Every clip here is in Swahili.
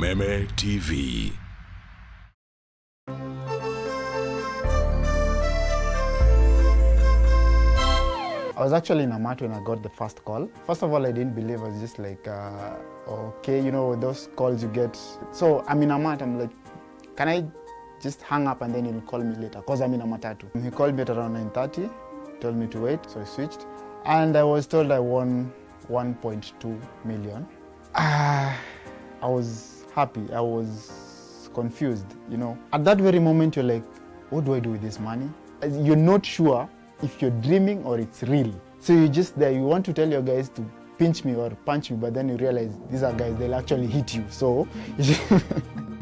Kameme TV. I was actually in a mat when I got the first call. First of all, I didn't believe. I was just like, okay, you know, those calls you get. So I'm in a mat, I'm like, can I just hang up and then he'll call me later? Because I'm in a matatu. He called me at around 9:30, told me to wait, so I switched. And I was told I won 1.2 million. I was happy, I was confused, you know. At that very moment, you're like, what do I do with this money? You're not sure if you're dreaming or it's real. So you're just there, you want to tell your guys to pinch me or punch me, but then you realize these are guys, they'll actually hit you. So,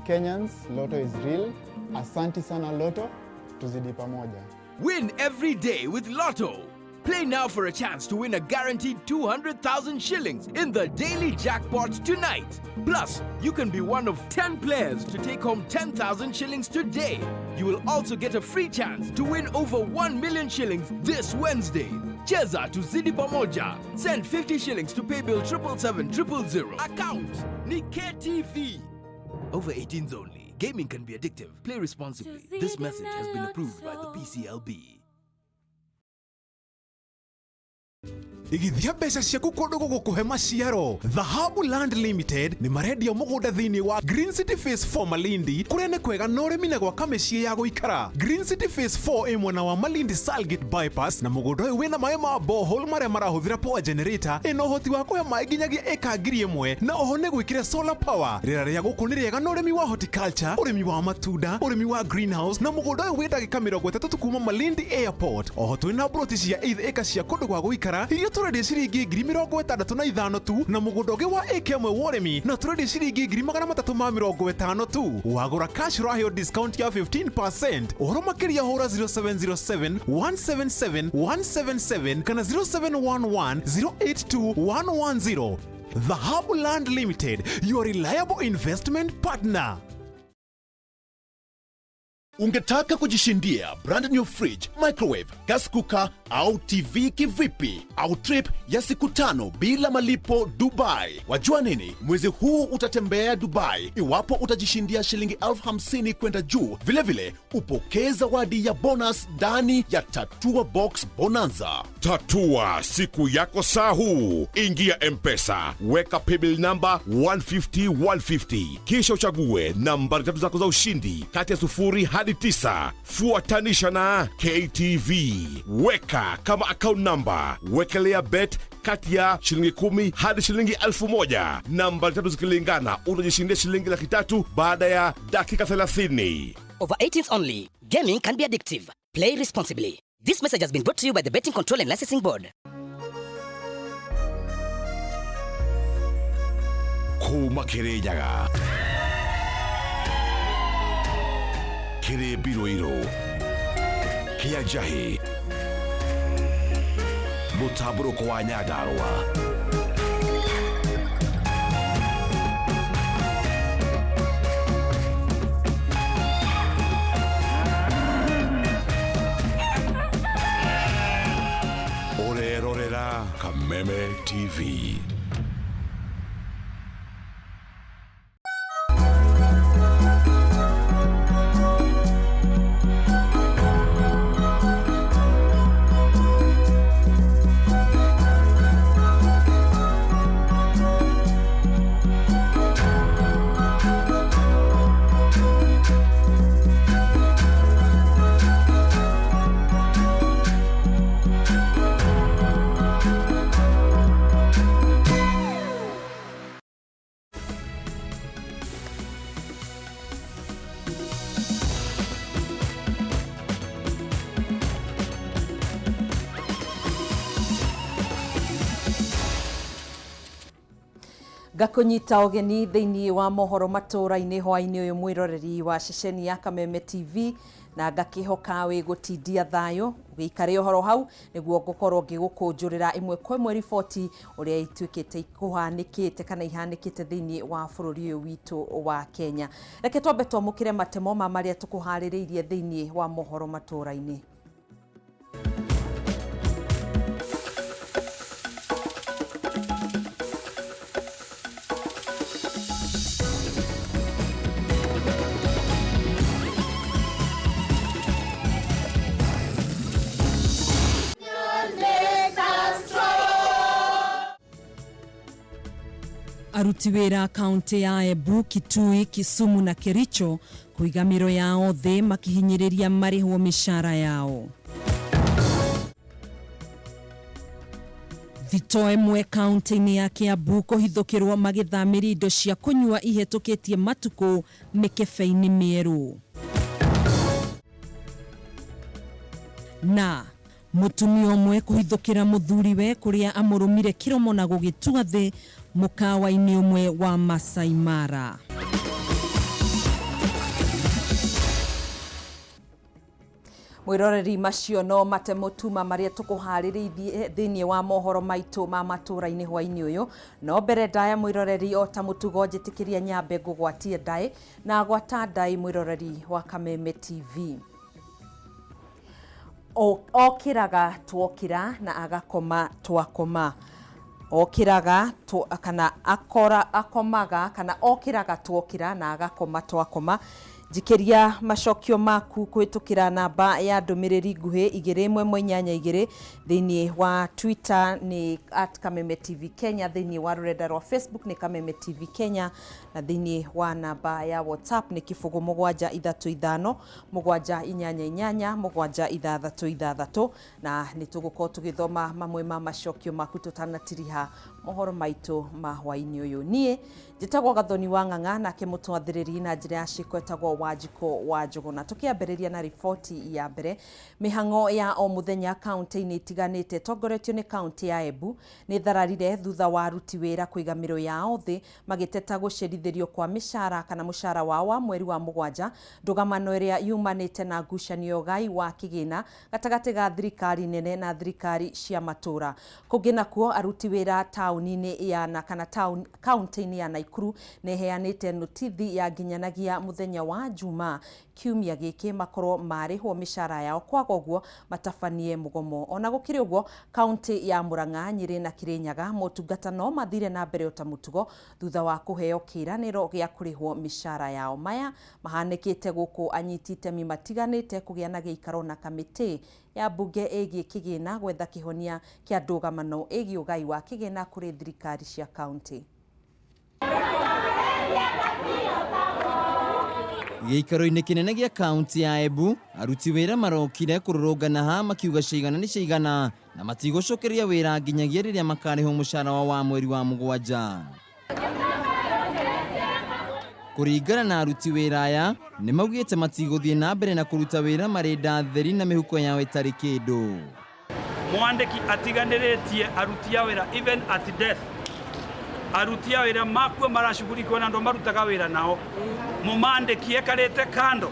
Kenyans, Lotto is real. Asante sana Lotto, tuzidi pamoja. Win every day with Lotto. Play now for a chance to win a guaranteed 200,000 shillings in the daily jackpot tonight. Plus, you can be one of 10 players to take home 10,000 shillings today. You will also get a free chance to win over 1 million shillings this Wednesday. Cheza to Zidi Pamoja. Send 50 shillings to paybill 777 000. Account ni KTV. Over 18s only. Gaming can be addictive. Play responsibly. This message has been approved by the PCLB. Igithia mbeca ciaku kundu gugukuhe maciaro. Dhahabu Land Limited ni marendia mugunda thiini wa Green City Phase 4 Malindi kuria ni kwega na urimi na gwaka micii ya guikara. Green City Phase 4 imwena wa Malindi Salgate bypass na mugunda uyu wina mai ma borehole maria marahuthira power generator ina uhoti wa kuhe mai nginyagia eka ngiri imwe na oho ni gwikira solar power. Rira ria guku ni riega na urimi wa horticulture, urimi wa matunda, urimi wa greenhouse na mugunda uyu wi ndagika 30 kuma Malindi Airport. Oho twina broti cia eka cia kundu gwa guikara iria turedi ciringi 65,000 tu na mugunda ungi wa eka imwe wa urimi na turedi ciringi 350 tu. Wagura cash rahio discount ya 15%. Uhoro makiria hura 0707 177 177 kana 0711 082 110. Dhahabu Land Limited, your reliable investment partner. Ungetaka kujishindia brand new fridge, microwave, gas cooker au TV kivipi? Au trip ya siku 5 bila malipo Dubai. Wajua nini? Mwezi huu utatembea Dubai iwapo utajishindia shilingi 50,000 kwenda juu. Vile vile upokee zawadi ya bonus ndani ya Tatua Box Bonanza. Tatua siku yako sahu. Ingia M-Pesa, weka paybill number 150 kisha uchague nambari 3 zako za ushindi kati ya 0 hadi 9. Fuatanisha na KTV. Weka kama account number. Wekelea bet kati ya shilingi 10 hadi shilingi 1,000. Nambari 3 zikilingana unajishindia shilingi 300,000 baada ya dakika 30. Over 18s only. Gaming can be addictive. Play responsibly. This message has been brought to you by the Betting Control and Licensing Board. Kuma kirejaga. Kire biroiro. Kia jahi. Mutaburo kwa nyadarwa. Orerorera Kameme TV. Gakunyita ogeni thiini wa mohoro matũra-inĩ hwainĩ ũyũ mwĩroreri wa ceceni ya Kameme TV na ngakihoka wi gutindia thayo gĩikare ũhoro hau nĩguo ngũkorwo ngĩgũkũnjũrĩra ĩmwe kwa ĩmwe riboti ũrĩa ituĩkĩte ikuhanĩkĩte kana ihanĩkĩte thĩinĩ wa bũrũri ũyũ witũ wa Kenya. Reke twambe twamũkĩre matemo ma marĩa tũkũharĩrĩirie thĩinĩ wa mohoro matũra-inĩ. aruti wĩra kaunti ya Embu, Kitui, Kisumu na Kericho kũiga mĩro yao thĩ makihinyĩrĩria marĩhwo mĩcara yao. Thito ĩmwe kaunti-inĩ ya Kiambu kũhithũkĩrwo magĩthamĩria indo cia kũnyua ihetũkĩtie matukũ mĩkebe-inĩ mĩerũ. Na mũtumia ũmwe kũhithũkĩra mũthuriwe kũrĩa amũrũmire kĩromo na gũgĩtua thĩ mũkawa-inĩ ũmwe wa Masai Mara. Mwiroreri macio no mate mutuma maria tukuharĩrĩirie thĩinĩ wa mohoro maitũ ma matũra-inĩ hwainĩ ũyũ. No mbere ndaya mwiroreri o ta mũtugo njĩtĩkĩria nyambe ngũgwatie ndaĩ na gwata ndaĩ mwiroreri wa Kameme TV. Okĩraga twokĩra na agakoma twakoma. Okĩraga kana akomaga kana okĩraga twokĩra na agakoma twakoma. Jikiria macokio maku kũhĩtũkĩra namba ya ndũmĩrĩri nguhĩ 21182 thĩinĩ wa Twitter ni @Kameme TV Kenya, thĩinĩ wa rũrenda rwa Facebook ni Kameme TV Kenya, na thĩinĩ wa namba ya WhatsApp ni 0735 788 766, na nĩtũgũkorwo tũgĩthoma mamwe ma macokio maku tũtanatiriha mohoro maitũ ma hwainĩ ũyũ. Niĩ njĩtagwo Gathoni wa Ng'ang'a, nake mũtwathĩrĩri na njĩra ya ciĩko etagwo Wanjiko wa Njũgũna. Tukiambĩrĩria na riboti ya mbere, mĩhang'o ya o mũthenya kaunti-inĩ itiganĩte tongoretio nĩ kaunti ya Embu nĩ thararire thutha wa aruti wĩra kũiga mĩro yao thĩ magĩteta gũcerithĩrio kwa mĩcara kana mũcara wao wa mweri wa mũgwanja, ndũgamano ĩrĩa yumanĩte na ngucanio gai wa kĩgĩna gatagatĩ ga thirikari nene na thirikari cia matũra. Kũngĩ nakuo aruti wĩra taũni-inĩ ya kana kaunti-inĩ ya Naikuru nĩ heanĩte notithi ya nginyanagia mũthenya wa Juma kiumia gĩkĩ makorwo marĩhwo mĩcara yao, kwaga ũguo matabanie mũgomo. Ona gũkĩrĩ ũguo, kaunti ya Murang'a, Nyĩrĩ na Kirinyaga motungata no mathire na mbere ota mũtugo thutha wa kũheo kĩĩranĩro gĩa kũrĩhwo mĩcara yao. Maya mahanĩkĩte gũkũ anyiti itemi matiganĩte kũgĩa na gĩikaro na kamĩtĩ ya mbunge ĩgiĩ kĩgĩna gwetha kĩhonia kĩa ndũgamano ĩgiĩ ũgai wa kĩgĩna kũrĩ thirikari cia kaunti. Gĩikaro-inĩ kĩnene gĩa kaunti ya Embu, aruti wĩra marokire kũrũrũngana ha makiuga ciigana nĩ ciigana na matigũcokeria wĩra nginyagia rĩrĩa makarĩhwo mũcara wao wa mweri wa mũgwanja. Kũringana na aruti wĩra aya, nĩ maugĩte matigũthiĩ na mbere na kũruta wĩra marĩ nda theri na mĩhuko yao ĩtarĩ kĩndũ. Mwandĩki atiganĩrĩtie aruti a wĩra even at death. Aruti a wĩra makua marashughulikwa na andũ marutaga wĩra nao. Mũmandĩki ekarĩte kando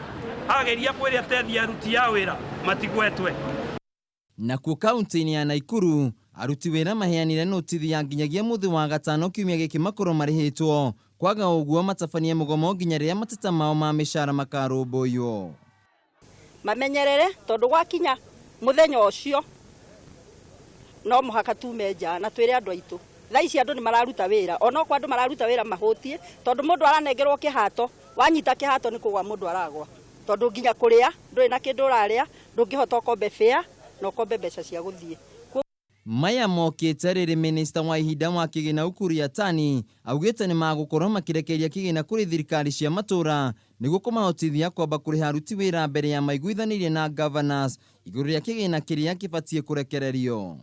ageria kwĩrĩa tethi aruti a wĩra matigwetwe. Nakuo kaunti-inĩ ya Naikuru, aruti wĩra maheanire notithi ya nginyagia mũthĩ wa gatano kiumia gĩkĩ makorwo marĩhĩtwo, kwaga ũguo matabanie mũgomo nginya rĩrĩa mateta mao ma mĩcara makarũmbũiyo. Mamenyerere tondũ gwakinya mũthenya ũcio no mũhaka tume nja na twĩre andũ aitũ. Thaa ici andũ nĩ mararuta wĩra, ona kwa andũ mararuta wĩra mahũtie tondũ mũndũ aranengerwo kĩhato, wanyita kĩhato nĩ kũgwa mũndũ aragwa. Tondũ nginya kũrĩa ndũrĩ na kĩndũ ũrarĩa, ndũngĩhota ũkombe fare na ũkombe mbeca cia gũthiĩ. Maya mokĩte rĩrĩ minista wa ihinda wa kĩgĩna Ukur Yatani augĩte nĩ magũkorwo makĩrekeria kĩgĩna kũrĩ thirikari cia matũra nĩguo kũmahotithia kwamba kũrĩha aruti wĩra mbere ya maiguithanĩirie na governors igũrũ rĩa kĩgĩna kĩrĩa kĩbatiĩ kũrekererio.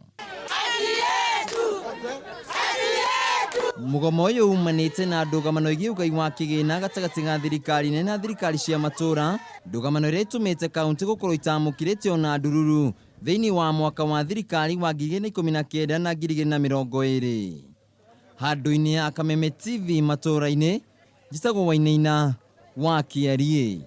Mũgomo ũyũ umanĩte na ndũgamano ĩgiĩ ũgai wa kĩgĩna gatagatĩ ga thirikari nene na thirikari cia matũra, ndũgamano ĩrĩa ĩtũmĩte kaunti gũkorwo itamũkĩrĩte ona ndururu thĩinĩ wa mwaka wa thirikari wa 2019 na 2020. Handũ-inĩ ya Kameme TV matũra-inĩ, njĩtagwo Wainaina wa Kĩarie.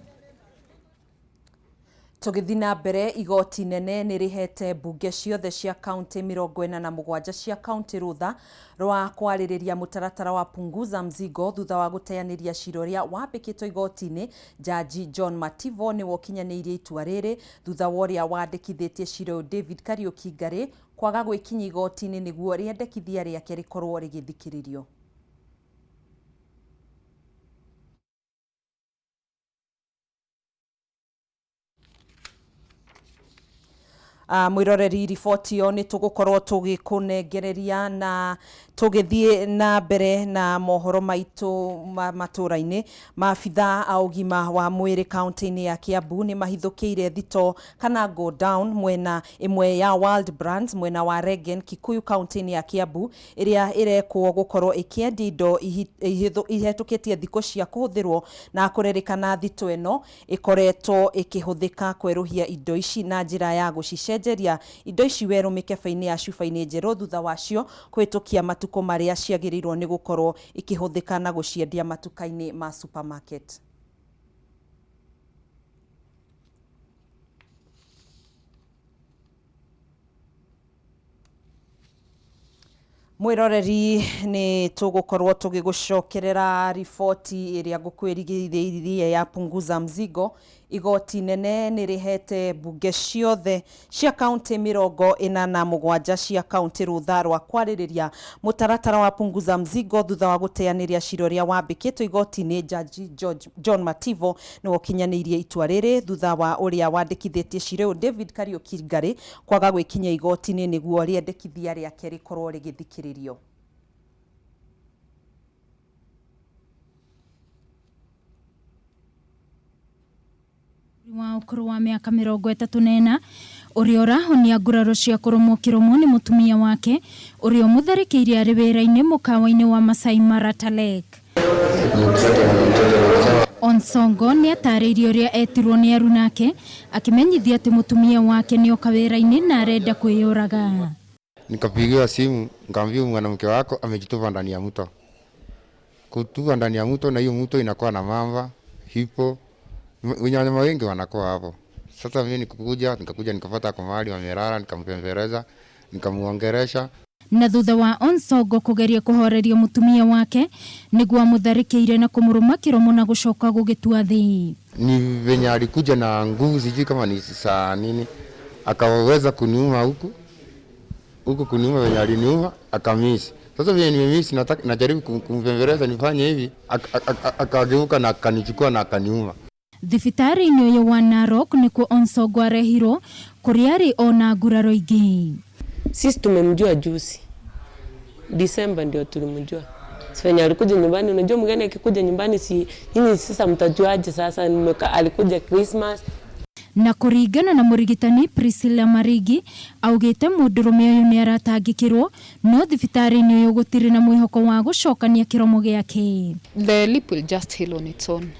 Tũgĩthiĩ na mbere, igoti nene nĩ rĩhete mbunge ciothe cia kaunti 47 cia kaunti rũtha rwa kwarĩrĩria mũtaratara wa punguza mzigo thutha wa gũteanĩria cira ũrĩa wambĩkĩtwo igoti-inĩ. Jaji John Mativo nĩ wokinyanĩirie itua rĩrĩ thutha wa ũrĩa wandĩkithĩtie cira ũyũ David Kariuki Ngari kwaga gwĩkinyia igoti-inĩ nĩguo rĩendekithia rĩake rĩkorwo rĩgĩthikĩrĩrio. mwiroreri riboti yo nĩ tũgũkorwo tũgĩkũnengereria na tũgĩthiĩ na mbere na mohoro maitũ matũra-inĩ. Maabitha a ũgima wa mwĩrĩ kaunti-inĩ ya Kiambu nĩ mahithũkĩire thito kana go down mwena ĩmwe ya World Brands mwena wa Regen Kikuyu kaunti-inĩ ya Kiambu ĩrĩa ĩrekwo gũkorwo ĩkĩendia indo ihetũkĩtie thikũ cia kũhũthĩrwo na kũrerĩkana thito ĩno ĩkoretwo ĩkĩhũthĩka kwerũhia indo ici na njĩra ya gũcicenjeria indo ici werũ mĩkebe-inĩ ya cuba-inĩ njerũ thutha wacio kũhĩtũkia matukũ marĩa ciagĩrĩirwo nĩ gũkorwo ikĩhũthĩka na gũciendia matuka-inĩ ma supermarket. Mwiroreri nĩ tũgũkorwo tũgĩgũcokerera riboti ĩrĩa ngũkwĩrigĩrĩirie ya punguza mzigo. Igoti nene nĩ rĩhete mbunge ciothe cia kaunti 47 cia kaunti rũtha rwa kwarĩrĩria mũtaratara wa punguza mzigo thutha wa gũteanĩria cira ũrĩa wambĩkĩtwo igoti-inĩ Jaji John Mativo nĩ gũkinyanĩirie itua rĩrĩ thutha wa ũrĩa wandĩkithĩtie cira ũyũ David Kariuki Ngari kwaga gwĩkinyia igoti-inĩ nĩguo rĩendekithia rĩake rĩkorwo rĩgĩthikĩrĩrio. Wa ũkũrũ wa mĩaka 34 ũrĩa ũrahonia nguraro cia kũrũmwo kĩromo nĩ mũtumia wake ũrĩa ũmũtharĩkĩire arĩ wĩra-inĩ mũkawa-inĩ wa Masai Mara Lake. Onsongo nĩ atarĩirie ũrĩa etirwo nĩ aruna ake akĩmenyithia atĩ mũtumia wake nĩ oka wĩra-inĩ na arenda kwĩyũraga. Nikapigiwa simu nikaambiwa mwanamke wako amejitupa ndani ya mto. Kutupa ndani ya mto na hiyo mto inakuwa na mamba, hipo, wanyama wengi wanakuwa hapo. Sasa mimi nikakuja nikapata kwa mahali wamelala, nikampembeleza, nikamuongeresha. Na thutha wa Onsongo kugeria kuhoreria mutumia wake nĩguo amũtharĩkĩire na kũmũrũma kĩromo na gũcoka gũgĩtua thĩ. Ni venye alikuja na nguvu sijui kama ni saa nini, akaweza kuniuma huku kuniuma venye aliniuma akamisi. Sasa venye nimemisi najaribu kumpembeleza nifanye hivi akageuka na akanichukua na akaniuma. Thibitarĩ-inĩ ũyũ wa Narok nĩkuo Onsongo arehirwo kũrĩa arĩ ona nguraro ingĩ. Sisi tumemjua juzi. Disemba ndio tulimjua. Sifanya alikuja nyumbani, unajua mgeni akikuja nyumbani si nyinyi sasa mtajuaje sasa alikuja Christmas. Na kũringana na mũrigitani Priscilla Marigi augĩte mũndũrũme ũyũ nĩ aratangĩkĩrwo no thibitarĩ-inĩ ũyũ gũtirĩ na mwĩhoko wa gũcokania kĩromo gĩake. The lip will just heal on its own.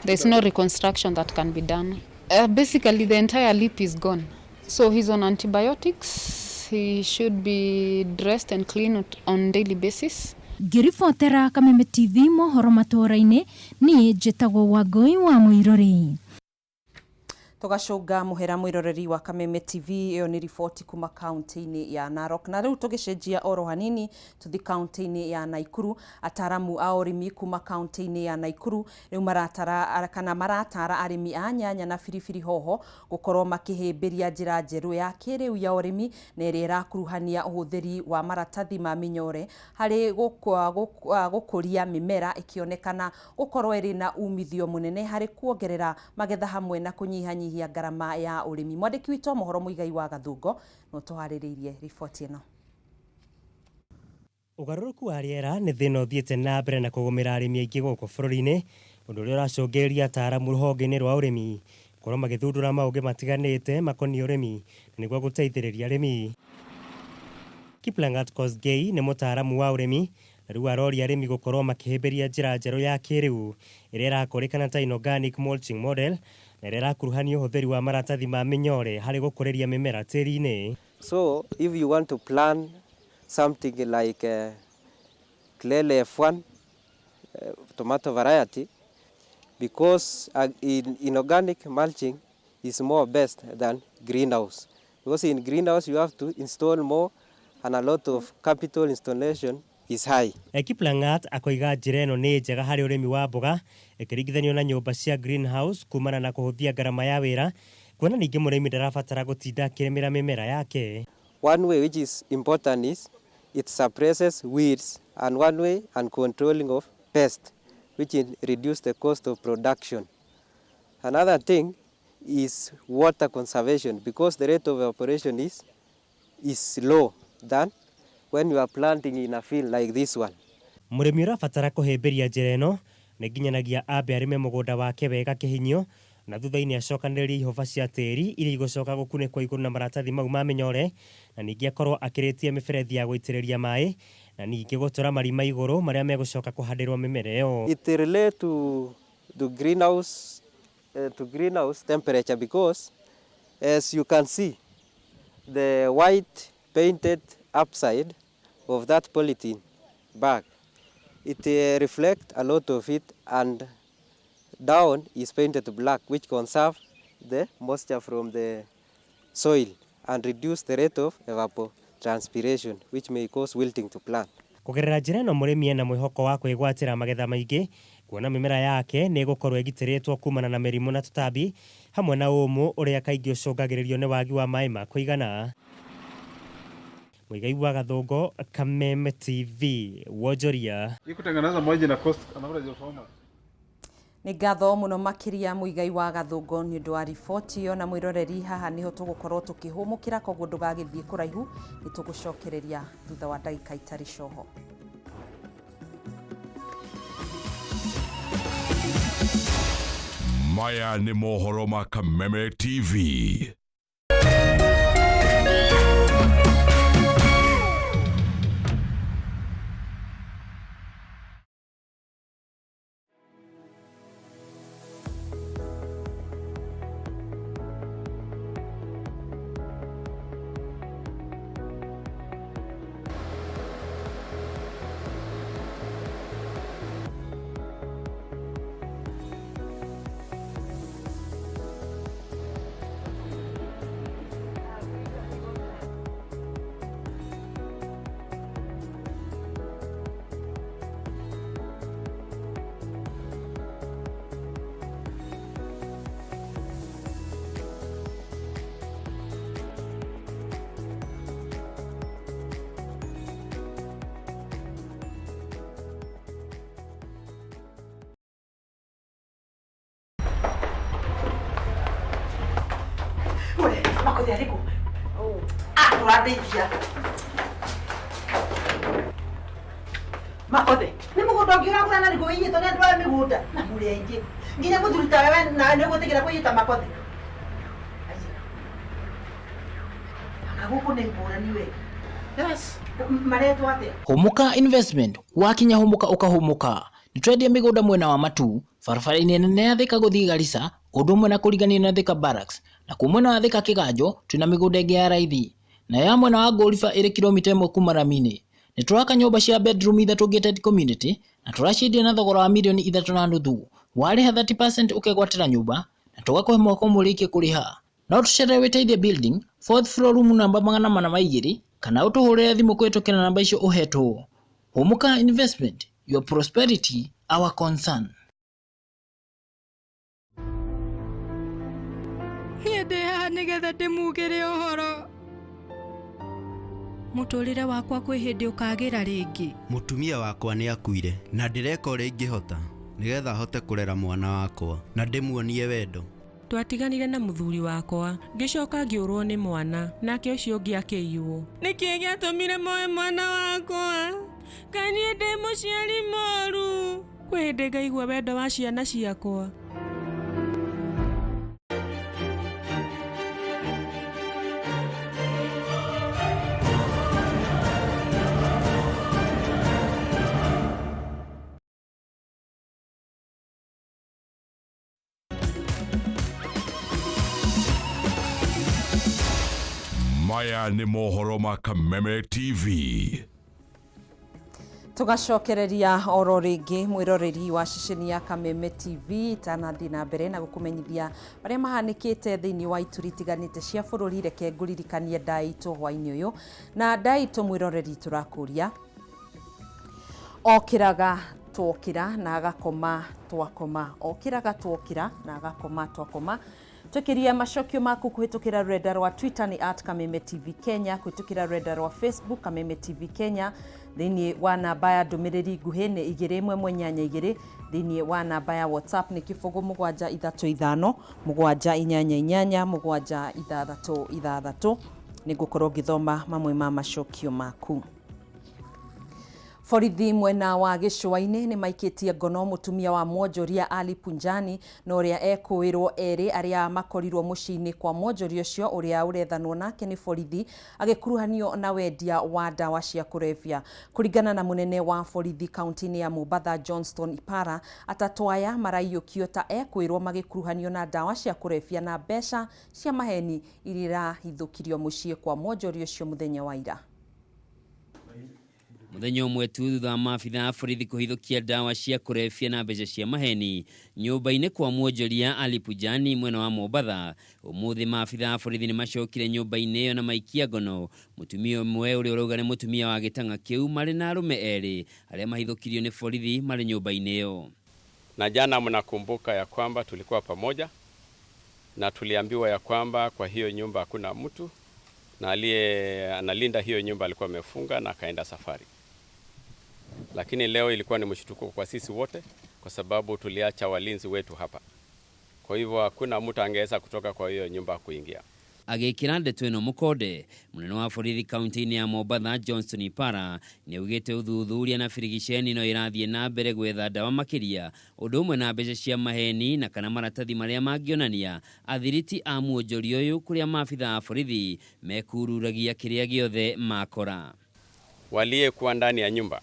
There's no reconstruction that can be done. Basically the entire lip is gone. So he's on antibiotics. He should be dressed and cleaned on daily basis. Ngiribotera Kameme TV mohoro matũra-inĩ niĩ njĩtagwo Wangũi wa Mũirore. Tugacunga muhera mwiroreri wa Kameme TV iyo ni riboti kuma kaunti-inĩ ya Narok. Na rĩu tũgĩcenjia oro hanini tuthi kaunti-inĩ ya Naikuru. Ataramu a ũrĩmi kuma kaunti-inĩ ya Naikuru rĩu maratara arĩmi a nyanya na biribiri hoho gũkorwo makĩhĩmbĩria njĩra njerũ ya kĩrĩu ya ũrĩmi na ĩrĩa ĩrakuruhania ũhũthĩri wa maratathi ma mĩnyore harĩ gũkũria mĩmera ĩkĩonekana gũkorwo ĩrĩ na umithio mũnene harĩ kuongerera magetha hamwe na kũnyihanyihia ngarama ya ũrĩmi. Mwandĩki witũ mohoro Mũigai wa Gathungo no tũharĩrĩirie riboti ĩno. Ũgarũrũku wa rĩera nĩ thĩna ũthiĩte na mbere na kũgũmĩra arĩmi aingĩ gũkũ bũrũri-inĩ, ũndũ ũrĩa ũracũngĩrĩria ataaramu rũhonge-inĩ rwa ũrĩmi gũkorwo magĩthundũra maũndũ matiganĩte makoniĩ ũrĩmi na nĩguo gũteithĩrĩria arĩmi. Kiplangat Kosgei nĩ mũtaaramu wa ũrĩmi na rĩu aroria arĩmi gũkorwo makĩhĩmbĩria njĩra njerũ ya kĩrĩu ĩrĩa ĩrakũrĩkana ta inorganic mulching model na ĩrĩa ĩrakuruhania ũhũthĩri wa maratathi ma mĩnyore harĩ gũkũrĩria mĩmera tĩri-inĩ. So if you want to plant something like Clele F1 tomato variety, because in organic mulching is more best than greenhouse, because in greenhouse you have to install more and a lot of capital installation is high. Kiplangat akoiga njĩra ĩno nĩ njega harĩ ũrĩmi wa mboga ĩkĩringithanio na nyũmba cia greenhouse kumana na kũhũthia ngarama ya wĩra, kuona ningĩ mũrĩmi ndarabatara gũtinda akĩrĩmĩra mĩmera yake. One way which is important is it suppresses weeds, and one way and controlling of pests, which reduce the cost of production. Another thing, is water conservation, because the rate of evaporation is low than when you are planting in a field like this one. Mũrĩmi ũrabatara kũhĩmbĩria njĩra ĩno nĩ nginyanagia ambe arĩme mũgũnda wake wega kĩhinyio na thutha-inĩ acokanĩrĩrie ihoba cia tĩri iria igũcoka gũkunĩkwo igũrũ na maratathi mau ma mĩnyore, na ningĩ akorwo akĩrĩtie mĩberethi ya gũitĩrĩria maĩ, na ningĩ gũtũra marima igũrũ marĩa megũcoka kũhandĩrwo mĩmera ĩyo. It relate to greenhouse temperature, because as you can see, the white painted upside of that polythene bag, it reflects a lot of it, and down is painted black, which conserve the moisture from the soil and reduce the rate of evapotranspiration, which may cause wilting to plant. Kũgerera njĩra ĩno mũrĩmi ena mwĩhoko wa kwĩgwatĩra magetha maingĩ, kuona mĩmera yake nĩ ĩgũkorwo ĩgitĩrĩtwo kumana na mĩrimũ na tũtambi, hamwe na ũmũ ũrĩa kaingĩ ũcũngagĩrĩrio nĩ wagi wa maĩ ma kũigana. Mũigai wa Gathũngũ, Kameme TV, Wonjoria. Kutengeneza maji na cost anavyo farmer. Nĩ ngatho mũno makĩria Mũigai wa Gathũngũ nĩ ũndũ wa riboti ĩyo, na mwĩroreri haha nĩho tũgũkorwo tũkĩhũmũkĩra, koguo ndũgagĩthiĩ kũraihu, nĩ tũgũcokereria thutha wa ndagĩka itarĩ coho. Maya nĩ mohoro ma Kameme TV. Makothi ariko. Tũrateithia. Makothi. Nĩ mũgũnda ũngĩ ũragũra na rĩgũ inyitwo nĩ andũ a mĩgũnda na mũrĩ aingĩ. Nginya mũthuruta wewe na nĩ ũgũtigĩra kũnyita Makothi. Akagũkũ nĩ ngũrani we. Yes. Maretwo atĩa? Humuka Investment. Wakinya Humuka ũkahumuka. Nĩtwendia mĩgũnda mwena wa Matu, barabara-inĩ nene ya Thika gũthiĩ Garissa, ũndũ ũmwe na kũrigania na Thika Barracks, na kuma mwena wa Thika Kĩganjo twĩna mĩgũnda ĩngĩ ya raithi, na ya mwena wa Golifa ĩrĩ kilomita 1 kuma Rami-inĩ. Nĩ tũraka nyũmba cia bedroom 3 gated community, na tũraciendia na thogora wa mirioni 3.5. Warĩha 30% ũkegwatĩra nyũmba, na tũgakũhe mwaka mũrĩkie kũrĩha. No tũcerere wĩteithie building 4th floor room number 402, kana ũtũhũrĩre thimũ kũhĩtũkĩra namba icio ũhetwo. Humuka Investment, your prosperity, our concern. Niĩ haha nĩgetha ndĩmugĩre ũhoro. Mũtũrĩre wakwa kwĩ hĩndĩ ũkagĩra rĩngĩ. Mũtumia wakwa nĩ akuire na ndĩreka ũrĩa ingĩhota nĩgetha hote kũrera mwana wakwa na ndĩmuonie wendo. Twatiganire na mũthuri wakwa, ngĩcoka ngĩũrwo nĩ mwana, nake ũcio ũngĩ akĩiywo. Nĩkĩ gĩatũmire moe mwana wakwa? Kaniĩ ndĩ mũciari mũũru. Kwĩ hĩndĩ ngaigua wendo wa ciana ciakwa. Maya nĩ mohoro ma Kameme TV. Tugacokereria oro rĩngĩ mwĩroreri wa ceceni ya Kameme TV tanathi na mbere na gũkũmenyithia marĩa mahanĩkĩte thĩinĩ wa ituri itiganĩte cia bũrũri. Reke ngũririkanie ndaitũ hwainĩ ũyũ, na ndaitũ mwĩroreri tũrakũria okĩraga twokĩra na agakoma twakoma, okĩraga twokĩra na agakoma twakoma. Twekiria macokio maku kuhitukira reda rwa Twitter ni @Kameme TV Kenya, kuhitukira reda rwa Facebook Kameme TV Kenya, thini wa namba ya ndumiriri nguhi ni 2182, thini wa namba ya WhatsApp ni kifugu 735 788 766. Nigukorwo ngithoma mamwe ma macokio maku. Borithi mwena wa Gicũa-inĩ nĩ maikitie ngono mutumia wa mwonjoria Ali Punjani na ũrĩa ekwĩrwo erĩ arĩa makorirwo mũciĩ-inĩ kwa mwonjoria ũcio ũrĩa ũrethanwo nake nĩ borithi agĩkuruhanio na wendia wa ndawa cia kũrebia. Kũringana na munene wa borithi kaunti-inĩ ya Mombasa Johnston Ipara, atatũ aya maraiyũkio ta ekwĩrwo magĩkuruhanio na ndawa cia kũrebia na mbeca cia maheni iria irahithũkirio mũciĩ kwa mwonjoria ũcio mũthenya wa ira. Muthenya umwe tu thutha wa maabitha a borithi kũhithũkia ndawa cia kũrebia na mbeca cia maheni nyũmba-inĩ kwa mwonjoria Ali Punjani mwena wa Mombasa, ũmũthĩ maabitha a borithi nĩ macokire nyũmba-inĩ ĩyo na maikia ngono mutumia ũmwe ũrĩa ũrauga nĩ mutumia wa gĩtanga kĩu marĩ na arũme erĩ arĩa mahithũkirio nĩ borithi marĩ nyũmba-inĩ ĩyo. Na jana mnakumbuka ya kwamba tulikuwa pamoja na tuliambiwa ya kwamba kwa hiyo nyumba hakuna mtu na aliye analinda hiyo nyumba alikuwa amefunga na akaenda safari. Lakini leo ilikuwa ni mshtuko kwa sisi wote kwa sababu tuliacha walinzi wetu hapa. Kwa hivyo hakuna mtu angeweza kutoka kwa hiyo nyumba kuingia. Agĩkĩra ndeto ĩno mũkonde, munene wa borithi kaunti-inĩ ya Mombasa Johnston Ipara nĩ augĩte ũthuthuria na birigiceni no irathiĩ na mbere gwetha ndawa makĩria ũndũ ũmwe na mbeca cia maheni na kana maratathi marĩa mangĩonania athiriti a mwonjoria ũyũ kũrĩa maabitha a borithi mekururagia kĩrĩa gĩothe makora. Waliyekuwa ndani ya nyumba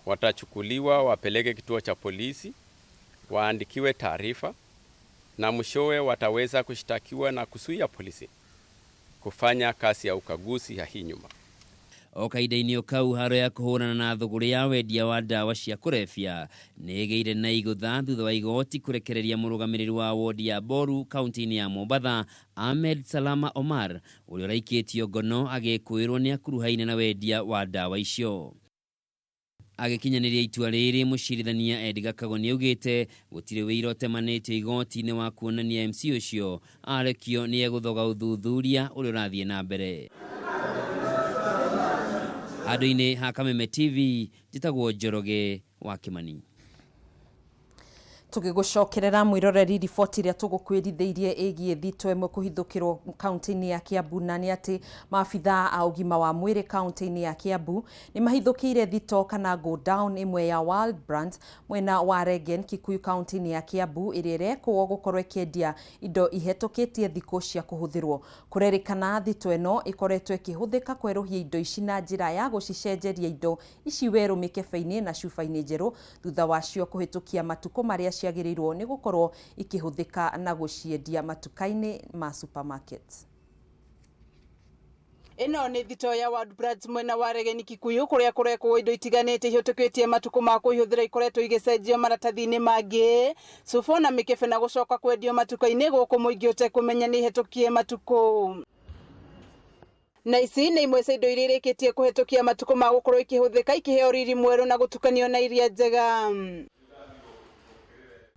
watachukuliwa wapeleke kituo cha polisi, waandikiwe taarifa na mwishowe wataweza kushtakiwa na kusuia polisi kufanya kazi ya ukaguzi ya hii nyumba. Okaida-inĩ kau haro ya kũhũrana na thũgũrĩ ya wendia wa ndawa cia kũrebia nĩ ĩgĩire na igũtha thutha wa igoti kũrekereria mũrũgamĩrĩri wa wodi ya Boru kaunti-inĩ ya Mombasa Ahmed Salama Omar ũrĩa ũraikĩtio ngono agĩkwĩrwo nĩ akuruhaine na wendia wa ndawa icio. Agĩkinyanĩria itua rĩrĩ mũcirithania Edgar Kago nĩ augĩte gũtirĩ wĩira ũtemanĩtio igoti-inĩ wa kuonania MC ũcio arekio nĩ egũthoga ũthuthuria ũrĩa ũrathiĩ na mbere. Handũ-inĩ ha Kameme TV njĩtagwo Njoroge wa Kimani. Tũgĩgũcokerera mwĩroreri riboti ĩrĩa tũgũkwĩrithĩirie ĩgiĩ thito ĩmwe kũhithũkĩrwo kaunti-inĩ ya Kiambu na nĩ atĩ maabitha a ũgima wa mwĩrĩ kaunti-inĩ ya Kiambu nĩ mahithũkĩire thito kana go down ĩmwe ya Wild Brand mwena wa Regen Kikuyu kaunti-inĩ ya Kiambu ĩrĩa ĩrekwo gũkorwo ĩkĩendia indo ihetũkĩtie thikũ cia kũhũthĩrwo. Kũrerĩkana thito ĩno ĩkoretwo ĩkĩhũthĩka kwerũhia indo ici na njĩra ya gũcicenjeria indo ici werũ mĩkebe-inĩ na cuba-inĩ njerũ thutha wacio kũhĩtũkia matukũ marĩa ciagĩrĩirwo nĩ gũkorwo ikĩhũthĩka na gũciendia matuka-inĩ ma supermarkets. Ĩno nĩ thito ya Wild Brands mwena wa Regen Kikuyu kũrĩa kũrekwo indo itiganĩte ihĩtũkĩtie matukũ ma kũihũthĩra ikoretwo igĩcenjio maratathi-inĩ mangĩ cuba na mĩkebe na gũcoka kwendio matuka-inĩ gũkũ mũingĩ ũtekũmenya nĩ ihĩtũkie matukũ. Na ici nĩ imwe cia indo iria irĩkĩtie kũhĩtũkia matukũ ma gũkorwo ikĩhũthĩka ikĩheo riri mwerũ na gũtukanio na iria njega.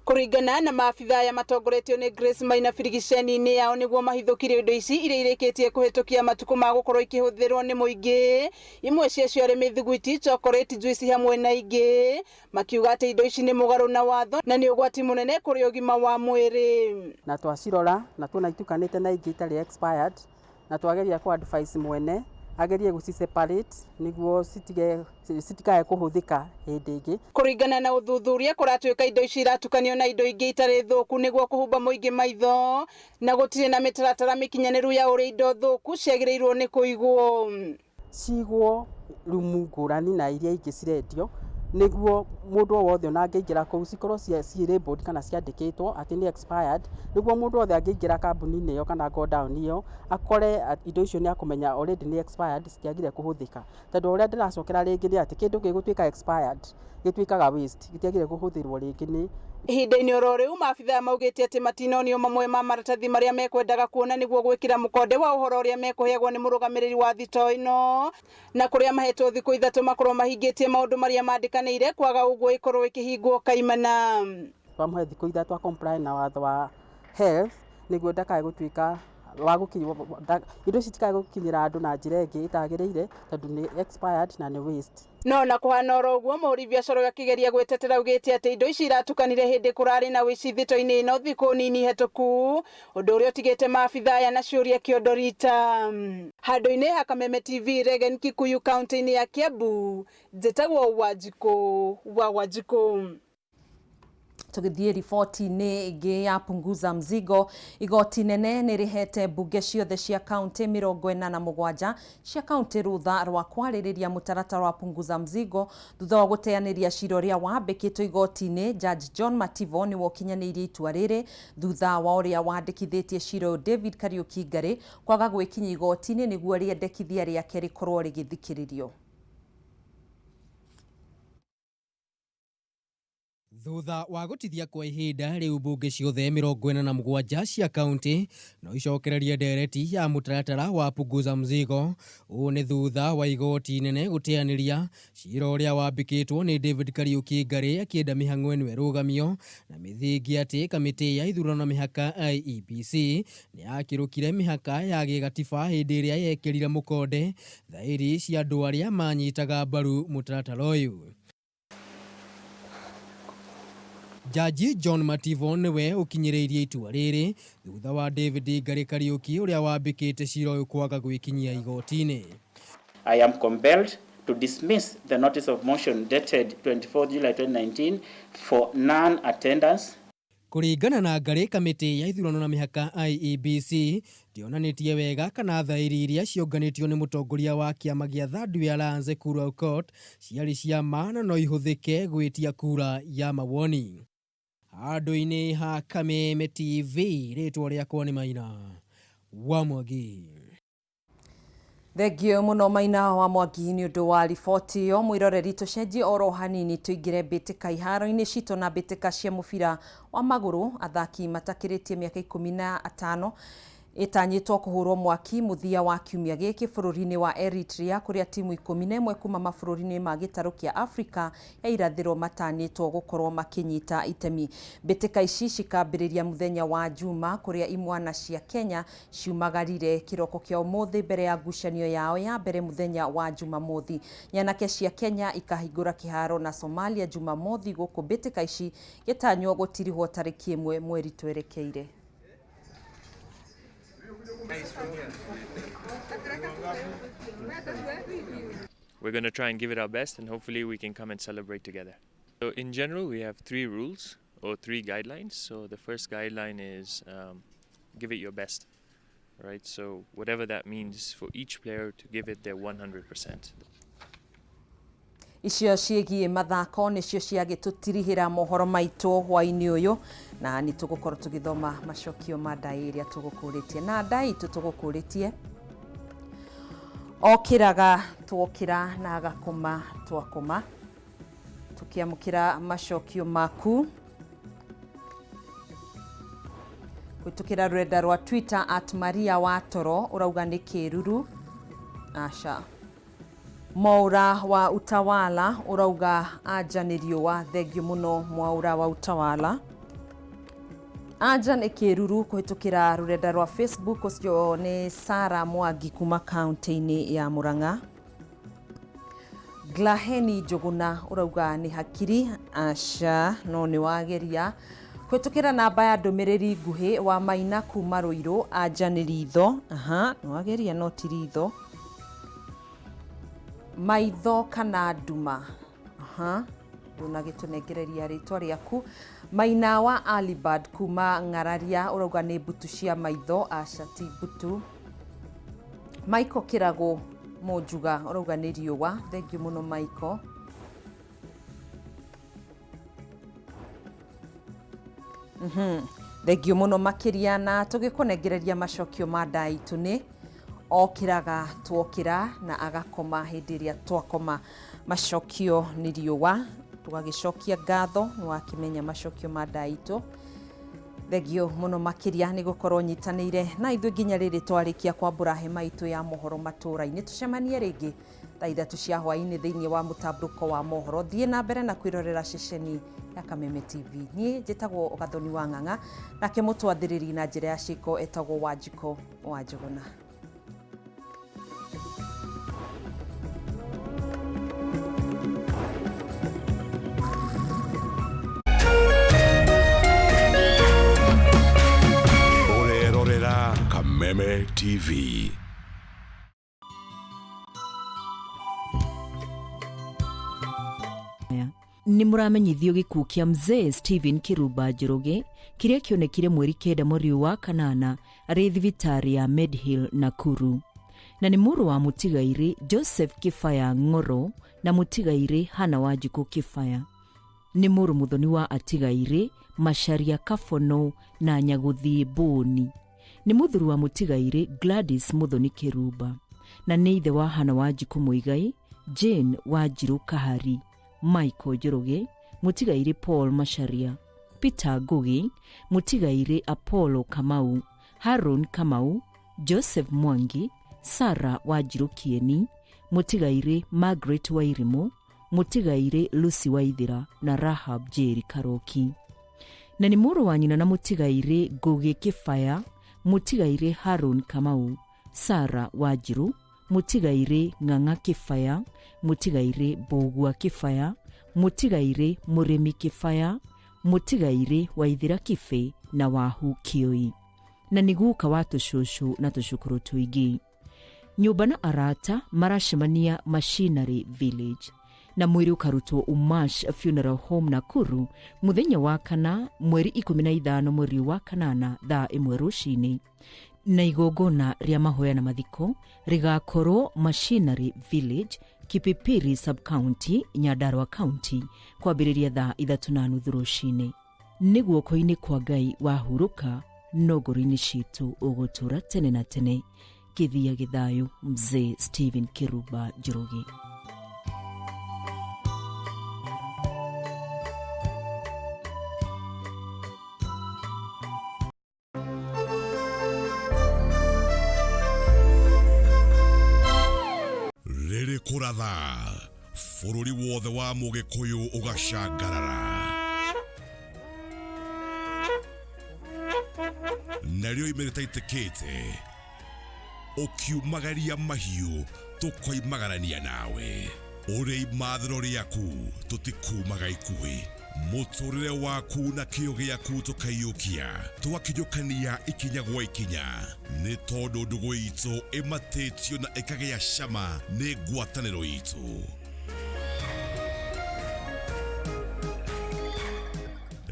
Kũringana na maabitha ya matongoretio nĩ Grace Maina birigiceni-inĩ yao nĩguo mahithũkirie indo ici iria irĩkĩtie kũhĩtũkia matukũ ma gũkorwo ikĩhũthĩrwo nĩ mũingĩ. Imwe ciacio arĩ mĩthiguiti, chocolate, juice hamwe na ingĩ. Makiuga atĩ indo ici nĩ mũgarũ na watho na nĩ ũgwati mũnene kũrĩ ũgima wa mwĩrĩ. Na twacirora na tuona itukanĩte na ingĩ itarĩ expired na twageria ku advice mwene agerie guci separate niguo citikae kũhũthĩka hĩndĩ ĩngĩ. Kũringana na ũthuthuria kũratuĩka indo ici iratukanio na indo ingĩ itarĩ thũku nĩguo kũhumba mũingĩ maitho na gũtirĩ na mĩtaratara mĩkinyanĩru ya ũrĩa indo thũku ciagĩrĩirwo nĩ kũigwo. Cigwo rumu ngũrani na iria ingĩ cirendio nĩguo mũndũ o wothe ona angĩingĩra kũu cikorwo ciĩ labeled kana ciandĩkĩtwo atĩ nĩ expired nĩguo mũndũ wothe angĩingĩra kambuni-inĩ ĩyo kana go down ĩyo akore indo icio nĩ akũmenya already nĩ expired citiagire kũhũthĩka. Tondũ ũrĩa ndĩracokera rĩngĩ nĩ atĩ kĩndũ gĩgũtuĩka expired gĩtuĩkaga waste gĩtiagire kũhũthĩrwo rĩngĩ nĩ. Ihinda-inĩ oro rĩu maabitha maugĩte atĩ matinonio mamwe ma maratathi marĩa mekwendaga kuona nĩguo gwĩkĩra mũkonde wa ũhoro ũrĩa mekũheagwo nĩ mũrũgamĩrĩri wa thito ĩno na kũrĩa mahetwo thikũ ithatũ makorwo mahingĩtie maũndũ marĩa mandĩkanĩire kwaga ũguo ikorwo ikĩhingwo kaimana. Twamũhe thikũ ithatũ a comply na watho wa health niguo ndakae gutuika wa gukinywa indo citikae gukinyira andu na njira ingi itagirire tondu ni expired na ni waste. No na kuhana oroguo Mũri biacara akigeria gwetetera ugite ati indo ici iratukanire hindi kurari na wici thito-ini ino thiku nini hetũku undu uria utigite maabitha ya na ciuria kiondorita handu-ini ha Kameme TV Regen Kikuyu county-ini ya Kiambu njitagwo Wanjiku. Tugithie riboti-inĩ ĩngĩ ya punguza mzigo, igoti nene nĩ rĩhete mbunge ciothe cia kaunti 47 cia kaunti rutha rwa kwarĩrĩria mũtaratara wa punguza mzigo thutha wa gũteanĩria cira ũrĩa wambĩkĩtwo igoti-inĩ. Judge John Mativo nĩ wokinyanĩirie itua rĩrĩ thutha wa ũrĩa wandĩkithĩtie cira ũyũ David Kariuki Ngari kwaga gwĩkinyia igoti-inĩ nĩguo rĩendekithia rĩake rĩkorwo rĩgĩthikĩrĩrio. Thutha wa gutithia kwa ihinda riu mbunge ciothe 47 cia kaunti no icokererie ndereti ya mutaratara wa punguza mzigo. Ũũ nĩ thutha wa igoti nene guteaniria cira ũrĩa wambĩkĩtwo nĩ David Kariuki Ngari akĩenda mĩhang'o ĩno ĩrũgamio na mĩthingi atĩ kamĩtĩ ya ithurano mĩhaka IEBC nĩ yakĩrũkire mĩhaka ya gĩgatiba hĩndĩ ĩrĩa yekĩrire mũkonde thaĩri cia andũ arĩa manyitaga mbaru mutaratara ũyũ. Jaji John Mativo niwe ukinyiriirie itua riri thutha wa David Ngari Kariuki uria wambikite cira uyu kwaga gwikinyia igoti-ini. I am compelled to dismiss the notice of motion dated 24 July 2019 for non-attendance. Kuringana na Ngari, kamĩtĩ ya ithurano na mĩhaka IEBC ndionanĩtie wega kana thaĩri iria cionganĩtio nĩ mũtongoria wa kĩama gĩa Third Alliance Kura Court ciarĩ cia ma na no ihũthĩke gwĩtia kura ya mawoni. Handũ-inĩ ha Kameme TV, rĩtwa rĩakwa nĩ Maina wa Mwangi. Thengio mũno Maina wa Mwangi nĩ ũndũ wa riboti ĩyo. Mwĩroreri tũcenjie oro hanini tũingĩre mbĩtĩka iharo-inĩ citũ na mbĩtĩka cia mũbira wa magũrũ. Athaki matakĩrĩtie mĩaka 15 itanyitwo kuhurwo mwaki muthia wa kiumia gĩkĩ bũrũri-inĩ wa Eritrea, kũrĩa timu 11 kuma mabũrũri-inĩ ma gĩtarũ kĩa Afrika ya irathĩro matanyitwo gũkorwo makinyita itemi. Mbĩtĩka ici cikambĩrĩria mũthenya wa Juma, kũrĩa imwana cia Kenya ciumagarire kĩroko kĩa ũmũthĩ mbere ya ngucanio yao ya mbere mũthenya wa Jumamothi. Nyanake cia Kenya ikahingũra kĩharo na Somalia Jumamothi, gũkũ mbĩtĩka ici gĩtanywo gũtirihwo tarĩki 1 mweri twerekeire. We're going to try and give it our best, and hopefully we can come and celebrate together. So in general, we have 3 rules or 3 guidelines. So the first guideline is give it your best, right? So whatever that means for each player to give it their 100%. Icio ciĩgiĩ mathako nĩcio ciagĩtũtirihĩra mohoro maitũ hwaĩ-inĩ ũyũ, na nĩ tũgũkorwo tũgĩthoma macokio ma ndai ĩrĩa tũgũkũrĩtie. Na ndai itũ tũgũkũrĩtie okĩraga twokĩra na agakoma twakoma, tũkĩamũkĩra macokio maku gwĩtũkĩra rũrenda rwa Twitter @Maria Watoro. Ũrauga nĩ kĩruru aca. Mwaura wa Utawala urauga aja nĩ riũa. Thengio mũno Mwaura wa Utawala. Aja nĩ kĩruru kũhĩtũkĩra rũrenda rwa Facebook. Ũcio nĩ Sara Mwangi kuma kaunti-inĩ ya Murang'a. Glaheni Njuguna urauga nĩ hakiri aca no nĩ wageria. Kũhĩtũkĩra namba ya ndũmĩrĩri nguhĩ wa Maina kuma Rũirũ, aja nĩ ritho. Aha, nĩ wageria no ti ritho. Maitho kana nduma. Aha, nduna gĩtũnengereria rĩtwa rĩaku. Maina wa Alibad kuma Ng'araria urauga nĩ mbutu cia maitho. Aca ti mbutu. Michael Kĩrago Mũnjuga urauga nĩ riũa. Thengio mũno Michael. Thengio mũno makĩria, na tũgĩkũnengereria macokio ma ndai itũ nĩ okĩraga twokĩra na agakoma hĩndĩ ĩrĩa twakoma. Macokio nĩ riũa. Tũgagĩcokia ngatho nĩ wakĩmenya macokio ma ndai itũ. Thengio mũno makĩria nĩ gũkorwo nyitanĩire na ithuĩ nginya rĩrĩ twarĩkia kwambũra hema itũ ya mohoro matũra-inĩ. Tũcemanie rĩngĩ thaa 3 cia hwaini thiini wa mutambuko wa mohoro. Thie na mbere na kwirorera ceceni ya Kameme TV. Nie njitagwo Gathoni wa Ng'ang'a, nake mutwathiriri na njira ya ciko etagwo Wanjiko wa Njuguna. Kameme TV. Nĩ mũramenyithio gĩkuũ kĩa mzee Stephen Kiruba Njoroge kĩrĩa kĩonekire mweri 9 mweri wa kanana arĩ thibitarĩ ya Medhill Nakuru, na nĩ mũrũ wa mũtigairĩ Joseph Kifaya Ng'oro na mũtigairĩ Hana Wanjikũ Kifaya. Nĩ mũrũ mũthoni wa atigairĩ Macharia Kabono na Nyagũthĩ Bũni. Nĩ mũthuri wa mũtigairĩ Gladys Muthoni Kiruba, na nĩ ithe wa Hana Wanjikũ Muigai, Jane Wanjiru Kahari, Michael Njoroge, mũtigairĩ Paul Macharia, Peter Ngugi, mũtigairĩ Apollo Kamau, Haron Kamau, Joseph Mwangi, Sarah Wanjiru Kieni, mũtigairĩ Margaret Wairimu, mũtigairĩ Lucy Waithira na Rahab Jerry Karoki. Na nĩ mũrũ wa nyina na mũtigairĩ Ngugi Kifaya, mũtigairĩ Haron Kamau, Sarah Wanjiru, mũtigairĩ Ng'ang'a Kifaya, mũtigairĩ Mbogua Kifaya, mũtigairĩ Mũrĩmi Kifaya, mũtigairĩ Waithira Kibe na Wahu Kioi. Na nĩ guka wa tũcũcũ na tũcũkũrũ tũingĩ. Nyũmba na arata maracemania Machinery Village, na mwĩrĩ ũkarutwo Umash Funeral Home Nakuru mũthenya wa kana mweri 15 mweri wa kanana thaa 1 rũcinĩ. Na igongona rĩa mahoya na mathiko rigakorwo Machinery Village, Kipipiri Sub-County, Nyandarua County, kwambĩrĩria thaa 3:30 rũcinĩ. Nĩ guoko-inĩ kwa Ngai wahurũka, no ngoro-inĩ citũ ũgũtũra tene na tene. Kĩthia gĩthayũ, mzee Stephen Kiruba Njoroge. Rĩrĩ kũratha bũrũri wothe wa Mũgĩkũyũ ũgacangarara, narĩo imereta itĩkĩte ũkiumagaria mahiũ tũkoimagarania nawe. Ũrĩ imathĩro rĩaku tũtikumaga ikuhĩ, mũtũrĩre waku na kĩyo gĩaku tũkaiyũkia, tũgakinyũkania ikinya gwa ikinya, nĩ tondũ ndũgũ itũ ĩmatĩtio na ĩkagĩa cama nĩ ngwatanĩro itũ.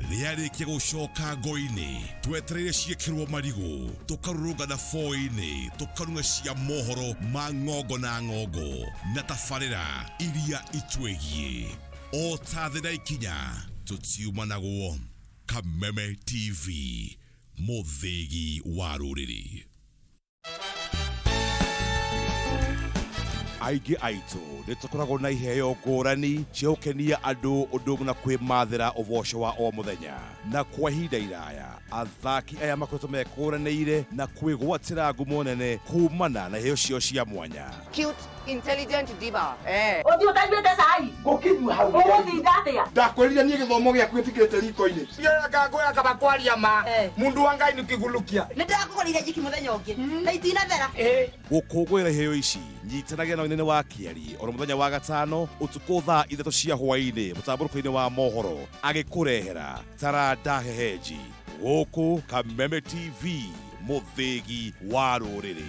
Rĩarĩkia gũcoka ngo-inĩ, twetereire ciĩkĩrwo marigũ, tũkarũrũngana boo-inĩ, tũkarunga cia mohoro ma ng'ongo na ng'ongo na tabarĩra iria itwĩgiĩ. O ta thĩ na ikinya tũtiumanagwo. Kameme TV, mũthĩgi wa rũrĩrĩ. Aingĩ aitũ nĩ tũkoragwo na iheo ngũrani cia gũkenia andũ ũndũ na kwĩmathĩra ũboco wa o mũthenya, na kwa ihinda iraya athaki aya makoretwo mekũranĩire na kwĩgwatĩra ngumo nene kumana na iheo cio cia mwanya. Cute, intelligent diva. Ũthiĩ ũtaiguĩte cai ngũkinyua hau ũgũthinda atĩa? Ndakwĩrire niĩ gĩthomo gĩaku gĩtikĩrĩte riko-inĩ. Ngakũĩra kaba kwaria ma mundu wa Ngai nĩkĩgulukia. Nĩndakũgũrĩire njiki mũthenya ũngĩ na itinathera. Gũkũngũĩra iheo ici, nyitanagia na ũnene wa Kĩari oro mũthenya wa gatano ũtukũ thaa 3 cia hwaĩ-inĩ mũtambũrũko-inĩ wa mohoro, agĩkũrehera Taranda Heheji gũkũ Kameme TV, mũthĩgi wa rũrĩrĩ.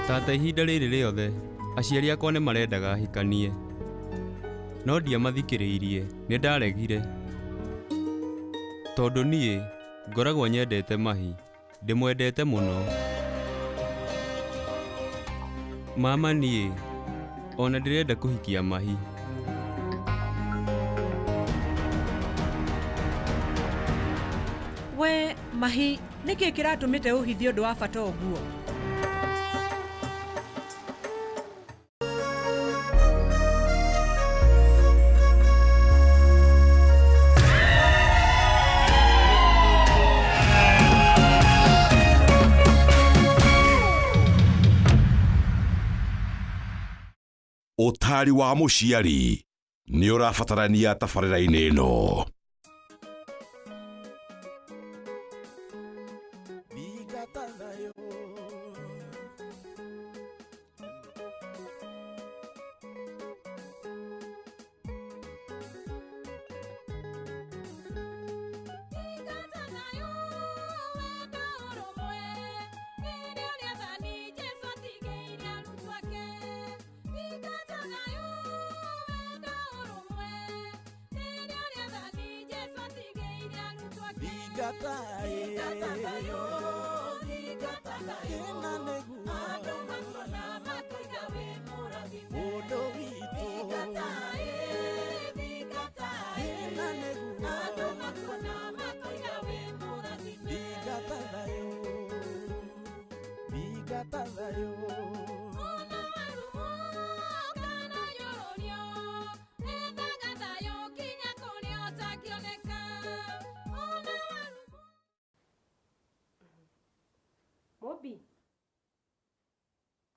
Tata ihinda rĩrĩ rĩothe aciari akwa nĩ marendaga hikanie, no ndiamathikĩrĩirie, nĩ ndaregire tondũ niĩ ngoragwo nyendete mahi, ndĩmwendete mũno. Mama niĩ ona ndĩrenda kũhikia mahi. We mahi, nĩkĩ kĩratũmĩte ũhithie ũndũ wa bata ũguo? Ũtari wa mũciari nĩ ũrabatarania tabarĩra-inĩ ĩno.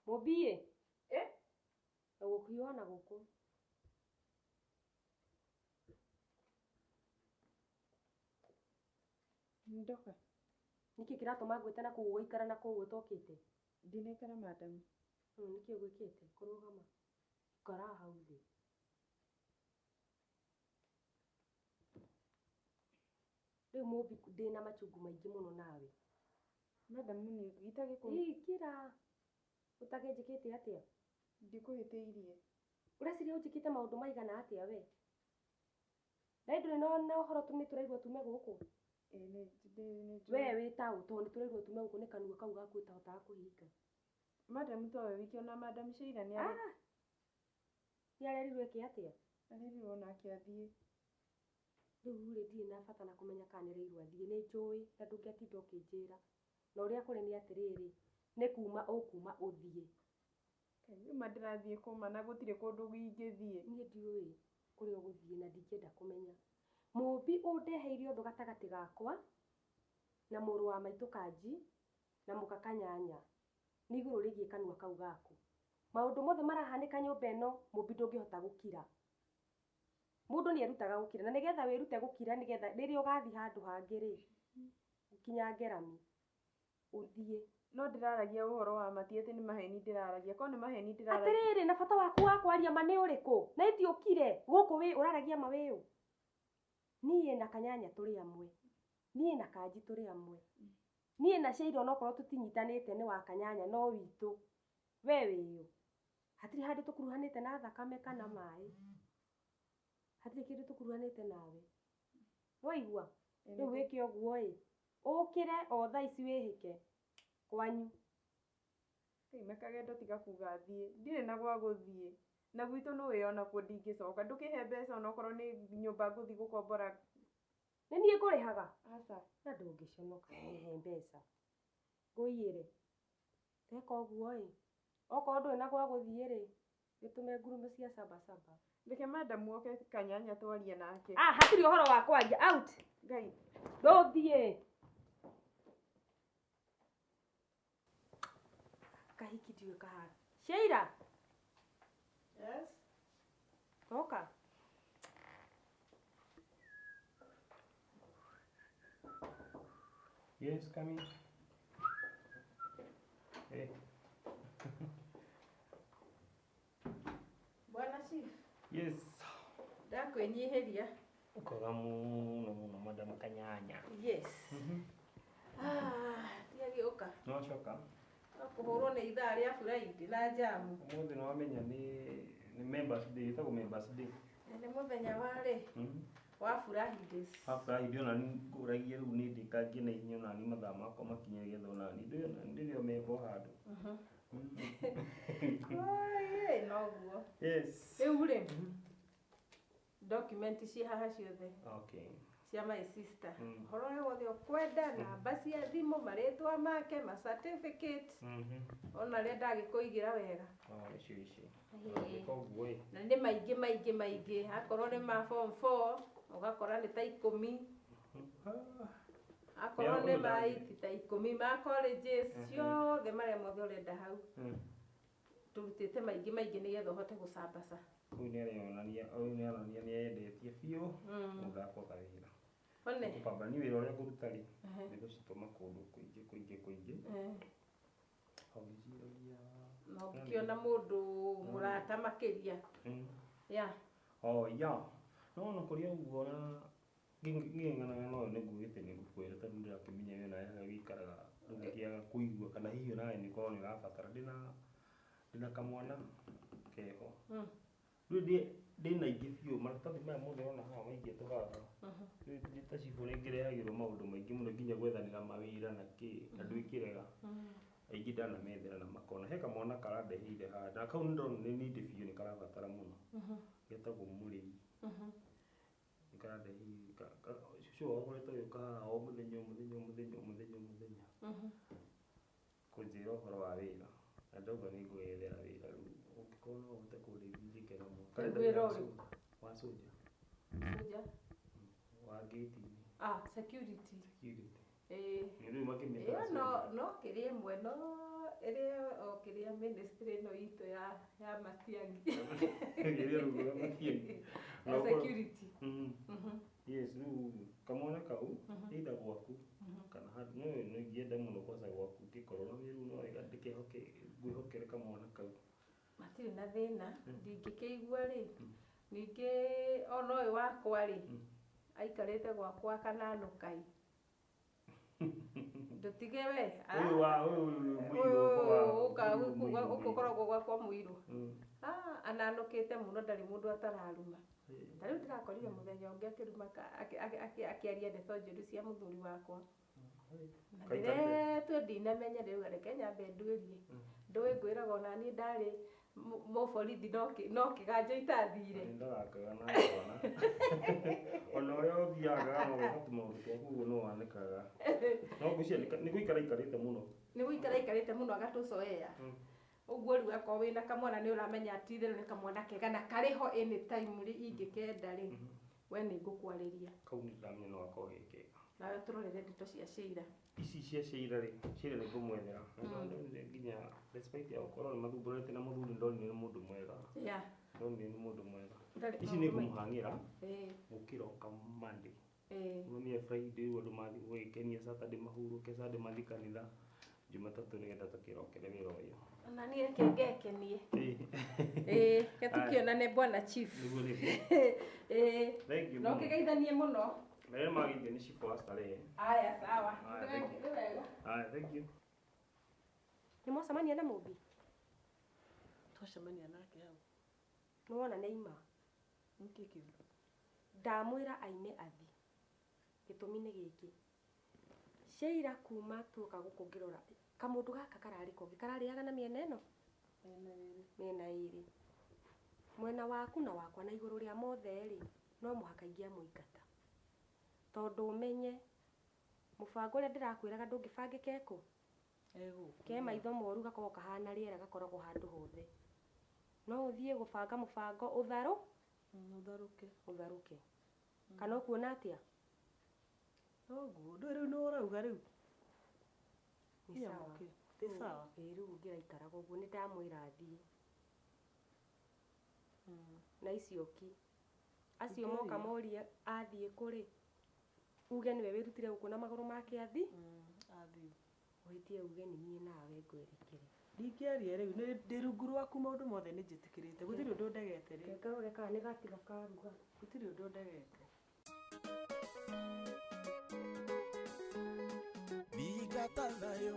Mobie. Ũgũkiona gũkũ. Ndoka. Niki kiratũma ngwĩte na kũu gũikara na kũu ũtokĩte? Ndinaikara madam. Niki ũgwĩkĩte? Kũrũgama. Ikara hau thĩ. Rĩu Mobi ndĩna machungu maingĩ mũno nawe. Madam ni gitage kũ. Ikira. Utagenjekete atĩa? Ndikũhĩtĩirie. Ũreciria ũnjĩkĩte maũndũ maigana atĩa we? Na ndũrĩ na ũhoro tũraigua tume gũkũ. We wĩta ũto nĩ tũraigua tume gũkũ nĩ kanua kau gaku ũtahotaga kũhinga. Madam to we wiki ona Madam Sheila ni Nĩ arerirwo eke atĩa? Arerirwo nake athiĩ. Rĩu rĩ ndirĩ na bata na kũmenya kana nĩ arerirwo athiĩ, nĩ njũĩ na ndũngĩatinda ũkĩnjĩra. Na ũrĩa kũrĩ nĩ atĩrĩrĩ, nĩ kuma ũkuma ũthiĩ. Uma ndĩrathiĩ kuma na gũtirĩ kũndũ ingĩthiĩ. Niĩ ndiũĩ kũrĩa ũgũthiĩ na ndingĩenda kũmenya. Mũmbi ũndeheire ũndũ gatagatĩ gakwa na mũrũ wa maitũ Kanji na mũka Kanyanya. Nĩ igũrũ rĩgiĩ kanua kau gaku. Maũndũ mothe marahanĩka nyũmba ĩno, Mũmbi ndũngĩhota gũkira. Mũndũ nĩ erutaga gũkira na nĩgetha wĩrute gũkira nĩgetha rĩrĩa ũgathiĩ handũ hangĩ rĩ, kinya ngerami ũthiĩ. No ndĩraragia ũhoro wa matiete nĩ maheni ndĩraragia. Ko nĩ maheni ndĩraragia. Atĩrĩrĩ na bata waku wa kwaria ma nĩ ũrĩkũ? Na ĩti ũkire gũkũ wĩ ũraragia ma wĩ ũ? Niĩ na Kanyanya tũrĩ amwe. Niĩ na Kanji tũrĩ amwe. Niĩ na Sheila onokorwo tũtinyitanĩte nĩ wa Kanyanya no witũ. We wĩ ũ? Hatirĩ handũ tũkuruhanĩte na thakame kana maĩ. Hatirĩ kĩndũ tũkuruhanĩte nawe. Waigua? Rĩu wĩke ũguo ĩ. Ũkĩre o thaa ici wĩhĩke kwanyu. Kagendo tiga kuga thiĩ. Ndirĩ na gwa gũthiĩ. Na gwitũ nĩ wĩ ona kuo ndingĩcoka. Ndũkĩhe mbeca onokorwo nĩ nyũmba ngũthiĩ gũkombora. Nĩ niĩ ngũrĩhaga? Aca. Na ndũngĩconoka he mbeca. Ngũiyĩre. Teka ũguo ĩ. Okorwo ndũrĩ na gwa gũthiĩ rĩ, gĩtũme ngurumo cia caba. Reke Madam oke Kanyanya twarie nake. Hatirĩ ũhoro wa kwaria. Out. Ngai. Ndũthiĩ. Kahiki ndiwe kahara. Sheila. Yes. Toka. Yes, come in. Hey. Bwana Chief. Yes. Ndakwenyiheria. Ukoga mũno Madam Kanyanya. Yes. Tiagĩũka. No coka. Kũhũrwo nĩ ithaa rĩa Friday na jamu. Mũthĩ no wamenya nĩ members day, ĩtagwo members day. Nĩ mũthenya warĩ wa furahi days. Wa furahi day ona ngũragia rĩu nĩ ndĩkangie na inya ona ni mathaa makwa makinye getha ona ni ndĩrĩo member handũ. Oi, no guo. Yes. Rĩu rĩ. Document ci haha ciothe. Okay. Cia my sister. Horo wothe ũkwenda namba cia thimũ, marĩtwa make, ma certificate. Ona rĩa ndagĩkũigĩra wega. Ici. Na nĩ maingĩ. Akorwo nĩ ma form 4, ũgakora nĩ ta 10. Akorwo nĩ ma 8 ta 10 ma colleges ciothe marĩa mothe ũrenda hau. turutite maingi nigetha uhote gucambaca. Uyu nĩ aronania nĩ endetie biũ mũthako kawĩra. One Kupambania wĩra ũrĩa ngũruta rĩ nĩ gũcitũma kũndũ kũingĩ. No ngĩona mũndũ mũrata makĩria. Ya. No kũrĩ ũguo na ngĩng'ang'ana no nĩguo gĩtĩ nĩ ngũkwĩra tondũ ndĩrakĩmenya wĩna yaga wĩikaraga ndũngĩkĩaga kũigua kana hihi nawe nĩ korwo nĩ ũrabatara ndĩna kamwana keho. Rĩu ndĩna ingĩ biũ maratathi maya mothe ũrona haha maigĩtwo haha. Rĩu ndĩ ta cibũ nĩngĩrehagĩrwo maũndũ maingĩ mũno nginya gwethanĩra mawĩra na kĩ na ndwĩkĩrega. Aingĩ ndanamethera na makona he kamwana karandeheire haha na kau nĩ nĩndĩ biũ nĩ karabatara mũno. Getagwo mũrĩi. Nĩkarandeheire cũcũ wao akoretwo agĩũka haha o mũthenya kũnjĩra ũhoro wa wĩra na ndauga nĩ ngwĩyethera wĩra rĩu ũngĩkorwo no ũhote kũndeithia njĩke namo. Wĩra ũrĩkũ? Wa soja. Soja? Wa gate-inĩ. Security. Rĩu makĩmĩtaga no kĩrĩ ĩmwe no ĩrĩ o kĩrĩa ministry ĩno itũ ya Matiang'i. Ĩrĩa rũgũra Matiang'i. Security. Yes, rĩu kamwana kau either gwaku kana handũ no ingĩenda mũno kwanza gwaku ngĩkorwo na wĩra no wega ngwĩhokere kamwana kau. Matirĩ na thĩna ndingĩkĩigua rĩ. Ningĩ ona ũyũ wakwa rĩ aikarĩte gwakwa kananũkai. Ndutige we. Ũkoragwo gwakwa mũirũ. Ananũkĩte mũno ndarĩ mũndũ atararuma. Na rĩu ndĩrakorire mũthenya ũngĩ akĩruma akĩaria ndeto njũru cia mũthuri wakwa. Ndĩretwo ndinamenya rĩu reke nyambe nduĩrie. Ndũĩ ngwĩraga ona niĩ ndarĩ mũborithi no kĩganjo itathire. Ndarakaga na kwana. Ona ũrĩa ũthiaga no ũhatu maũndũ twaku ũguo no wanĩkaga. No ngwĩciria nĩ gũikara ikarĩte mũno. Nĩ gũikara ikarĩte mũno agatũcoea. Ũguo rĩu akorwo wĩna kamwana nĩ ũramenya atĩ itherũ nĩ kamwana kega na karĩho anytime ingĩkenda rĩ we nĩ ngũkwarĩria. Kau nĩ ndamenya no gakorwo ge kega. Nawe tũrorere ndeto cia Sheila. Ici cia Sheila rĩ, Sheila nĩ ngũmwethera. Nginya despite ya gũkorwo nĩ mathumbũrĩte na mũthuri ndonire nĩ mũndũ mwega. Ndonire nĩ mũndũ mwega. Ici nĩ ngũmũhang'ĩra gũkĩra oka Monday. Mũthenya Friday rĩu andũ mathiĩ gwĩkenia, Saturday mahurũke, Sunday mathiĩ kanitha, Jumatatũ nĩgetha tũkĩrokere wĩra ũyũ. Na niĩ reke ngekenie. Tukionane bwana chief. Nĩguo nĩguo. Thank you. No ngĩgeithanie mũno. Merĩ magĩithia nĩ chief wa Starehe. Aya sawa. Thank you. Nĩ mwacemania na Mũmbi? Twacemania nake hau. Nĩwona nĩaima? Nĩkĩ kĩu? Ndamwĩra aime athi. Gĩtũmi nĩ gĩkĩ. Sheila kuma tuoka gũkũ ngĩrora kamũndũ gaka kararĩ kongi kararĩaga na mĩena ĩno? Mĩena ĩrĩ. Mwena waku na wakwa na igũrũ rĩa mothe rĩ no mũhaka ingĩamũingata. Tondũ ũmenye mũbango ũrĩa ndĩrakwĩraga ndũngĩbangĩka kũ? Ke maitho moru gakorwo kahana rĩera gakoragwo handũ hothe. No ũthiĩ gũbanga mũbango ũtharũke. Kana ũkuona atĩa? Ũguo rĩu nĩ ũrauga rĩu. Nĩ sawa. Nĩ sawa. Rĩu ngĩraikaraga ũguo nĩ ndamwĩra athiĩ. Na icioki. Acio moka moria athiĩ kũrĩ. Uge nĩwe wĩrutire gũkũ na magũrũ make athi? Athiĩ. Ũhĩtie uge nĩ niĩ nawe ngwerekere. Ndingĩaria rĩu nĩ ndĩ rungu rwaku maũndũ mothe nĩ njĩtĩkĩrĩte. Gũtirĩ ũndũ ndegete rĩu. Ngarore kana nĩ gatiga karuga. Gũtirĩ ũndũ ndegete. Bigata nayo.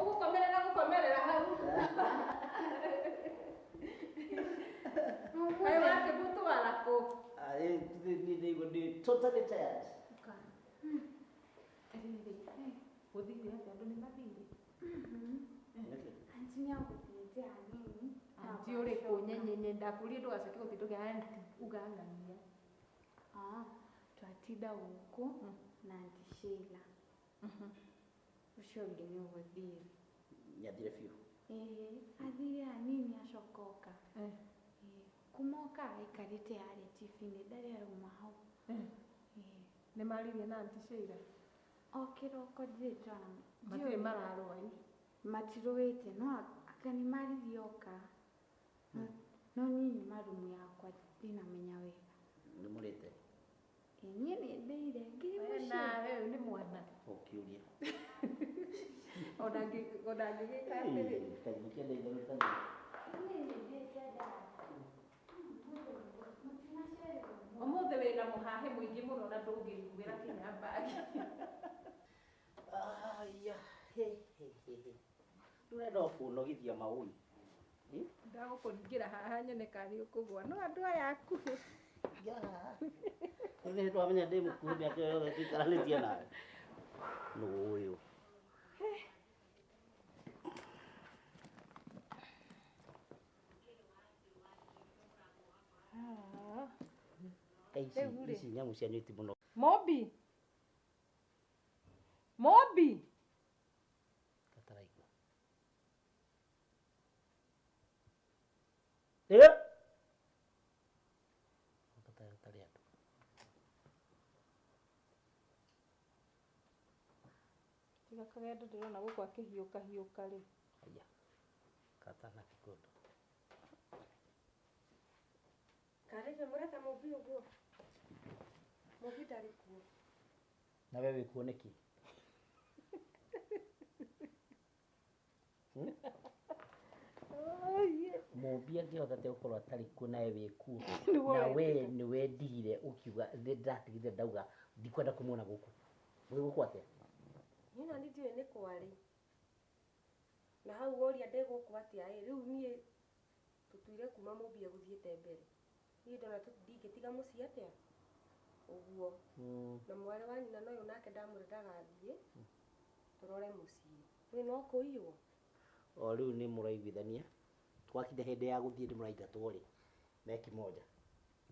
Ugukomerera hau. Wewe wake butu wala ko. They totally tired. Uthire atĩ nĩ mathire. Anti nyaguthĩte hanini. Anti ũrĩkũ nyenyenye ndakurie ndũgacoke gũtindũke anti ugangania. twatinda gũkũ na Aunty Sheila. Ũcio ũngĩ nĩ ũgũthire. Nĩathire biũ. Ĩhĩ, athire hanini acoka oka. Kuma oka aikarĩte harĩa chief-inĩ ndarĩ arauma hau. Nĩ maririe na Aunty Sheila? O kĩroko njĩtwana. Matirĩ mararũa ĩ? Matirũĩte, no aka nĩ maririe oka. No niĩ nyuma rumu yakwa ndinamenya wega. Nĩ mũrĩte? Niĩ nĩ ndĩire ngiri mũciĩ. Nawe ũyũ nĩ mwana. Ũkĩũria. Ona ngĩgĩka atĩrĩ. Kaingĩ kĩenda itherũ tani. Ũmũthĩ wĩna mũhahe mũingĩ mũno na ndũngĩhumbĩra kinya mbagi. Aya, ndũrenda kũnogithia maũi. Ndagũkũringĩra haha nyone kana ũkũgũa no andũ aya akuhĩ. Nĩ twamenya ndĩ mũkuhĩ mĩaka yothe tũikaranĩtie nawe. Nũ ũyũ. Ici nyamũ cia nyuti mũno. Mobi. Mobi. Kataraigua. Katari andũ. Tiga kagendo ndĩrona gũkũ akĩhiũka rĩ. Aya. Katana kĩkũndũ. Karĩwe mũreka Mobi ũguo. Mobi ndarĩ kuo. Na wewe wĩ kuo nĩkĩ? Mobi angĩhota atĩa gũkorwo atarĩ kuo nawe wĩ kuo? Na we nĩ wendigire ũkiuga ndatigire ndauga ndikwenda kũmuona gũkũ. Mũrĩ gũkũ atĩa? Niĩ na ndiũĩ nĩ kwarĩ. Na hau woria ndĩ gũkũ atĩa ĩ rĩu niĩ tũtuire kuma Mobi agũthiĩte mbere. Niĩ ndona ndingĩtiga mũciĩ atĩa ũguo. Na mwarĩ wa nyina noyũ nake ndamũretaga athiĩ tũrore mũciĩ. Rĩu no kũiywo. O rĩu nĩ mũraiguithania. Twakinya hĩndĩ ya gũthiĩ nĩ mũraingatwo rĩ. Me kimoja.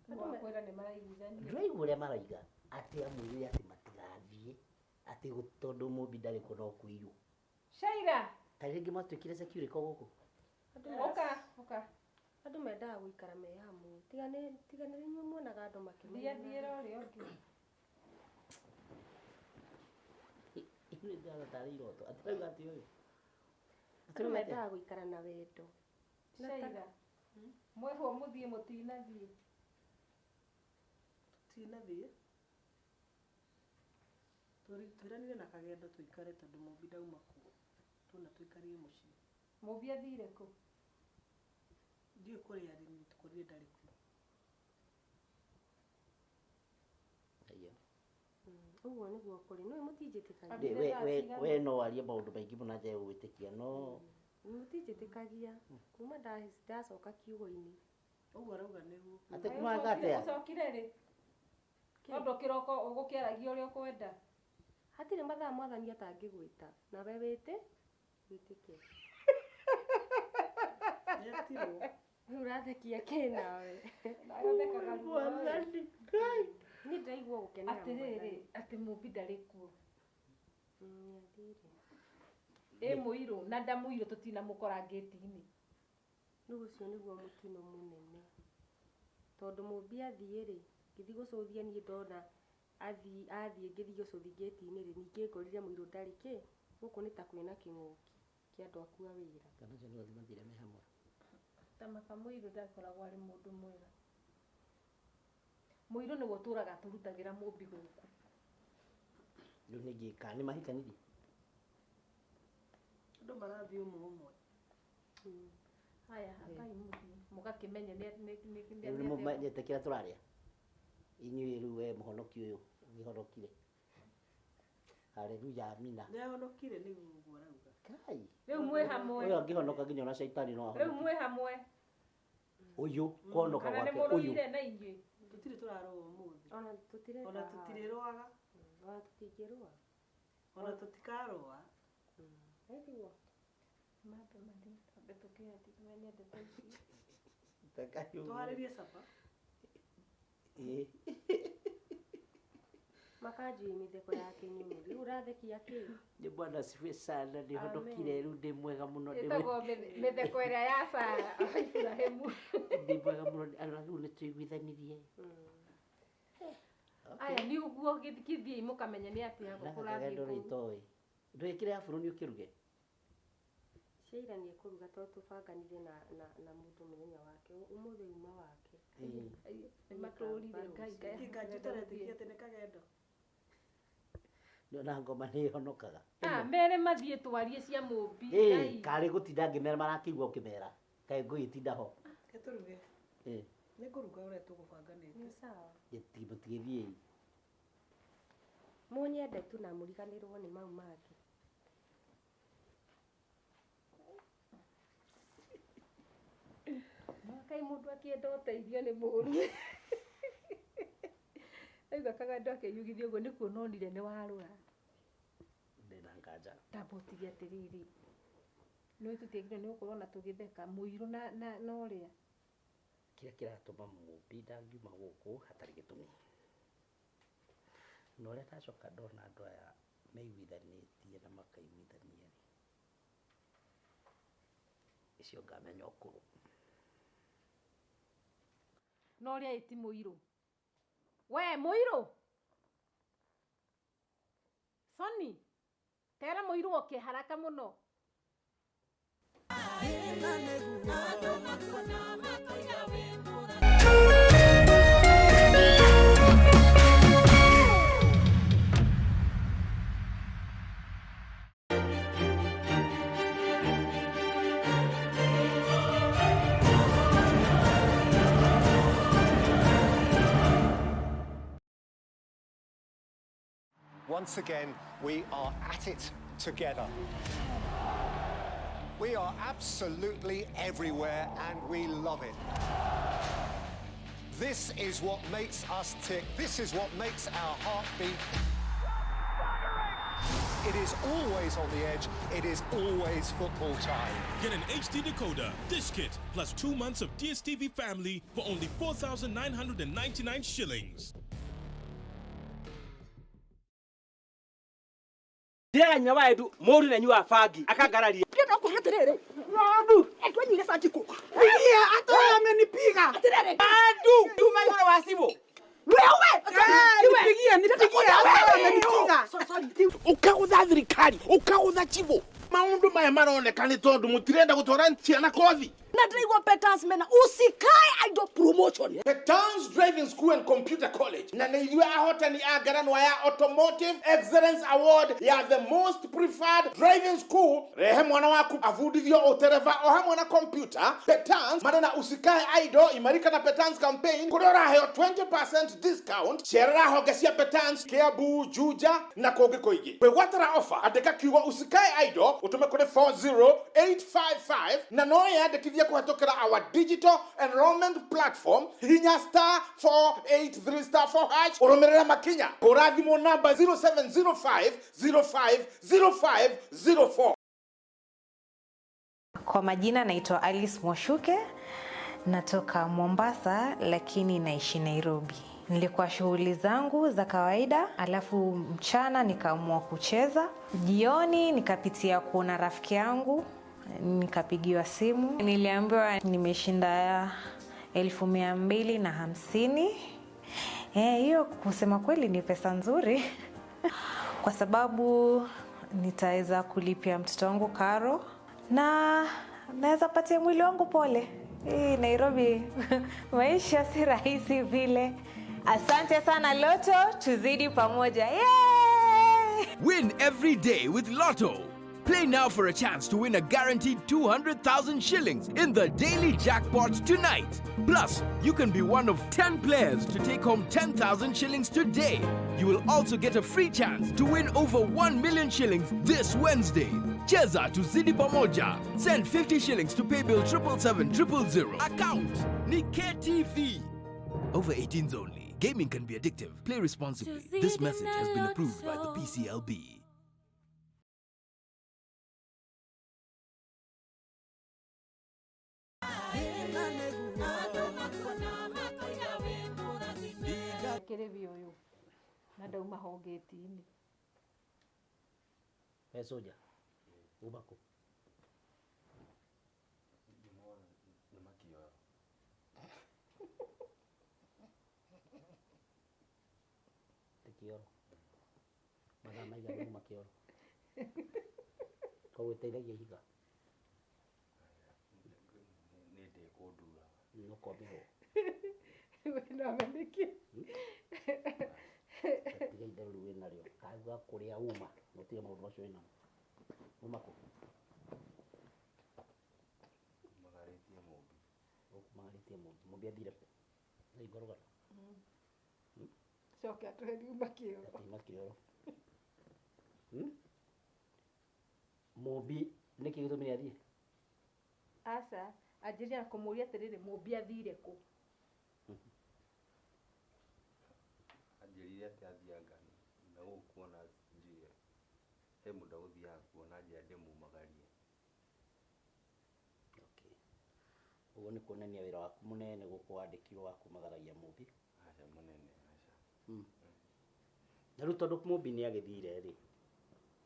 Wakwĩra nĩ maraiguithania. Ndĩraigua ũrĩa maraiga atĩ amwĩrire atĩ matigathiĩ atĩ tondũ Mobi ndarĩ kuo no kũiywo. Sheila. Ta rĩngĩ matuĩkire security gũkũ. Oka. Andũ mendaga gũikara me hamwe. Tiganĩrĩ inyuĩ muonaga andũ makĩmenya. Thiĩ ũrĩa ũngĩ. Nĩ ndĩrona tarĩ iroto. Atirauga atĩ ũyũ. Andũ mendaga gũikara na wendo. Sheila. Mwĩhwo mũthiĩ mũtinathiĩ. Tutinathiĩ. Tũiranire na kagendo tũikare tondũ Mobi ndauma kuo. Tuna tũikarie mũciĩ. Mobi athire kũ? Ndiũĩ kũrĩa arĩ nĩ tũkorire ndarĩ kuo. Ũguo nĩguo kũrĩ. Nĩ mũtinjĩtĩkagia. We no warie maũndũ maingĩ mũno nja gwĩtĩkia no. Mũtinjĩtĩkagia. Kuma ndacoka kiugo-inĩ. Ũguo arauga nĩguo. Atĩ kuma gatĩa? Ũcokire rĩ? Tondũ kĩroko ũgũkĩaragia ũrĩa ũkwenda. Hatirĩ mathaa mwathani atangĩgwĩta. Na we wĩte wĩtĩke. Nĩatirwo. Rĩu ũrathekia kĩ nawe? Nawe thekaga ruo. Niĩ ndĩraigua gũkenera atĩrĩrĩ atĩ Mobi ndarĩ kuo. Nĩathire. Mũirũ na ndamũirũ tũtinamũkora ngĩti-inĩ. Rĩu ũcio nĩguo mũtino mũnene. Tondũ Mobi athiĩ rĩ, ngĩthiĩ gũcũthia niĩ ndona athiĩ ngĩthiĩ gũcũthi ngĩti-inĩ rĩ, ningĩ ngorire mũirũ ndarĩ kĩ. Gũkũ nĩ ta kwĩna kĩng'ũki kĩa andũ akua wĩra. Kana ũcio nĩguo mathire me hamwe. Tamaka mũirũ ndakoragwo arĩ mũndũ mwega. Mũirũ nĩguo tũraga tũrutagĩra Mobi gũkũ. Rĩu ningĩ kana nĩ mahikanirie? Andũ marathiĩ ũmwe. Haya, hakai mũthiĩ. Mũgakĩmenye nĩ mũmenyete kĩrĩa tũrarĩa. Inyuĩ rĩu we mũhonoki ũyũ ũgĩhonokire. Haleluya, amina. Nĩahonokire nĩguo ũguo arauga. Kai. Rĩu mwĩ hamwe. Ũyũ angĩhonoka nginya ona shaitani no ahonoke. Rĩu mwĩ hamwe. Ũyũ kuonoka gwake ũyũ. Kana nĩ mũrũire na inyuĩ. Tũtirĩ tũrarũa ũmũthĩ. Ona tũtirĩ. Ona tũtirĩrũaga. Ona tũtingĩrũa. Ona tũtikarũa. Nĩguo. Mambe mathiĩ twambe tũkĩathi tumenye ndeto ici. Tũharĩrie caba. Makaji mitheko yake nyumuri urathekia ki Ni bwana sifiwe sana ni hondokire ru ndi mwega muno ndi itago mitheko ira ya Sara Ibrahimu ndi mwega muno alafu ni tuiguithanirie aya ni uguo githikithie mukamenya ni atia gukurathie ndo ritoi ndwikire afuru ni ukiruge Sheira ni kuruga to tubanganire na mundu muthenya wake umuthi uma wake maturire ngai ngajitarathia tene kagendo na ngoma ni honokaga mere mathie twarie cia mumbi ngai kari gutinda ngimera marakigwa ukimera kai nguitinda ho keturuge ni kuruga ure tugubanganite ni sawa yetibutigithie munyende tu na muriganirwo ni mau mangĩ Kai mundu akienda uteithio ni mũru aiga kaganda akiyugithio uguo nikuo nonire ni warura ndina nganja tabotigia atiriri no tutiegire ni ukorwo na tugitheka muiru na uria kira kiratuma mumbi ndangiuma guku hatari gitumi no ria tacoka ndona andu aya meiguithanitie na makaiguithania icio ngamenya ukuru no ria iti muiru we muiru Soni tera muiru oke haraka muno Once again, we are at it together. We are absolutely everywhere and we love it. This is what makes us tick. This is what makes our heart beat. It is always on the edge. It is always football time. Get an HD decoder, dish kit, plus 2 months of DSTV Family for only 4,999 shillings. Dia nyawa edu mori na nyua fagi akagararia. Pia no kuhaterere. Rabu, etwa nyinga sajiko. Pia atoya amenipiga. Aterere. Adu, tu mwana wa sibo. Wewe, nipigia. Amenipiga. Ukautha thirikari, ukautha chivo. Maundu maya maroneka ni tondu mutirenda gutwara ciana kothi. Na ndiraigua Petans mena usikae idol promotion. Petans Driving School and Computer College. Na ni yua hotani agaranwa ya Automotive Excellence Award ya the most preferred driving school. Rehe mwana waku avudithio utereva ohamwe na computer. Petans madana usikae idol imarika na Petans campaign. Kudora heo 20% discount. Sherera hogesia Petans Kiambu, Juja na koge koigi. Kwe watara offer adeka kiwa usikae idol utume kode 40855 na noya adekithia kuhatokera our digital enrollment platform hinya *483*4# uromerera makinya kurathimo namba 0705050504. Kwa majina naitwa Alice Mwashuke, natoka Mombasa lakini naishi Nairobi. Nilikuwa shughuli zangu za kawaida, alafu mchana nikaamua kucheza. Jioni nikapitia kuona rafiki yangu, nikapigiwa simu. Niliambiwa nimeshinda 250. Hiyo kusema kweli ni pesa nzuri kwa sababu nitaweza kulipia mtoto wangu karo na naweza patia mwili wangu pole. Nairobi maisha si rahisi vile. Asante sana Lotto, tuzidi pamoja. Yay! Win every day with Lotto. Play now for a chance to win a guaranteed 200,000 shillings in the daily jackpot tonight. Plus, you can be one of 10 players to take home 10,000 shillings today. You will also get a free chance to win over 1 million shillings this Wednesday. Cheza to Zidi Pamoja. Send 50 shillings to paybill 77700. Account ni KTV. Over 18s only. Gaming can be addictive. Play responsibly. This message has been approved by the PCLB. na ndauma hongeti-inĩ. We soja. Ubako. Nĩ makĩoro. Tekioro. Mathaa maigana uma kĩoro. Kũgũteithagia ihiga. Nĩ ndĩ kũndura. No kwambĩho. Wĩna meneki. Tiga itherũ rĩu wĩnarĩo. Kauga kũrĩa uma. Mũtige maũndũ macio wĩnamo. Uma kũ? Magarĩtie mũmbi. Magarĩtie mũmbi. Mũmbi athire kũ? Na igorogoro. Coke atũhe riuma kĩoro. Riuma kĩoro. Mũmbi nĩkĩ gĩtũmi nĩ athiĩ? Aca, anjĩrĩria kũmũria atĩrĩrĩ, mũmbi athire kũ? Anjĩrire atĩ athianga na gũkuona njĩre. He mũndũ ũthiaga kuona njĩra ndĩmumagarie. Okay. Ũguo nĩ kuonania wĩra waku mũnene gũkũ wandĩkirwo wa kumagaragia mũmbi. Aca mũnene, aca. Na rĩu tondũ mũmbi nĩ agĩthire rĩ,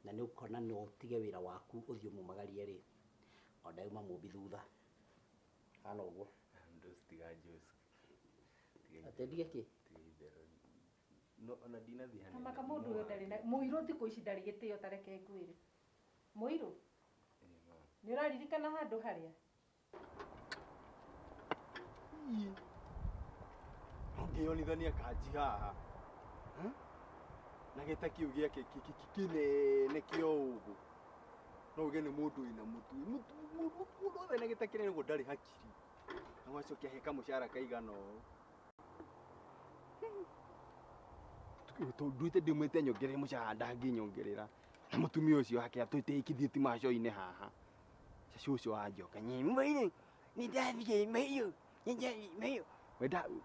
na nĩ ũkona no ũtige wĩra waku ũthiĩ ũmumagarie rĩ, o ndauma mũmbi thutha. Hana ũguo. Ndũcitiga Jose. Atendige kĩ? No ona ndinathiĩ hanene. Amaka mũndũ ũyũ ndarĩ na mũirũ thikũ ici ndarĩ gĩtĩo tareke ngwĩre. Mũirũ? Nĩ ũraririkana handũ harĩa? Ngĩonithania kanji haha. Na gĩta kĩu gĩake kĩnene kĩo ũguo. No uge nĩ mũndũ wĩna mũtu. Mũndũ othe na gĩta kĩnene ũguo ndarĩ hakiri. Na gwacokia he kamũcara kaigana ũũ. Nduĩte ndĩmwĩte nyongerere mũcara ndangĩnyongerera. Na mũtumia ũcio wake atũĩtĩkithie ti maco-inĩ haha. Cũcũ wanjoka nyimwe nĩ ndathiĩ mahiũ.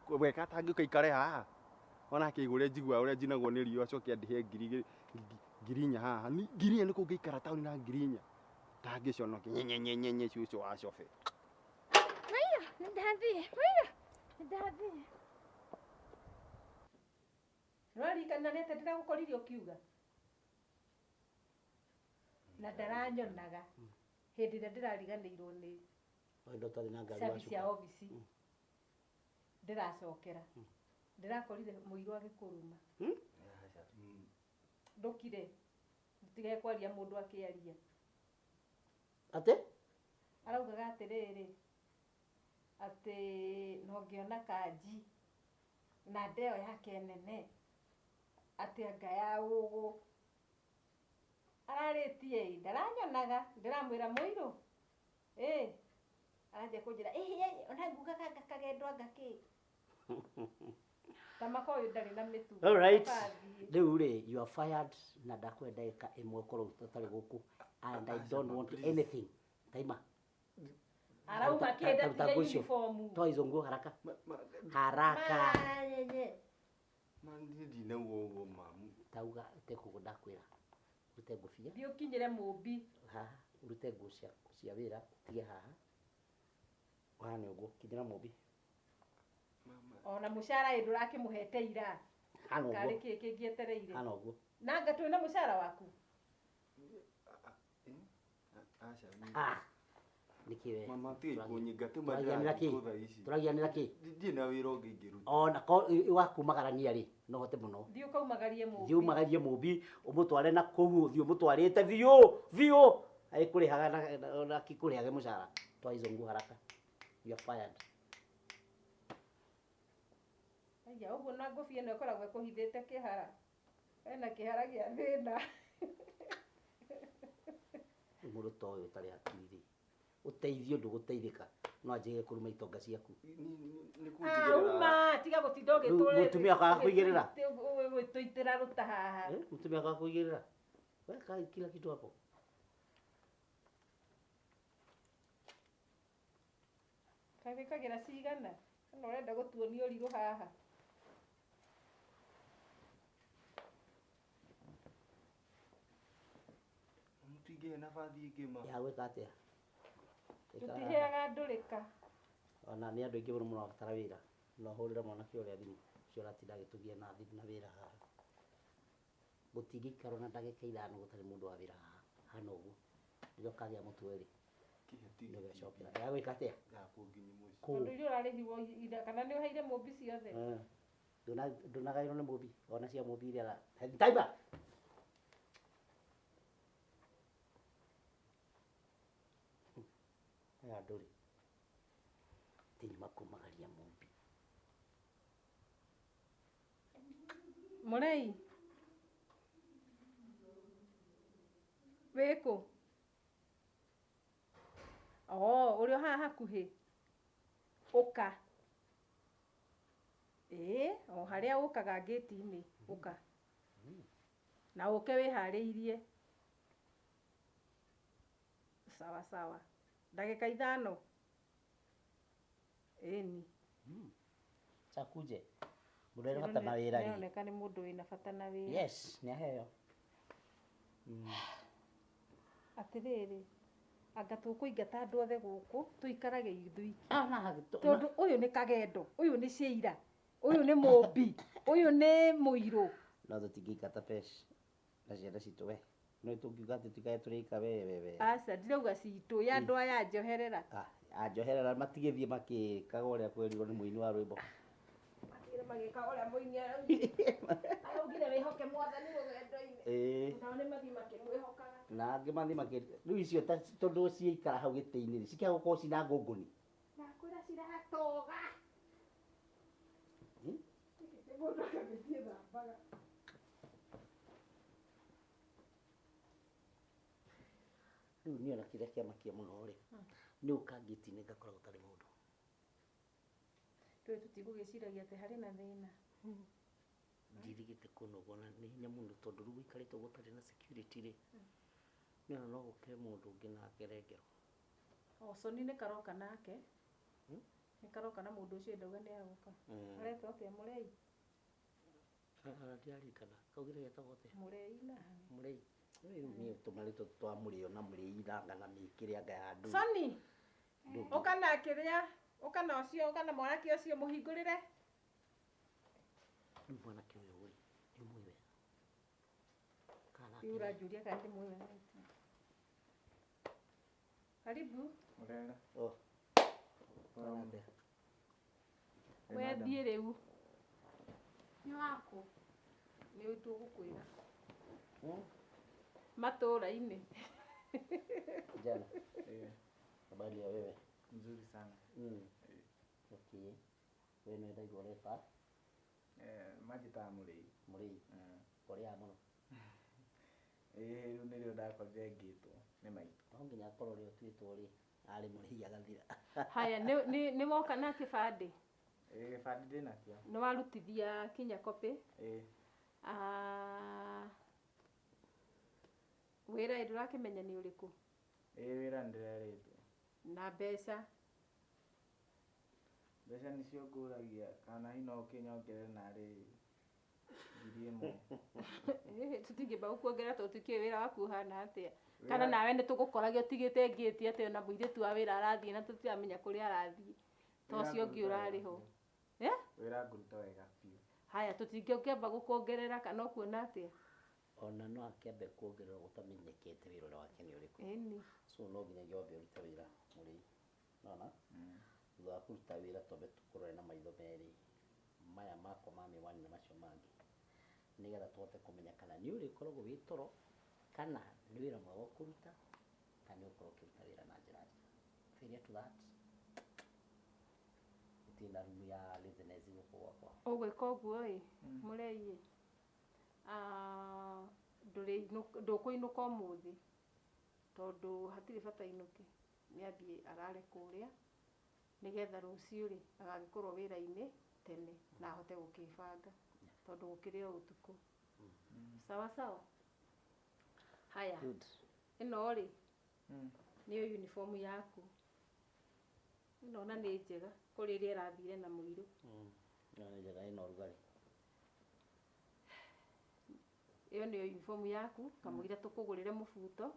Weka atangĩkaikare haha. Ona akĩigũre njigua ũrĩa njinagwo nĩ riũa acoke andihe ngirinya haha. Ngirinya nĩ kũngĩikara taũni na ngirinya. Ndangĩconokia nyenyenyenye cũcũ wa cobe. Mahiũ, nĩ ndathiĩ. Mahiũ, nĩ ndathiĩ. Nĩũraririkana nĩ atĩ ndĩragũkoririe ũkiuga? Na ndaranyonaga hĩndĩ ĩrĩa ndĩrariganĩirwo nĩ cabi cia obici. Ndĩracokera. Ndĩrakorire mũirũ agĩkũruma. Ndũkire. Ndũtige kwaria mũndũ akĩaria. Atĩ? Araugaga atĩrĩrĩ, atĩ no ngĩona kanji na ndeo yake nene. Atĩ anga ya ũgũ. Ararĩtie ndaranyonaga. Ndĩramwĩra mũirũ. Aranjia kũnjĩra ona ngugaga anga kagendwo anga kĩ. Tamaka ũyũ ndarĩ na mĩtu. Alright. Rĩu rĩ, you are fired na ndakwenda ndagĩka ĩmwe ũkorwo ũtarĩ gũkũ. And I don't want anything. Taima. Arauma kĩenda tiga uniform. Toa hizo nguo haraka. Haraka. Mandi ndinauga ũguo mamu. Tauga tekũguo ndakwĩra. Rute ngũbia. Thiĩ ũkinyĩre mũmbi. Haha, rute nguo cia wĩra, tige haha. Wahane ũguo, kinyĩra mũmbi. Ona mũcara ĩ ndũrakĩmũhete ira. Hana ũguo. Karĩ kĩ kĩngĩetereire. Hana ũguo. Nanga twĩna mũcara waku. Aca. Nĩkĩ we? Mama tiga ikũnyinga tũragianĩra kĩ? Ndirĩ na wĩra ũngĩ ingĩruta. Ona wakumagarania rĩ, no hote mũno. Thiĩ ũkaumagarie mũmbi. Thiĩ umagarie mũmbi, ũmũtware na kũu, thiĩ ũmũtwarĩte biũ. Agĩkũrĩhaga na akĩkũrĩhage mũcara. Toa hizo nguo haraka. You are fired. Aya ũguo na ngũbia ĩno ĩkoragwo ĩkũhithĩte kĩhara. Ena kĩhara gĩa thĩna. Mũndũ ta ũyũ ũtarĩ hakiri rĩ. Ũteithio ndũgũteithĩka. No anjĩge kũruma itonga ciaku. Uma, tiga gũtinda ũgĩtũrĩte. Mũtumia akaga kũigĩrĩra. Gwĩtũitĩra ruta haha. Mũtumia akaga kũigĩrĩra. Weka kila kitu hapo. Kagĩkagĩra cigana. Kana ũrenda gũtuonia ũrirũ haha. Mũtingĩhe nabathi ĩngĩ ma. Ya gwĩka atĩa? Tũtiheaga ndũrĩka. Ona nĩ andũ aingĩ mũno marabatara wĩra. No hũrĩra mwanake ũrĩa thimũ. Ũcio aratinda agĩtũgia na wĩra haha. Gutigikaro na ndagika ithano gutari mundu wa wira hana uguo. Ndio kagia mutweri. Ndio gacokera. Ya gwika atia? Ya kunginyi muici. Tondu irio urarihirwo ira kana ni uheire mumbi ciothe. Ndunagairwo ni mumbi. Ona cia mumbi iria Taiba. Ya nduri. Tini makumagaria mumbi. Murei. Weko. Uri o haha hakuhi. Uka. O haria ukaga gate-ini. Uka. Na uke wihariirie. Sawa sawa. Ndagika ithano. Eni. Chakuje. Mundu ena bata na wira ri. Nioneka ni mundu wina bata na wira. Yes, ni aheo. Atiriri. Anga tukuingata andu othe guku tuikarage ithui. Tondu uyu ni kagendo, uyu ni ciira, uyu ni mumbi, uyu ni muiru. No tutingikata pesh. Na ciana citu we. No tungiuga ati tukae turika we. Aca ndirauga citu ya andu aya njoherera. Njoherera matigithie makikaga uria kwerirwo ni muini wa rwimbo. Matigire magikaga uria muini araugire wihoke mwathani rugendo-ini. Nao ni mathi makimwihokaga. Na angi mathi riu icio tondu ciikara hau giti-ini ri cikia gukorwo cina ngunguni. Na kwira ciratoga. Mundu akagitie thambaga. Riu niona kiria kiamakia muno ri ni ukangiti-ini ngakora gutari mundu. Twe tutigugiciragia ati hari na thina. Ndirigite kunogo na ni hinya muno tondu riu ikarite gutari na security ri. Niona no guke mundu ungi na ngerengero. Coni ni karoka nake. Ni karoka na mundu ucio ndauga ni aguka. Aretwo atia Murei? Ndiarikana. Kaugire getagwo atia? Murei na. Murei. Ni tumarito twa murio na Murei iranga na mikire anga ya ndu. Coni. Ukana kiria, ukana ucio, ukana mwanake ucio muhingurire. Mwanake uyu ri ni mwiwe. Kana Yura juria kandi mwiwe. Karibu. Murega. Kana Wethie riu. Ni wako. Ni uitwo gukwira. Matura-ini. Jana. Habari ya wewe? Nzuri sana. Okay. Wewe unaenda igore pa? Majita Murei. Murei. Korea muno. Riu nirio ndakorire ngitwo ni maitu. No nginya akorwo ri utwitwo ri ari Murei agathira. Haya ni moka na kibandi. Gibandi ndina kio. Ni warutithia kinya kopi? Wira ndurakimenya ni uriku? Wira ndireritwo. Na mbeca? Mbeca nicio nguragia kana hino ukinyongerere nari 1,000. Tutingimba gukuongerera tondu tukiwe wira waku uhana atia. Kana nawe ni tugukoragia utigite ngiti ati na muiritu wa wira arathie na tutiramenya kuria arathie. Tocio ngi urariho. Wira nguruta wega biu. Haya tutingimba gukuongerera kana ukuona atia? Ona no akiambe kuongerera gutamenyekete wira uria wake ni uriku. So no nginya giobe urute wira Murei. Nona? Thutha wa kuruta wira tobe tukurore na maitho meri maya ma Kameme wani na macio mangi nigetha tuhote kumenya kana ni urikoragwo wi toro kana ni wira mwega kuruta kana ni ukorwo ukiruta wira na njira njega. Failure to that itina rumu ya laziness guku gwakwa. Ugwika uguo Murei ndukuinuka umuthi tondu hatiri bata inuke ni athie arare kuria nigetha rucio ri agagikorwo wira-ini tene na ahote gukibanga tondu gukiri o utuku. Sawa sawa. Haya. Ino ri ni uniform yaku. Nona ni njega kuri ri arathire na muiru. Ni njega ino rugari. Iyo ni uniform yaku kamuira tukugurire mubuto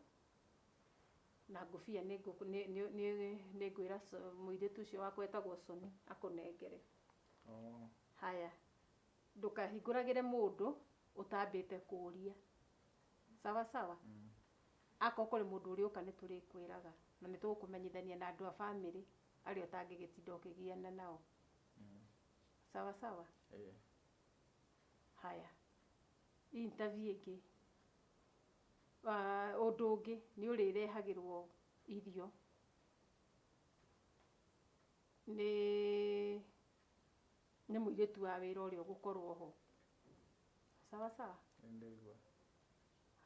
na ngufia ni ngwira muiritu ucio wakwa etagwo Coni akunengere. Haya ndukahinguragire mundu utambite kuria sawa sawa ako kuri mundu uri uka niturikwiraga na nitukumenyithania na andu a family ari utangigitinda ukigiana nao sawa sawa haya interview ingi undu ungi ni urirehagirwo irio ni muiritu wa wira uria ugukorwo ho sawa sawa Ndigwa.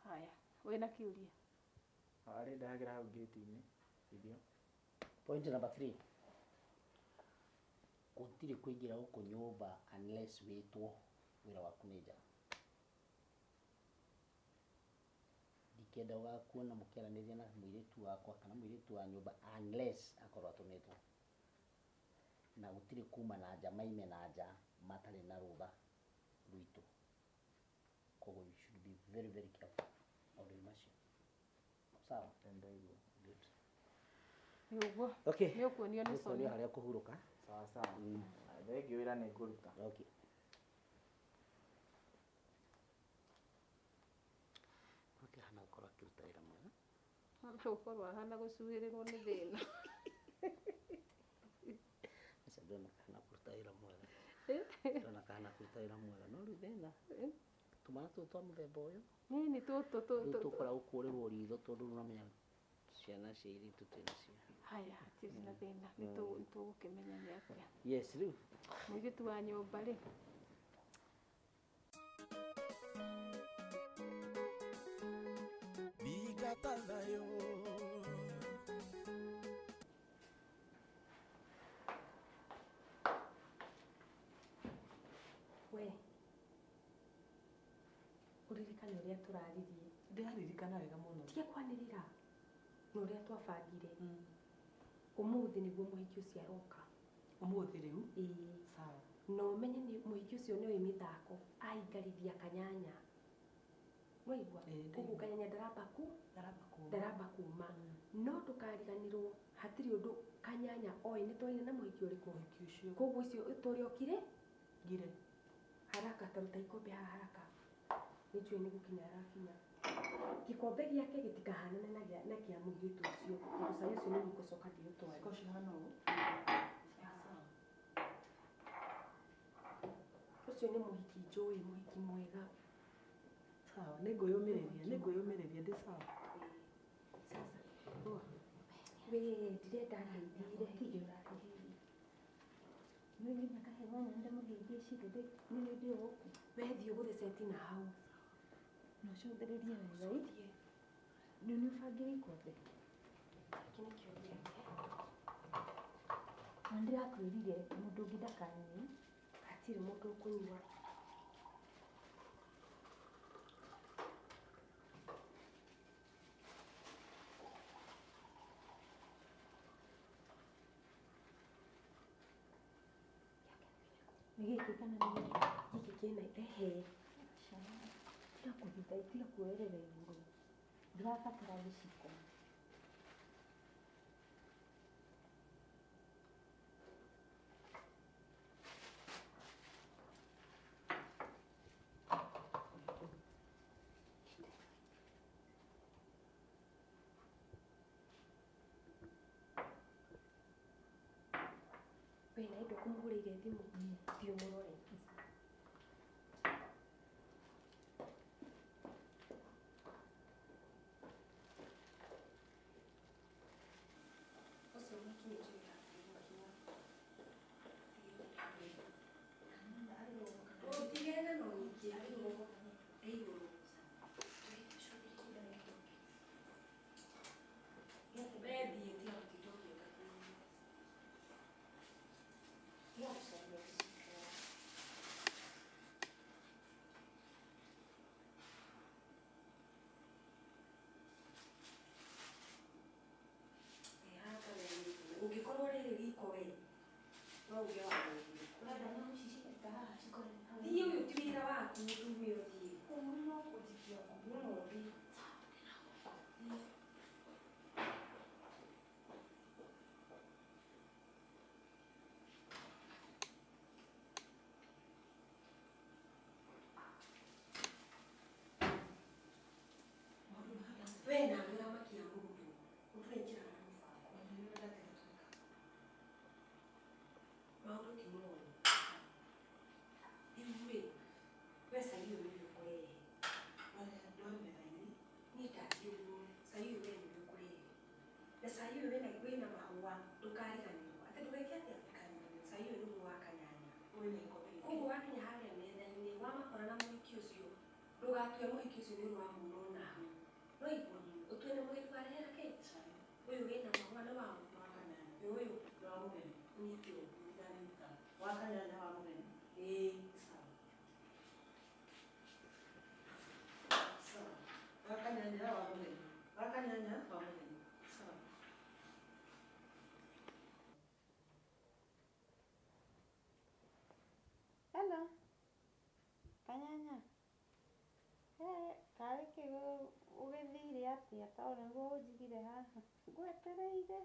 haya wina kiuria Ari ndagira hau gate-ini irio. Point number 3. Gutiri kuingira huko nyumba unless witwo wira waku ni nja. Ndikenda ugakuona mukiaraniria na muiritu wakwa kana muiritu wa nyumba unless akorwo atumĩtwo. Na gutiri kuma na nja maime na nja matari na rutha rwitu. Koguo you should be very very careful maũndũ macio. Sawa? Ndigwa. Good. Niguo. Okay. Ni ukuonio ni Soni haria kuhuruka. Sawa sawa. Thengio wira ni nguruta. Okay. Okay, hana ukora kiruta wira mwega. Ukorwo hana gucuhirirwo ni thina. Acha ndona kana kuruta wira mwega. Ndona kana kuruta wira mwega no riu thina. Tumana tu twa muthemba uyu. Nini tu tukora gukurirwo ritho tondu nuramenya ciana cia iritu twinacio. Haya, tiri na thina nitugukimenya ni atia. Yes, riu muiritu wa nyumba ri Bigatanayo. We uririkane uria turaririe. Ndiraririkana wega muno. Tige kwanirira na uria twabangire. Umuthi niguo muhiki ucio aroka. Umuthi riu? Sawa. No umenye ni muhiki ucio ni wi mithako aingarithia kanyanya. Waigua koguo kanyanya ndaramba kuma no tukariganirwo hatiri undu kanyanya oi ni twaina na muhiki uriku muhiki ucio koguo icio turiokire ngire haraka taruta ikombe haraka nijue ni gukinya arakinya gikombe giake gitikahanane na kia muhiki ucio gucaria ucio ni gucoka ndio twari ko cihana uguo ucio ni muhiki njui muhiki mwega. Sawa, ninguyumiriria ndi sawa. Sasa we ndirenda ndeithire hiyo urarihiri nini makahemana nda muhithie cigede nini ndio guku wethi uguthe seti na hau no cũthĩrĩrie wega irie nini ubangire ikombe kini kĩũria na ndirakwĩrire mũndũ ũngĩ ndakanyue hatirĩ mũndũ ũkũnyua. Nigiki kana nigiki kina ehe tira kuhita tira kuerera iguru ndirabatara giciko wena indo kumugurire thimu thiũ mũrore ucio mũkinyĩte utigene no nyingĩ igũrũ bethiĩ tia gũtindũkia ũngĩkorwo rĩrĩ riko we no uge wa thiĩ ũyũ ti wĩra waku ndukariganirwo ati ndugeke atia ndukariganirwo sai uyu niguo wa kanyanya Wĩna ikobe ingĩ. koguo wakinya harĩa metha-inĩ wamakora na mũhiki ũcio ndũgatue mũhiki ũcio nĩ ũndũ wa muona ona hau no igua ũtue nĩ mũgeni warehera keki ũyũ wĩna mahũa nĩ wa kanyanya ũyũ nĩ wa mũgeni nĩkĩo nĩndaruta wa kanyanya wa mũgeni sawa wakanyanya wa mũgeni wakanyanya wa mũgeni sawa. Hello. Kanyanya. Karĩ kĩĩ ũgĩthire atĩa tondũ nĩguo ũnjigire haha ngwetereire.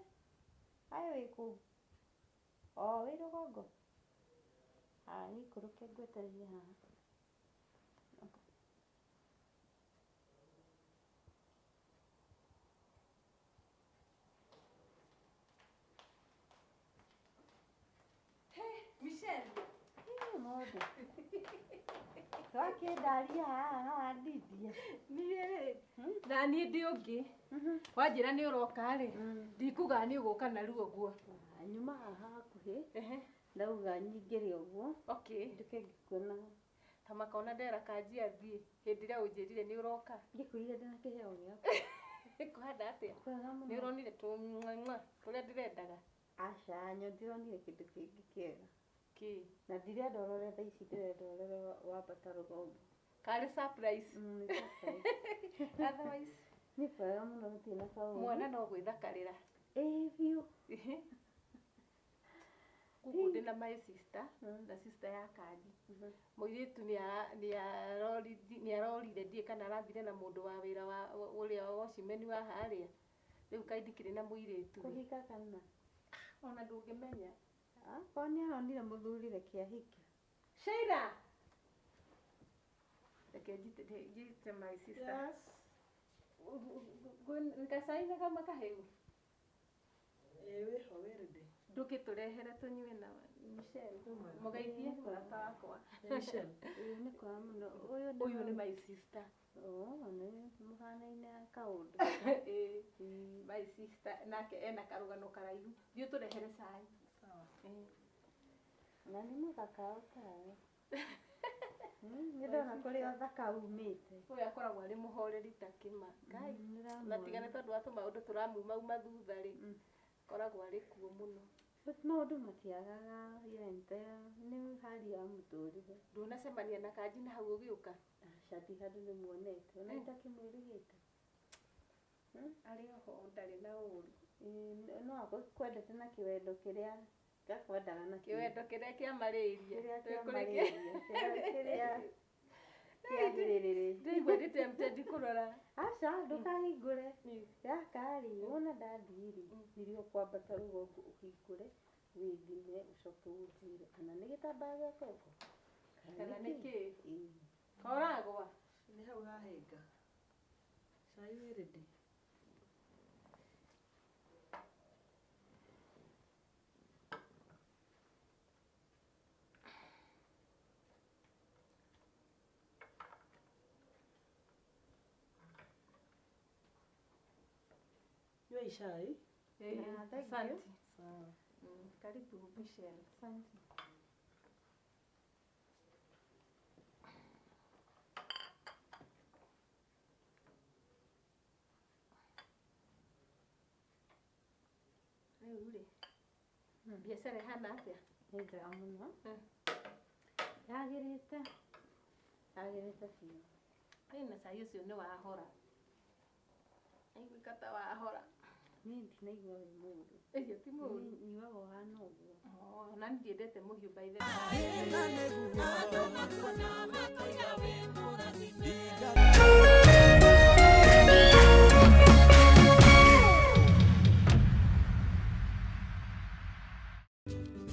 Haya wĩ kũu? Wĩ rũgongo? Haya niĩ ikũrũke ngwetereire haha. Michelle. Mũndũ. Wakĩndaria haha no wandithia. Niĩ na niĩ ndĩ ũngĩ wanjĩra nĩ ũroka rĩ ndikuga nĩ ũgũka narua ũguo. Nyuma haha hakuhĩ ndauga nyingĩre ũguo nduke ngĩkuona ta makona ndera kanjia thiĩ hĩndĩ ĩrĩa ũnjĩrire nĩ ũroka. Ngĩkwĩrire ndĩna kĩheo gĩaku. Kũhanda atĩa? Nĩ ũronire tũrĩa ndĩrendaga? Aca nyondironire kĩndũ kĩngĩ kĩega. Na ndirenda ũrore thaa ici ndĩrenda ũrore wambata rũgongo. Karĩ surprise. Otherwise nĩ kwega mũno gũtirĩ na kaũndũ. Mwana no gwĩthakarĩra. Biũ. Gũkũ ndĩna my sister na sister ya kandi. Mũirĩtu nĩ arorire ndiĩ kana arathire na mũndũ wa wĩra wa ũrĩa wocimeni wa harĩa. Rĩu kaĩ ndikĩrĩ na mũirĩtu. Kũhika kana? Ona ndũngĩmenya. Korwo nĩ aronire mũthuri reke ahike. Sheila. Reke njite my sister. Yes. Nikacaina kama kaheu. Wĩho wĩrĩndĩ. Ndũkĩtũrehere tũnyue na Michelle. Mũgeithie mũrata wakwa. Michelle. Nĩ kwega mũno. Ũyũ nĩ my sister. Nĩ mũhanaine kaũndũ. My sister nake ena karũgano karaihu. Thiĩ ũtũrehere cai. Na nĩ mũthaka ũtawe. Nĩ ndona kũrĩa ũthaka umĩte. Ũyũ akoragwo arĩ mũhoreri ta kĩma. Ngai na tigane tondũ wa tũmaũndũ tũramuuma thutha rĩ akoragwo arĩ kuo mũno. Maũndũ matiagaga yente nĩ hali ya mũtũrĩre. Ndũnacemania na kanji na hau ũgĩũka? Aca ti handũ nĩmuonete ona itakĩmwĩrĩgĩte. Arĩ oho ndarĩ na ũru. No akwendete na kĩwendo kĩrĩa gakwendaga na kĩwendo kĩrĩa kĩa marĩria. Kĩrĩa kĩagĩrĩrĩrĩ. Ndĩigua ndĩ tempted kũrora. Aca ndũkahingũre. Yakarĩ wona ndathiĩ nĩrĩ ũkwambata rũgongo ũhingũre wĩthime ũcoke ũnjĩre kana nĩ gĩtambaya gĩa koko kana nĩ kĩĩ. Koragwa nĩ hau hahenga. Cai wĩrĩndĩ. Nyua cai. Asante. Karibu Michelle. Asante. Rĩu rĩ biacara ĩhana atĩa? Nĩ njega mũno. Yagĩrĩte biũ. Na cai ũcio nĩ wahora. Aiguĩka ta wahora. Niĩ ndinaigua wĩ mũũru. Ĩyo ti mũũru. Nyuaga ũhana ũguo. Na niĩ ndiendete mũhiũ by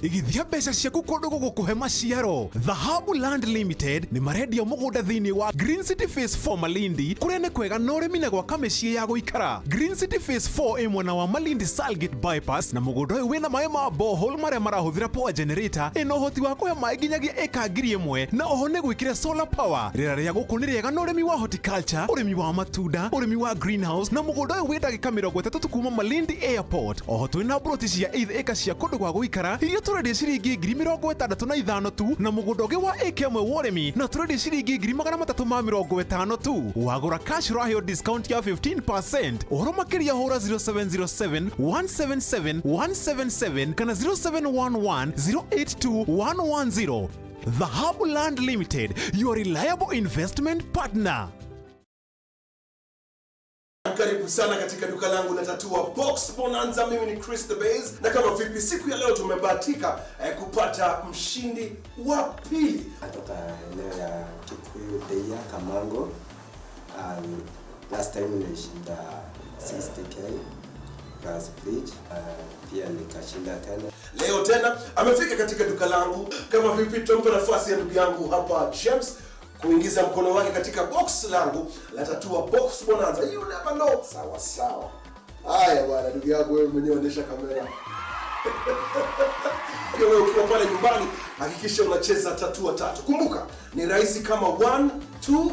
the igithia mbeca ciaku kundu gugukuhe maciaro. Dhahabu Land Limited ni marendia mugunda thiini wa Green City Phase 4 Malindi kuria ni kwega na urimi na gwaka micii ya guikara. Green City Phase 4 imwena wa Malindi Salgate bypass na mugunda uyu wina mai ma borehole maria marahuthira power generator ina uhoti wa kuhe mai nginyagia eka 1,000 na oho ni gwikira solar power. Rĩera rĩa gũkũ nĩ rĩega na ũrĩmi wa horticulture, ũrĩmi wa matunda, ũrĩmi wa greenhouse na mũgũnda ũyũ wĩ ndagĩka 30 kuma Malindi Airport. Oho twĩ na ploti cia 8 eka cia kũndũ gwa gũikara iria tũrendia ciringi 65,000 tu na mũgũnda ũngĩ wa eka 1 wa ũrĩmi na tũrendia ciringi 350,000 tu. Wagũra cash ũraheo discount ya 15%. Ũhoro makĩria hũra 0707 177 177 kana 0711 082 110. Dhahabu Land Limited, your reliable investment partner. Karibu sana katika duka langu la tatua Box Bonanza. Mimi ni Chris the Base, na kama vipi siku ya leo tumebahatika kupata mshindi wa pili kutoka eneo ya Kikuyu Deia Kamango. Last time nilishinda 60k plus bridge, pia nikashinda tena. Leo tena amefika katika duka langu. Kama vipi tumpe nafasi ya ndugu yangu hapa James kuingiza mkono wake katika box langu la tatua Box Bonanza. You never know. Sawa sawa. Haya bwana, ndugu yangu wewe mwenyewe onyesha kamera. Wewe ukiwa pale nyumbani hakikisha unacheza tatua 3. Kumbuka ni rahisi kama 1 2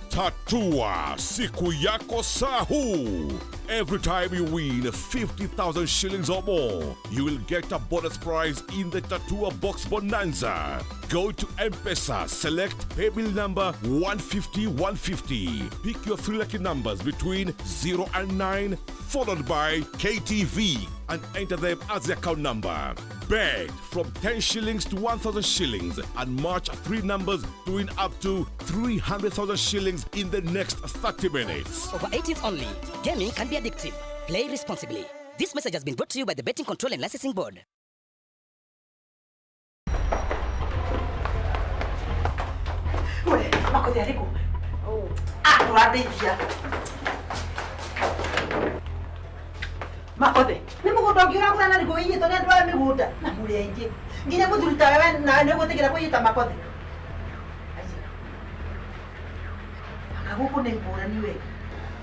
Tatua siku yako sahu. Every time you win 50,000 shillings or more, you will get a bonus prize in the Tatua Box Bonanza. Go to M-Pesa, select paybill number 150-150. Pick your 3 lucky numbers between 0 and 9, followed by KTV, and enter them as the account number. Bet from 10 shillings to 1,000 shillings and match 3 numbers to win up to 300,000 shillings in the next 30 minutes. Over 18s only. Gaming can be addictive. Play responsibly. This message has been brought to you by the Betting Control and Licensing Board. Makoti ariku. Turadeithia. Makoti. Ni mũgũnda ũngĩ ũragũra na rĩgũ inyitwo nĩ andũ a mĩgũnda na mũrĩ aingĩ. Nginya mũthuruta wewe na nĩ ũgũtigĩra kũnyita makoti. Akagũkũ nĩ ngũrani we.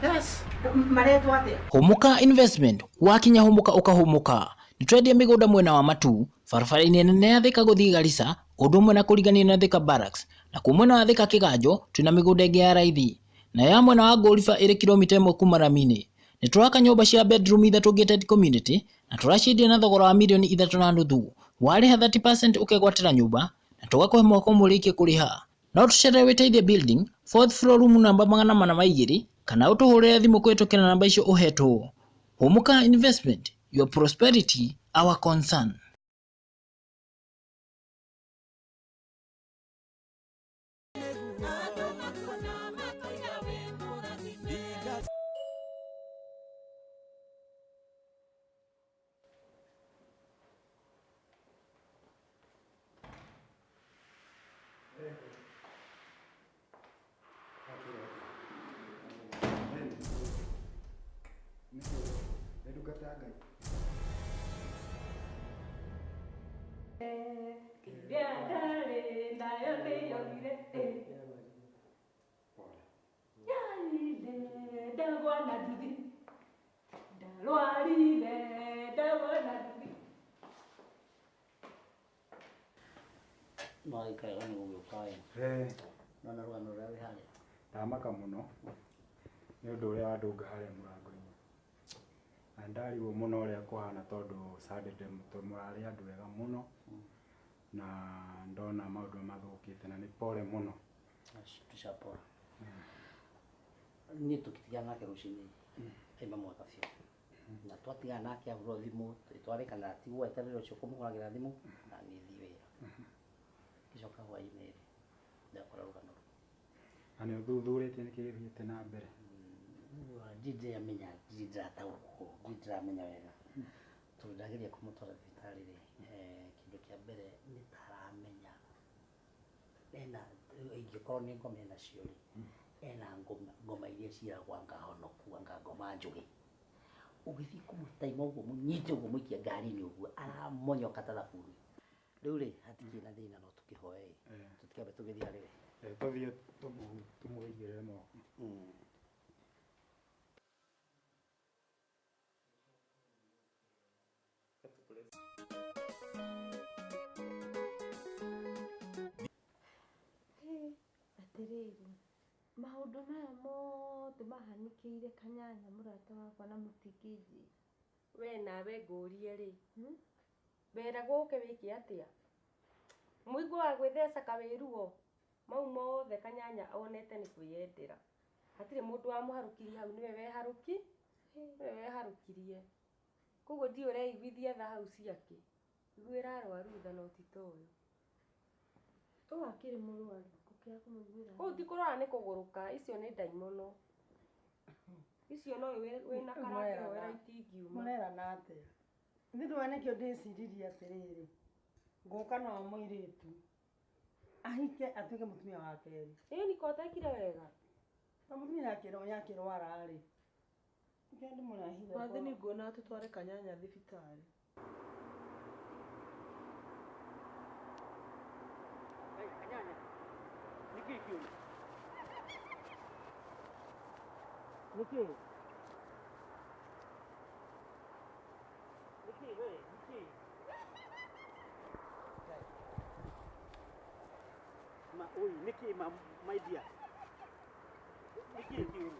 Yes. Maretwo atĩa? Humuka Investment. Wakinya humuka ukahumuka. Nitwendia mĩgũnda mwena wa Matu, barabara-inĩ nene ya Thika gũthiĩ Garissa, ũndũ ũmwe na kũrigania na Thika Barracks. Na kuma mwena wa Thika Kĩganjo, twĩna mĩgũnda ĩngĩ ya raithi. Na ya mwena wa Golifa ĩrĩ kilomita 1 kuma Ramini. Nĩ tũraka nyũmba cia bedroom 3 gated community na tũraciendia na thogora wa mirioni 3.5. Warĩha 30% ũkegwatĩra nyũmba na tũgakũhe mwaka ũmũrĩkie kũrĩha. No tũcerere wĩteithie building 4th floor room number 402 kana ũtũhũrĩre thimũ kũhĩtũkĩra namba icio ũhetwo. Humuka Investment, your prosperity, our concern. Ndamaka muno nĩ ũndũ ũrĩa wandũnga harĩa mũrango-inĩ. Na ndarigwo mũno ũrĩa kũhana tondũ Saturday mũrarĩ andũ wega mũno na ndona maũndũ mathũkĩte na nĩ pole mũno. Tushapora. Niĩ tũkĩtigana nake rũcinĩ aima mwaka biũ. Na twatigana nake ahũrwo thimũ twarĩkana atigwo eterere ũcio kũmũhũragĩra thimũ na niĩ thiĩ wĩra. Gĩcoka hwaĩ-inĩ ndakora rũgano. Na nĩ ũthuthuurĩtie nĩkĩ gĩthiĩte na mbere? Ndĩramenya ndĩrataũkwo ndĩramenya wega. Tũndageria kũmũtwara thibitarĩ-rĩ, kĩndũ kĩa mbere nĩ taramenya ena ingĩkorwo nĩ ngoma nacio-rĩ, ena ngoma iria ciĩragwo anga honoku anga ngoma njũgĩ. Ũgĩthiĩ kũmũtaima ũguo mũnyite ũguo mũikia ngari-inĩ ũguo aramonyoka ta thaburi. Rĩu rĩ hatikĩrĩ na thĩna no tũkĩhoe tũtikĩambe tũgĩthiĩ harĩ we. Tũthiĩ tũmũigĩrĩre moko. Atĩrĩrĩ, maũndũ maya mothe mahanĩkĩire Kanyanya mũrata wakwa na mũtingĩnjĩra. We nawe ngũrie rĩ, mbere gũke wĩke atĩa? Mũigua wa gwĩtheca kawĩruo mau mothe Kanyanya onete nĩ kwĩyendera. Hatirĩ mũndũ wamũharũkirie hau, nĩwe weharũki, nĩwe weharũkirie. Koguo ndiũ ũreiguithia tha hau ciake. Igua ĩrarwaru tha no ti ta ũyũ. Ũyũ akĩrĩ mũrwaru gũkĩra kũmũiguĩra. Kũu ti kũrora nĩ kũgũrũka, icio nĩ ndaimono. Icio no wĩna karangĩro wĩra itingiuma. Mũrerana atĩa? Nĩtwe nĩkĩo ndĩciririe atĩrĩrĩ, ngũka na mũirĩtu ahike atuĩke mũtumia wa kerĩ. Ĩĩ niko ũtekire wega. Na mũtumia yakĩrwara rĩ, nĩkĩo ndĩmũrehire. Mathini nguona tũtware Kanyanya thibitarĩ. Kanyanya, niki kiu? Niki? Niki we, niki? Oi, niki my dear. Niki kiu?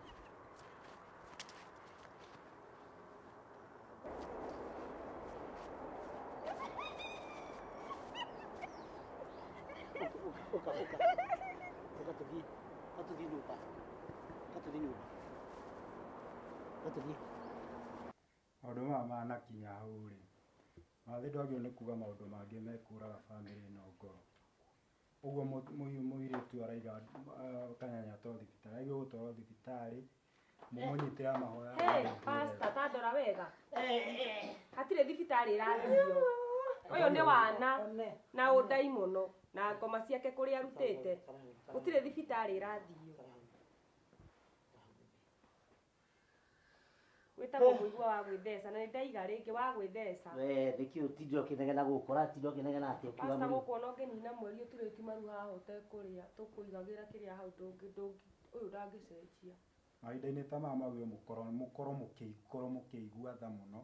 Oka. Katudhi nyumba. Maũndũ maya manakinya hau rĩ, mathĩ ndwagĩrĩirwo nĩ kuga maũndũ mangĩ mekũraga bamĩrĩ ĩno ngoro. Ũguo mũirĩtu araiga Kanyanya to thibitarĩ, agĩrĩirwo gũtwarwo thibitarĩ, mũmũnyitĩra mahoya. Pastor, tandora wega. Hatirĩ thibitarĩ ĩrathio. Ũyũ nĩ wana na ũndai mũno na ngoma ciake kũrĩa arutĩte. Gũtirĩ thibitarĩ ĩrathio. Wĩtagwo mũigua wa gwĩtheca na nĩndaiga rĩngĩ wa gwĩtheca. We nĩkĩ ũtindwo kĩnegena gũkũ, ũratindwo kĩnegena atĩ ũkiuga Pastor gũkũ ona ũngĩnina mweri ũturĩti maru haha ũtekũrĩa tũkũigagĩra kĩrĩa hau ũyũ ndangĩcenjia. Mahinda-inĩ ta maya magĩrĩirwo mũkorwo mũkĩigua tha mũno,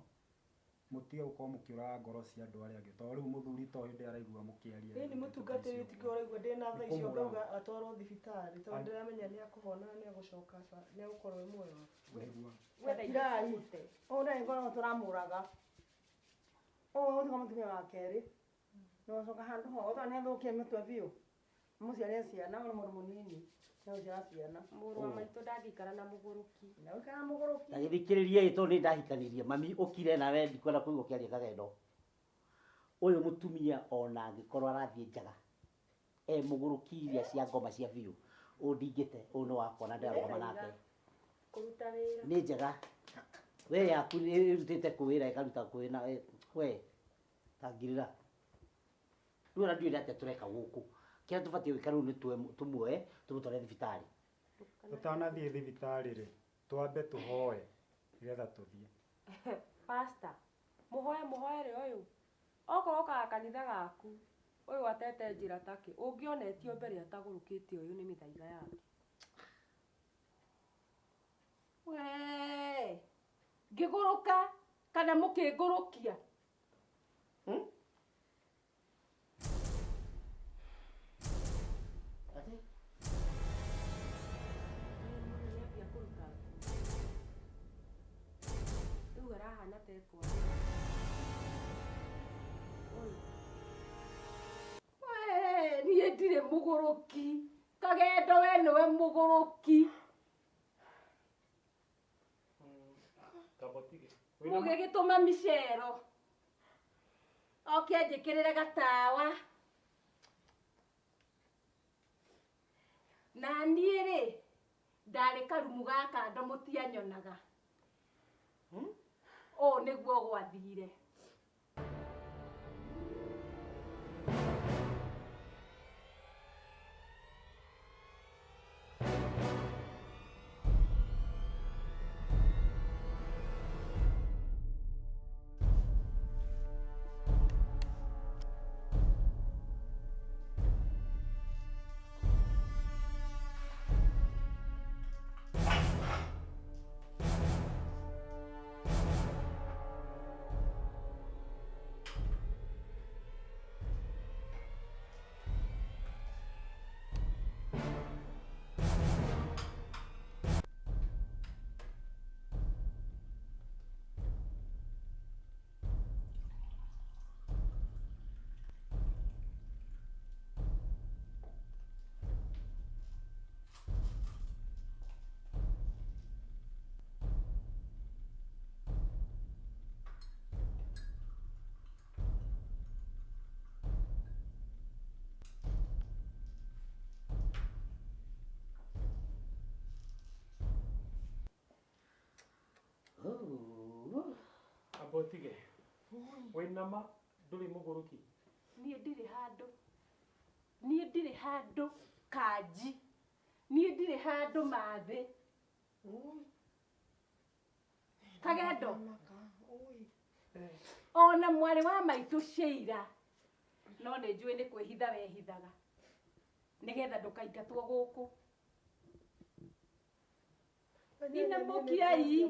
mũtige gũkorwo mũkĩũraga ngoro cia andũ arĩa angĩ, tondũ rĩu mũthuri to hĩndĩ araigua mũkĩaria. Ĩĩ nĩ mũtungatĩri ti ũraigua ndĩna tha icio ngauga atwarwo thibitarĩ tondũ ndĩramenya nĩ akũhona na nĩ agũcoka nĩ agũkorwo e muoyo. Wetirai, ũũ ndarĩ ngorwo tũramũraga. Ũũ ũtuĩka mũtumia wa kerĩ, na ũgacoka handũ ho, tondũ nĩ athũkie mũtwe biũ. Mũciare ciana, ona mũndũ mũnini, nĩ gũciara ciana. Mũrũ wa maitũ ndangĩikara na mũgũrũki. Ndagĩikara na mũgũrũki. Na gĩthikĩrĩrie tondũ nĩ ndahikanirie, mami ũkire nawe ndikwenda kũigua kĩaria kagendo. Ũyũ mũtumia ona angĩkorwo arathiĩ njaga, mũgũrũki iria cia ngoma cia biũ, ũũ ndingĩte, ũũ nĩ wakwa na ndĩrarũgama nake. Kũruta wĩra. Nĩ njega. We yaku ĩrutĩte kũwĩra ĩkaruta kwĩna we tangirĩra. Rĩu ona ndiũĩ atĩa tũreka gũkũ. Kĩrĩa tũbatiĩ gwĩka rĩu nĩ tũmuoe tũmũtware thibitarĩ. Tũtanathiĩ thibitarĩ rĩ, twambe tũhoe nĩgetha tũthiĩ. Pastor, mũhoere ũyũ. Okorwo ka kanitha gaku, ũyũ atete njĩra take. Ũngĩonetio mbere atagũrũkĩte ũyũ nĩ mĩthaiga yake. We, ngĩgũrũka kana mũkĩngũrũkia? Rĩu arahana ta ekwa. We, niĩ ndirĩ mũgũrũki. Kagendo we nĩwe mũgũrũki. Mũgĩgĩtũma micero. Oke njĩkĩrĩre gatawa. Na niĩ rĩ, ndarĩ karumu gaka ndo mũtianyonaga. Ũũ nĩguo gwathire. Ambotige. Wĩnama ndũrĩ mũgũrũki. Niĩ ndirĩ handũ kanji. Niĩ ndirĩ handũ mathĩ. Kagendo. Ona mwarĩ wa maitũ Sheila. No nĩ njũĩ nĩ kwĩhitha wehithaga. Nĩgetha ndũkaingatwo gũkũ.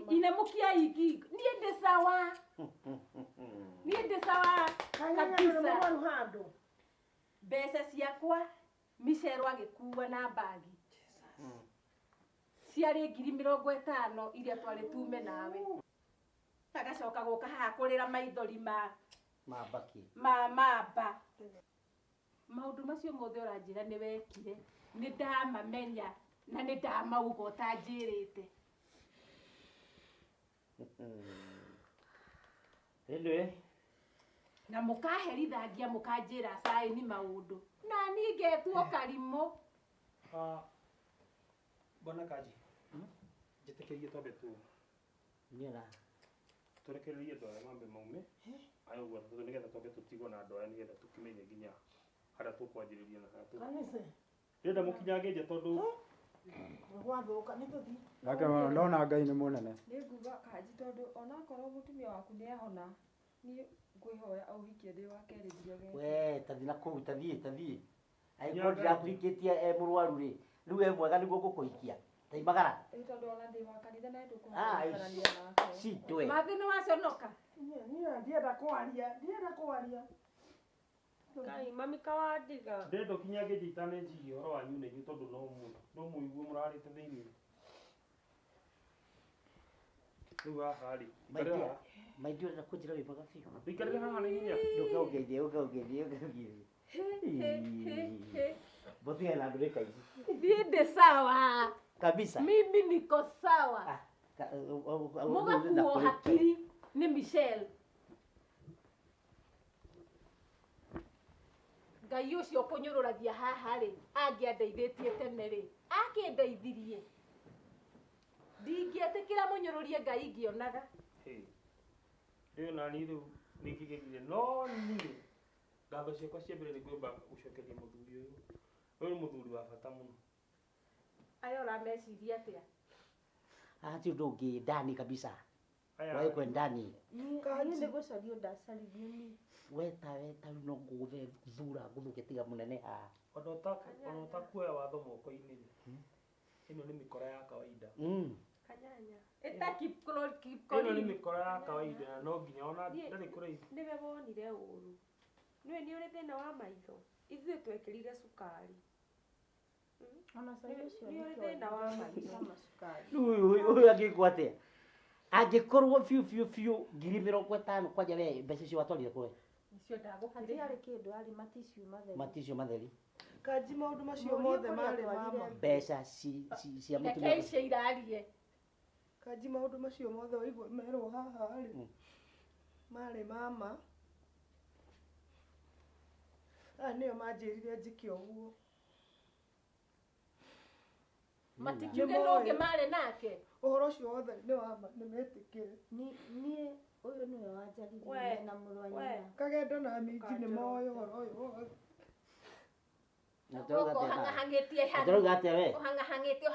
Inamukiai ngingo. Niĩ ndĩ sawa. Niĩ ndĩ sawa kabisa. Mbeca ciakwa Michelle agĩkua na bagi. Ciarĩ 50,000 iria twarĩ tume nawe. Agacoka gũka haha kũrĩra maithori Mambaki. Mamba. Maũndũ macio mothe ũranjĩra nĩ wekire. Nĩ ndamamenya na nĩ ndamauga ũtanjĩrĩte. Anyway. Na mũkaherithangia mũkanjĩra saĩni maũndũ. Na niĩ ngetwo Karimũ. Bwana Kaji. Njĩtĩkĩrie twambe tu. Nĩera. Tũrekererie andũ arĩa mambe maume. Ayo gwa tondũ nĩgetha twambe tũtigwo na andũ aya nĩgetha tũkĩmenye nginya harĩa tũkwanjĩrĩria na harĩa Kanise. Ndĩrenda mũkinyange nje tondũ Gwathũka nĩ tũthiĩ. Nake ndona Ngai nĩ mũnene. Nĩ nguga Kanji tondũ onakorwo mũtumia waku nĩ ahona niĩ ngwĩhoya ũhikie ndĩ wa kerĩ ndigage. We tathi na kũu tathi. Aigua ndirakũhikĩtie mũrwaru rĩ. Rĩu mwega nĩguo ngũkũhikia. Taimagara. Tondũ ona ndĩ wa kanitha na ndũkũharania nake. Citwe. Mathi nĩ waconoka. Niĩ ndienda kwaria. Ngai mami kawandiga. Ndĩrenda ũkinyange nje itanenjirie ũhoro wanyu na inyuĩ tondũ no mũigue mũrarĩte thĩinĩ. Rĩu haha rĩ. Maitũ ũrenda kũnjĩra wĩ mwega biũ. Ũikarĩre haha na hinya. Ndũkaũgeithie. Botia na ndũrĩka ici. Niĩ ndĩ sawa. Kabisa. Mimi niko sawa. Mũgakuo hakiri nĩ Michelle. Ngai ũcio ũkũnyũrũragia haha rĩ, angĩandeithĩtie tene rĩ, akĩndeithirie. Ndingĩetĩkĩra mũnyũrũrie Ngai ingĩonaga. Rĩu nani rĩu nĩngĩgegire no niĩ ngatho ciakwa cia mbere nĩ ngwamba gũcokeria mũthuri ũyũ. Ũyũ nĩ mũthuri wa bata mũno. Aya ũrameciria atĩa? Ati ndũngĩ ndani kabisa. Waikwe ndani. Niĩ nĩ gũcario ndacarithio niĩ. Weta no ngũgũthe thura ngũthũke tiga mũnene haha. Ona ũtakuoya watho moko-inĩ rĩ. Ĩno nĩ mĩkora ya kawaida. Kanyanya. Ĩta kipkori. Ĩno nĩ mĩkora ya kawaida na no nginya ona ndarĩ kũraihu. Nĩwe wonire ũru. Nĩwe nĩ ũrĩ thĩna wa maitho. Ithuĩ twekĩrire cukari. Ona sasa nĩ ũrĩ thĩna wa maitho ma cukari. Ũyũ angĩkwo atĩa? Angĩkorwo biũ 50,000 kwanja we mbeca icio watwarire kwe. Nicio ndagũkire. Harĩ kĩndũ arĩ maticiu matheri. Maticiu matheri. Kanji maũndũ macio mothe marĩ mama. Mbeca cia mũtumia. Reke icio irarie. Kanji maũndũ macio mothe waigua merwo haha rĩ. Marĩ mama. Nĩo manjĩrire njĩke ũguo. Matikiuge no ũngĩ marĩ nake. Ũhoro ũcio wothe nĩ metĩkĩre. Niĩ ũyũ nĩwe wanjaririe na mũrũ wa nyina. Kagendo na minji nĩ moĩ ũhoro ũyũ wothe. Ndĩrauga atĩa we? Ũhang'ang'ĩte.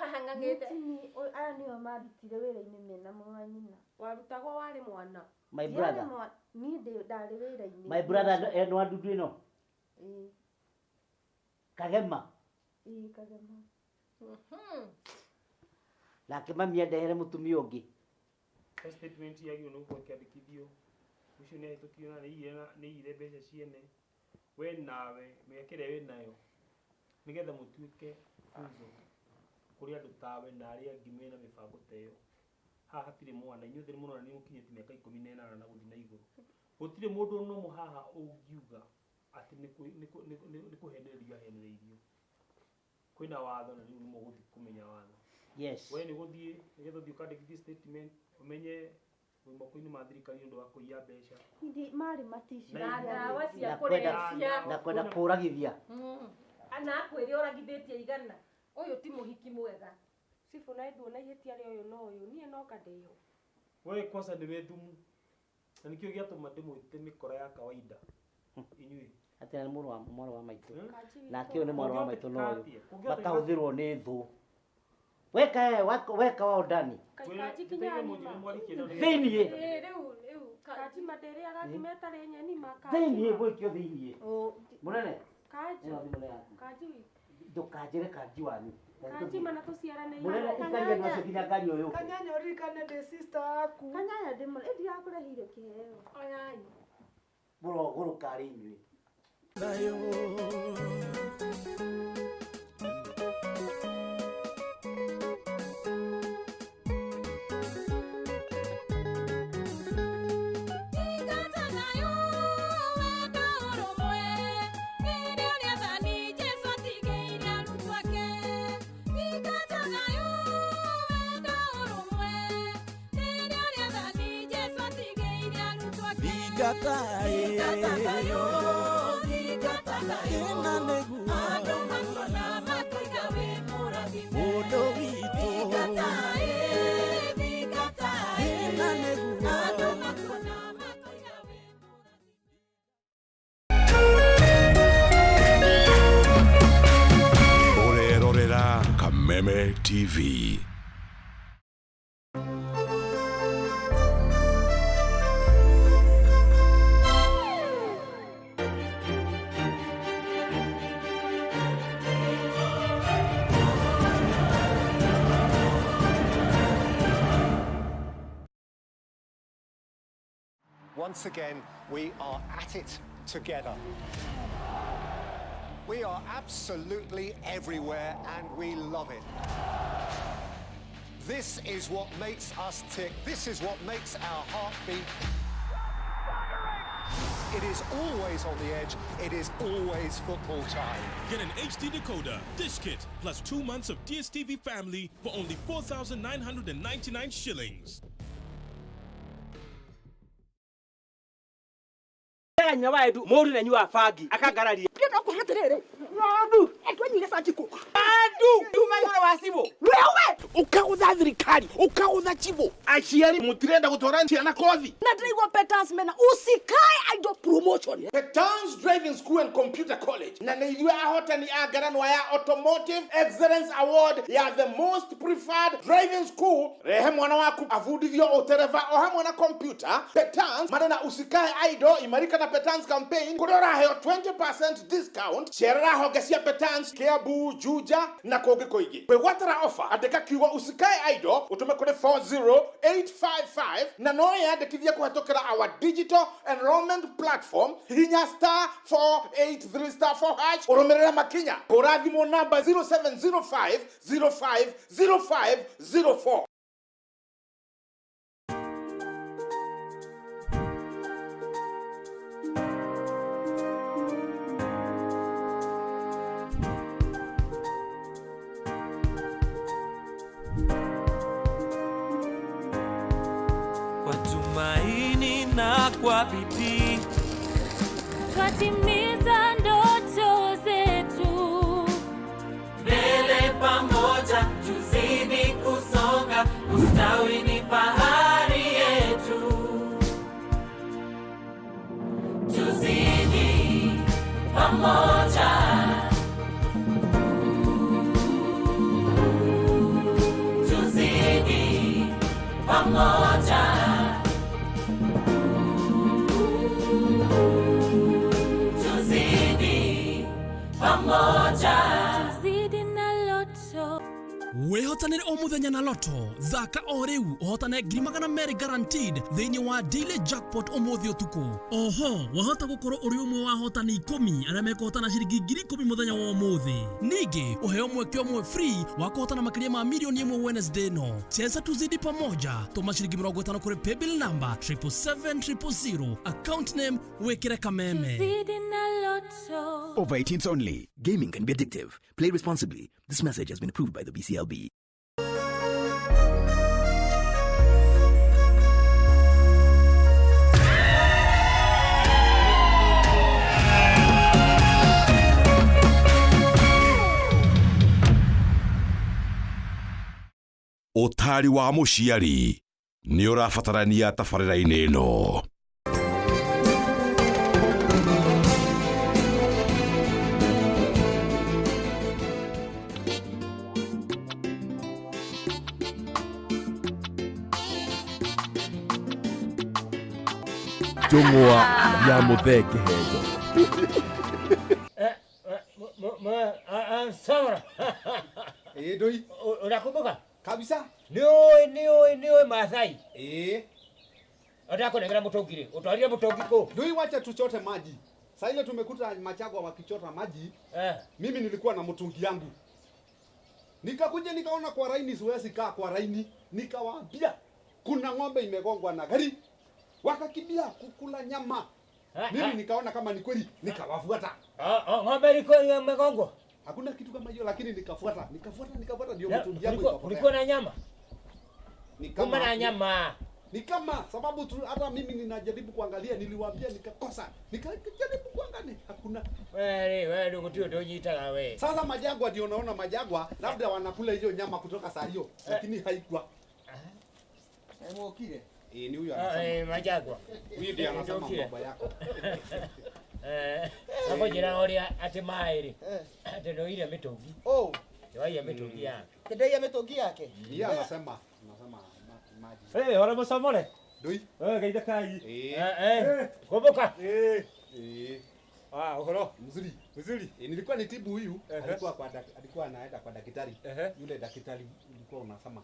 Aya nĩo marutire wĩra-inĩ mena mũrũ wa nyina. Warutagwo warĩ mwana. My brother. Niĩ ndarĩ wĩra-inĩ. My brother no andundu ĩno. Kagema. Kagema. Nake mami endehere mũtumia ũngĩ. Statement yagio no kwa kĩandĩkithio. Ũcio nĩ ahĩtũkio na nĩ ire mbeca ciene. We nawe mĩakĩre wĩ nayo. Nĩgetha mũtuĩke funzo kũrĩ andũ tawe na arĩa angĩ mena mĩbango ta ĩyo. Haha hatirĩ mwana, inyuĩ thĩrĩ mũno nĩ mũkinyĩte mĩaka 18 na gũthiĩ na igũrũ. Gũtirĩ mũndũ no haha ũngiuga atĩ nĩ kũhendererio ahendereirio. Kwĩna watho na rĩu nĩ mũgũthiĩ kũmenya watho. Yes. We nĩ gũthiĩ nĩgetha ũthiĩ ũkandĩkithie statement ũmenye wĩ moko-inĩ ma thirikari nĩ ũndũ wa kũiya mbeca. Marĩ maticiu. Na ndawa cia kũrebia. Na kwenda kũragithia. Ana akwĩre ũragithĩtie igana. Ũyũ ti mũhiki mwega. Sifu na nduona ihĩtia rĩa ũyũ no ũyũ. Niĩ no kadeo. We kwanza nĩ we thumu. Na nikio giatuma ndimwite mikora ya kawaida. Inyui. Ati ni mwana wa maitu. Na kio ni mwana wa maitu no uyu. Makahuthirwo ni thu. Weka wao ndani. Kaji kinyani ma. Thini. Kaji madere agakimeta renyeni maka. Thini gwikio thini. Munene. Kaji. Kaji. Ndukajire kaji wanyu. Kaji mana tuciarane. Munene ikaria ndwacio kinya ngari uyu. Kanyanya urikane de sister aku. Kanyanya ndimo edi yakurehire kiheo. Oyai. Guru kari inyui. Nayo. Orerorera Kameme TV. Once again, we are at it together. We are absolutely everywhere and we love it. This is what makes us tick. This is what makes our heart beat. It is always on the edge. It is always football time. Get an HD decoder, dish kit, plus 2 months of DSTV family for only 4,999 shillings. Nyawaedu mori na nyua fagi akagararia Pita kwa hatere. Radu, etwenyi sajiko. Radu, tumayora wasibo. Wewe, ukautha thirikari, ukautha chivo. Aciari mutirenda gutora ciana kothi. Na ndaiwa Petans mena usikae idol promotion. Petans Driving School and Computer College. Na niliwa ahotani agaranwa ya Automotive Excellence Award ya the most preferred driving school. Rehe mwana waku avudithio utereva oha mwana computer. Petans manena usikae idol imarika na Petans campaign. Kudora heo 20% discount. Sherera hogesia Petans Kiambu, Juja na koge koigi. Kwe watara offer adeka kiwa usikae idol utume kode 40855 na noya adekithia kuhatokera our digital enrollment platform hinya *483*4# uromerera makinya urathimo namba 0705050504. Tumaini na kwa bidii twatimiza ndoto zetu, mbele pamoja tuzidi kusonga, ustawi ni fahari yetu, tuzidi pamoja, tuzidi pamoja. Tuzidi na loto. Wehotanire o muthenya na loto thaka o riu ohotane $200,000 guaranteed thiini wa daily jackpot umuthi utuku. Oho wahota gukorwo uri umwe wa hotani 10 aria mekohotana ciringi 10,000 muthenya wa umuthi. Ningi uheo mweke umwe free wa kuhotana makiria ma milioni 1 Wednesday no. Cheza tuzidi pamoja, tuma ciringi 50 kuri paybill number 77700, account name wekire Kameme. Tuzidi na loto. Over 18s only. Gaming can be addictive. Play responsibly. This message has been approved by the BCLB. Utari wa muciari ni urabatarania tabarĩra-inĩ ĩno. njũng'wa ya mũthenge henjo. Samara. Doi. Unakumbuka? Kabisa. Nioi Masai. Unataka kunegera mutongire. Utwaria mutongi ko. Doi, wacha tuchote maji. Sasa ile tumekuta Machagwa wakichota maji. Mimi nilikuwa na mtungi yangu. Nikakuja nikaona kwa raini siwezi kaa kwa raini. Nikawaambia kuna ng'ombe imegongwa na gari. Wakakimbia kukula nyama. Mimi nikaona kama ni kweli, nikawafuata. Ng'ombe ilikuwa imegongwa. Hakuna kitu kama hiyo, lakini nikafuata ndio mtungi yangu ikapotea. Kulikuwa na nyama? Ni kama na nyama. Ni kama sababu hata mimi ninajaribu kuangalia, niliwaambia nikakosa. Nikajaribu kuangalia, hakuna. Wewe ndio ndio nyitaga wewe. Sasa Majagwa ndio unaona Majagwa labda wanakula hiyo nyama kutoka saa hiyo, lakini haikuwa. Hebu kile. Ni huyo anasema. Majagwa. Huyo ndiye anasema baba yako. Hapo jira oria ati mairi. Ati ndio ile mitungi. Ndio ile mitungi yake. Ndio ile mitungi yake. Yeye anasema maji. Ora musamole. Doi. Gaida kai. Kumbuka. Uhoro mzuri. Nilikuwa nitibu huyu, alikuwa anaenda kwa daktari. Yule daktari ulikuwa unasema.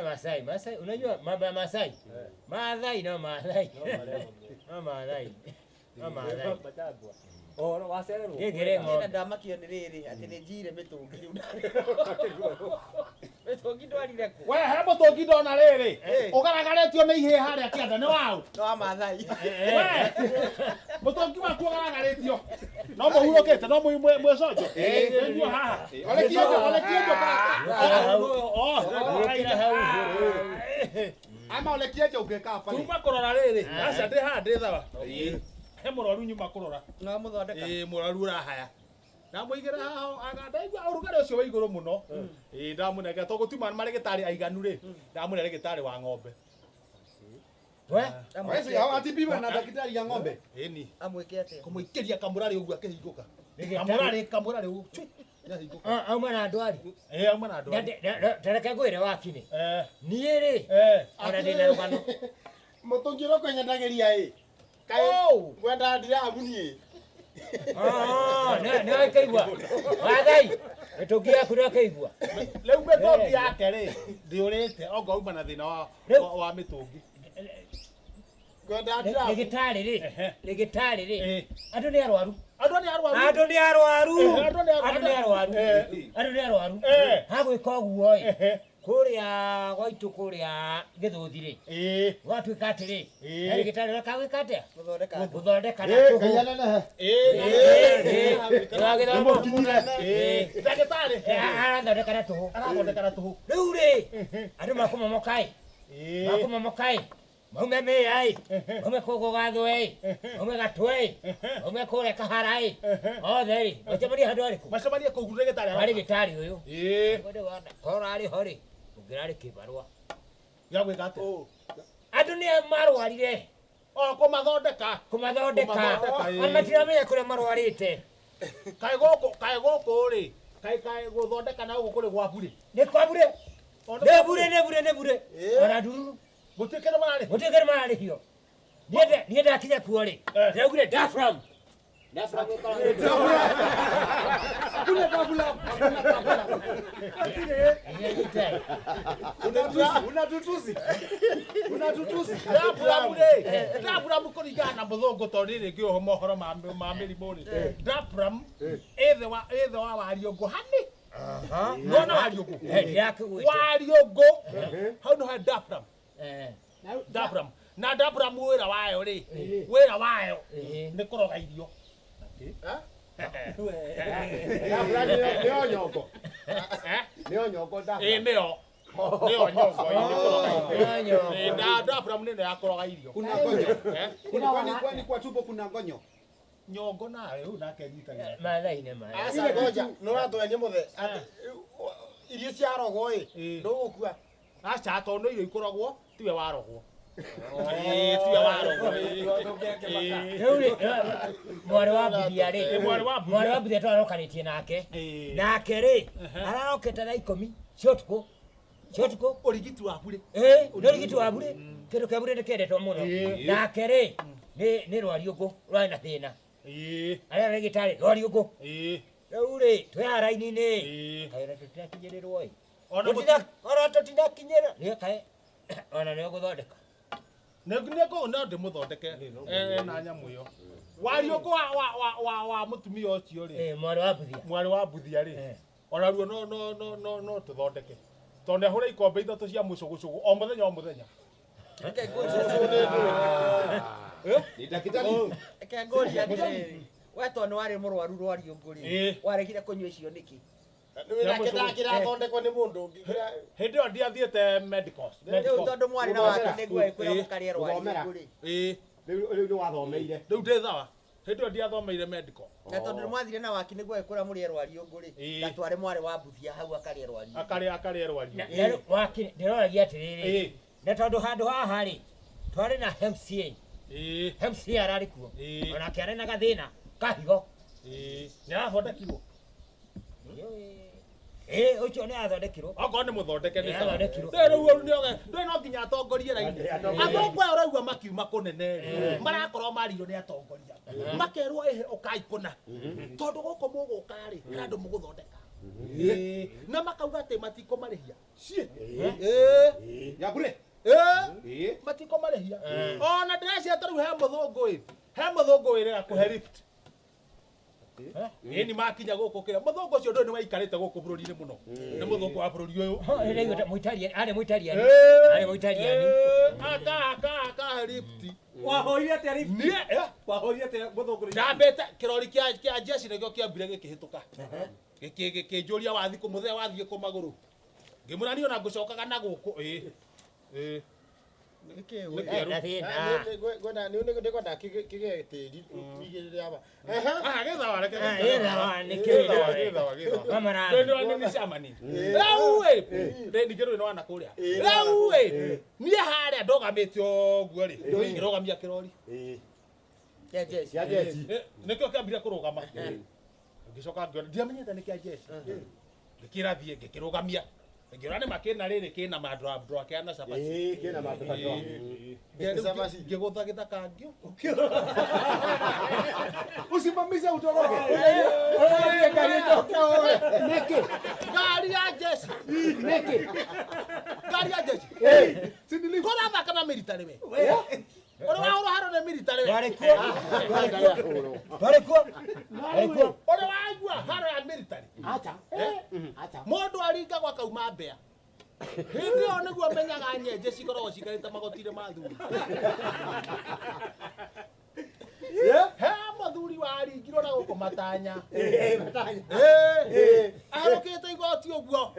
Masai, unajua mambo ya Masai? Maathai no Maathai. Majagwa. No wacererwo. Ngĩrĩ ndamakio nĩ rĩrĩ atĩ nĩ njire mĩtũngi rĩu. Mĩtũngi ndwarire kũ? We he mũtũngi ndona rĩrĩ. Ũgaragaretio nĩ ihĩ harĩa kĩanda nĩ wau. No wa Maathai. Mũtũngi waku ũgaragaretio. No mũhurũkĩte no mwĩconjo. Nĩguo haha. Ole kĩenjo ama ole kĩenjo ũngĩka pale. Tuma kũrora rĩrĩ. Aca ndĩ haha ndĩ thawa. He mũrwaru nyuma kũrora. No mũthondeka. Mũrwaru ũrahaya. Ndamũigĩra haha ndaigua ũrugarĩ ũcio wa igũrũ mũno. Ndamũnengera tondũ gũtiuma marĩgĩtarĩ aiganu rĩ. Ndamũne rĩgĩtarĩ wa ng'ombe. Wewe hao atibiwe na daktari ya ng'ombe. Eni. Amweke atĩa? Kũmũikĩria kamũrarĩ ũguo akĩhingũka. Kamũrarĩ ũguo. Auma na ndwari. Auma na ndwari. Tereke ngwĩre wakinĩ. Niĩ rĩ. Ona ndĩna rũgano. Mũtũngi ũrokwenyanagĩria ĩ. Gwenda ndiragu niĩ. Nĩ waikaigua. Maathai. Mĩtũngi yaku nĩ wakaigua. Rĩu mĩtũngi yake rĩ ndĩũrĩte ongo uma na thĩna wa mĩtũngi. Rĩgĩtarĩ rĩ. Andũ nĩ arwaru. Hagwĩka ũguo ĩ. Kũrĩa gwaitu kũrĩa Gĩthũthi rĩ. Gwatuĩka atĩrĩ. Rĩgĩtarĩ rekagwĩka atĩa? Gũthondeka na tũhũ. Ndagĩtarĩ arathondeka na tũhũ. Rĩu rĩ andũ makũmomoka ĩ. Maume mĩya ĩ. Maume kũgũ gathwe ĩ. Maume gatwe ĩ. Maume kũrĩa Kahara ĩ. Othe rĩ. Macemanie handũ harĩkũ? Macemanie kũu rĩgĩtarĩ. Rĩgĩtarĩ ũyũ. Korwo arĩ ho rĩ. Ũngĩrarĩ kĩbarũa. Gĩagwĩka atĩa? Andũ nĩ marwarire. Kũmathondeka. Ona matiramenya kũrĩa marwarĩte. Kaĩ gũkũ rĩ. Kaĩ gũthondeka na gũkũ kũrĩ gwaku rĩ. Nĩ kwambure. Nĩ bure. Ona ndururu. Gũtikĩrĩ mararĩhio. Niĩ ndakinya kuo rĩ. Ndĩraugire Dafram. Dafram kũringana na mũthũngũ tondũ rĩrĩ ngĩ mohoro ma mĩrimũ rĩ. Dafram ĩthe wa Wariũngũ hani. Nona Wariũngũ. Wariũngũ. Hau no ha Dafram. Dafram. Na Dafram wĩra wayo rĩ. Wĩra wayo nĩ kũroga irio. Nĩo nyongo. Nĩo nyongo Dafram. Nĩo nyongo. Na Dafram nĩ ya kũroga irio. Kuna ngonyo. Kwani kwa tupo kuna ngonyo. Nyongo nawe rĩu nake nyitagĩra. Maathai nĩ maaĩ. Asa ngoja. Nĩ ũratũrania mũthe. Irio ciarogwo ĩ. Ndũgũkua. Aca tondũ irio ikoragwo tiwe warogwo. Mwarĩ wa Mbuthia rĩ. Mwarĩ wa Mbuthia twarokanĩtie nake. Nake rĩ ararokete thaa 10 cia ũtukũ. Ũrigiti wa bure. Nĩ ũrigiti wa bure. Kĩndũ kĩa mbura nĩkĩendetwo mũno. Nake rĩ, nĩ rwari ũngũ rwarĩ na thĩna. Arĩa rĩgĩtarĩ rwari ũngũ. Rĩu rĩ, twĩ haha raini-inĩ. Kaĩ ona tũtinakinyĩrĩrwo ĩ. Ona tũtinakinyĩra. Nĩ kaĩ ona nĩ ũgũthondeka. Nĩngũo no ndĩmũthondeke na nyamũ ĩyo. Wari ũngũ wa mũtumia ũcio rĩ. Mwarĩ wa Mbuthia. Mwarĩ wa Mbuthia rĩ. Ona ruo no tũthondeke. Tondũ nĩahũra ikombe ithatũ cia mũcũgũcũgũ o mũthenya o mũthenya. Reke ngũria atĩrĩrĩ, we tondũ nĩ warĩ mũrwaru rwari ũngũ rĩ, waregire kũnyua icio nĩkĩ? Kĩrathondekwo nĩ mũndũ ũngĩ. Hĩndĩ ĩyo ndiathiĩte medicals. Rĩu tondũ mwarĩ na wake nĩguo ĩkwĩra mũkaria rwari ũngũ rĩ. Rĩu nĩ wathomeire. Rĩu ndĩ thawa. Hĩndĩ ĩyo ndiathomeire medical. Na tondũ nĩmwathire na waki nĩguo ĩkwĩra mũrĩe rwari ũngũ rĩ, ngatware mwarĩ wa Mbuthia hau akarĩe rwari. Akarĩe rwari. Waki ndĩroragia atĩrĩrĩ. Na tondũ handũ haha rĩ, twarĩ na MCA. MCA ararĩ kuo. Onake arĩ na gathĩna ka higo. Nĩ arathondekirwo. Ũcio nĩ arathondekirwo. Okorwo nĩ mũthondeke nĩ arathondekirwo. Rĩu ndũĩ no nginya atongorie raini. Athũngũ aya ũraigua makiuma kũnene rĩ, marakorwo marirwo nĩ atongoria. Makerwo ehe ũkai kũna. Tondũ gũkũ mũgũka rĩ, andũ mũgũthondeka. Na makauga atĩ matikũmarĩhia. Yabure. Matikũmarĩhia. Ona ndĩreciria tarĩu he mũthũngũ ĩ. He mũthũngũ wĩrĩga kũhe lift. Ni makinya gũkũ kĩra. Mũthũngũ ũcio ndũĩ nĩ waikarĩte gũkũ bũrũri-inĩ mũno. Nĩ mũthũngũ wa bũrũri ũyũ. Arĩ Mũitaliani. Arĩ Mũitaliani. Aka lift. Wahoire atĩa lift? Wahoire atĩa mũthũngũ? Ndambĩte kĩrori kĩa jeshi nĩkĩo kĩambire gĩkĩhĩtũka. Gĩkĩnjũria wathiĩ kũ mũthenya wathiĩ kũ magũrũ. Ngĩmũrania ona ngũcokaga na gũkũ. Nĩngwenda kĩgĩe tĩri igĩrĩre hapa. Gĩthawa reke. Rĩu nĩ wana kũrĩa. Rĩu niĩ harĩa ndogamĩte ũguo rĩ, ngĩrogamia kĩrori. Nĩkĩo kĩambire kũrũgama. Ngĩcoka ngĩona ndiamenyete nĩ kĩa jeshi. Ngĩkĩrathiĩ ngĩkĩrũgamia. Ngĩona nĩ makĩna rĩrĩ kĩna mandra kĩana cabaci. Kĩna mandra. Ngĩgũtha gĩthaka ngĩo. Usimamishe utoroke. Nĩkĩ? Ngari ya jeshi. Nĩkĩ? Ngari ya jeshi. Kũra thaka na military we. Ora haro na military. Ora waigua haro ya military. Acha. Mũndũ aringa gwa kauma mbea. Hĩndĩ ĩyo nĩguo menyaga nyenje cikoragwo cikarĩte magoti-inĩ ma thuri. He mũthuri waringirwo na gũkũ matanya. Aharũkĩte igoti ũguo.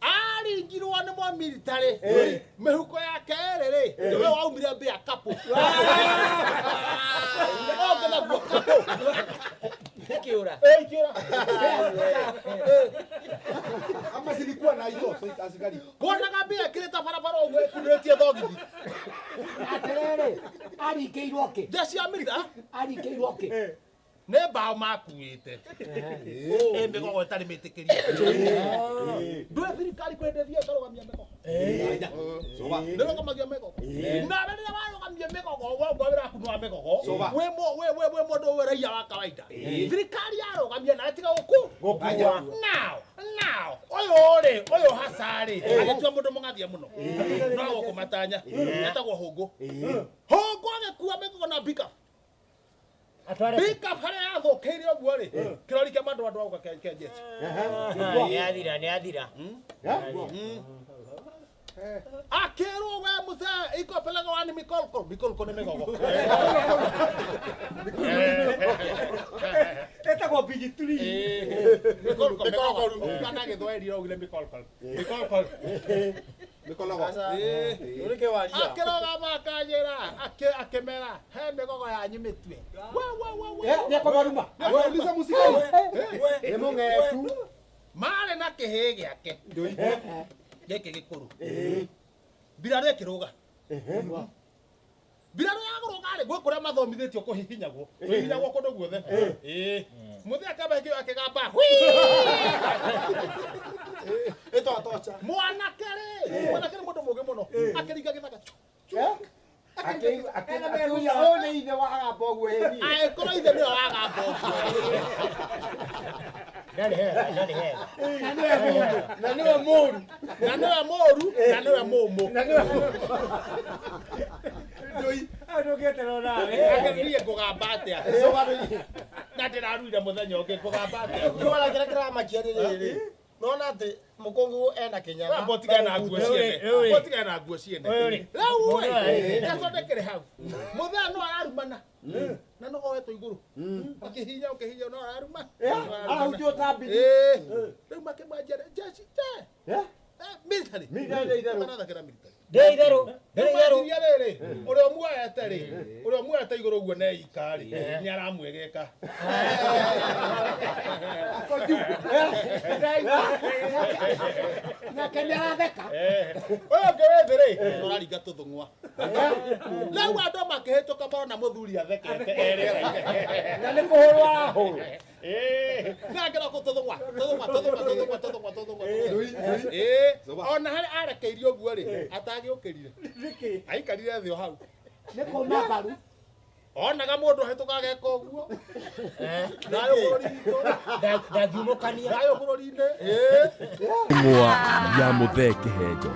Aringirwo nĩ mũmilitary. Mĩhuko yake ĩrĩ rĩ, nĩwe waumire mbĩa kapu. Onge naguo kapu. Ikiura. Ikiura. Ama zilikuwa na hiyo askari. Kuonaga mbĩa kĩrĩta barabara ũguo ĩkunĩtie thogithi. Atĩrĩrĩ, arikĩirwo kĩ? Jeshi ya military. Arikĩirwo kĩ? Nĩ mbaũ makuĩte. Mĩgogo ĩtarĩ mĩtĩkĩrie. Ndũĩ thirikari kwenderia ĩkarũgamia mĩgogo. Nĩrũgamagia mĩgogo. Na rĩrĩa warũgamia mĩgogo wauga wĩra waku nĩ wa mĩgogo, wĩ mũndũ wĩ raia wa kawaida. Thirikari yarũgamia na ĩtiga gũkua. Now ũyũ hasa rĩ, agĩtua mũndũ mũgathia mũno. No gũkũ matanya. Etagwo Hũngũ. Hũngũ agĩkua mĩgogo na pickup. Bika harĩa yathũkĩire ũguo rĩ, kĩrori kĩa mandũ auga kĩa jeshi. Nĩ athira. Akĩrwo we mũthee ikopelaga wani mikolko nĩ mĩgogo. Etagwo bigituri. Mikolko kana gĩthweri augire mikolko. Akĩrogama akanyĩra akĩmera he mĩgogo yanyu mĩtue. Nĩakũmaruma. Uliza musika. Nĩ mũng'etu. Marĩ na kĩhĩ gĩake. Gĩkĩ gĩkũrũ. Mbirarũ ĩkĩrũga. Mbirarũ yagũrũga rĩ, gwĩ kũrĩa mathomithĩtio kũhihinyagwo. Kũhihinyagwo kũndũ guothe. Mũthee akamba akĩgamba mwanake rĩ, mũndũ mũgĩ mũno akĩringa gĩthaka. Akĩruia one ithe wa agamba ũguo heni. Ai korwo ithe nĩwe wa agamba ũguo. Nani hega. Na nĩwe mũru. Na nĩwe mũmũ. Ndoi, ndũngĩeterwo nawe. Akĩruia kũgamba atĩa. Na ndĩraruire mũthenya ũngĩ kũgamba atĩa. Ndũmara kĩrĩa kĩramakia rĩrĩ. Nona atĩ mũkũngũ ena kĩnyaga. Botiga na nguo ciene. Botiga na nguo ciene. Rĩu we, nĩathondekere hau. Mũthenya no ararumana. Na no oetwo igũrũ. Ũkĩhinya no araruma. Arahutio ta mbiri. Rĩu makĩmwanjia jeshi. Military. Ndeitherũ. Rĩrĩ, ũrĩa muoete igũrũ ũguo neika rĩ, nĩ aramwegeka. Nake nĩaratheka. Ũyũ ũngĩ wĩ thĩ rĩ, ũraringa tũthũng'wa. Rĩu andũ makĩhĩtũka marona mũthuri athekete erĩra-inĩ. Na nĩ kũhũrwo arahũrwo. Nangĩra kũ tũthũng'wa. Ona harĩa arekeirio ũguo rĩ, atagĩũkĩrire. Aikarire thĩ o hau. Nĩ kũma mbaru. Onaga mũndũ ahĩtũka ageka ũguo. Thayũ bũrũri witũ. Ndangiumũkania. Thayũ bũrũri-inĩ. Mwa ya mũthee kĩhenjo.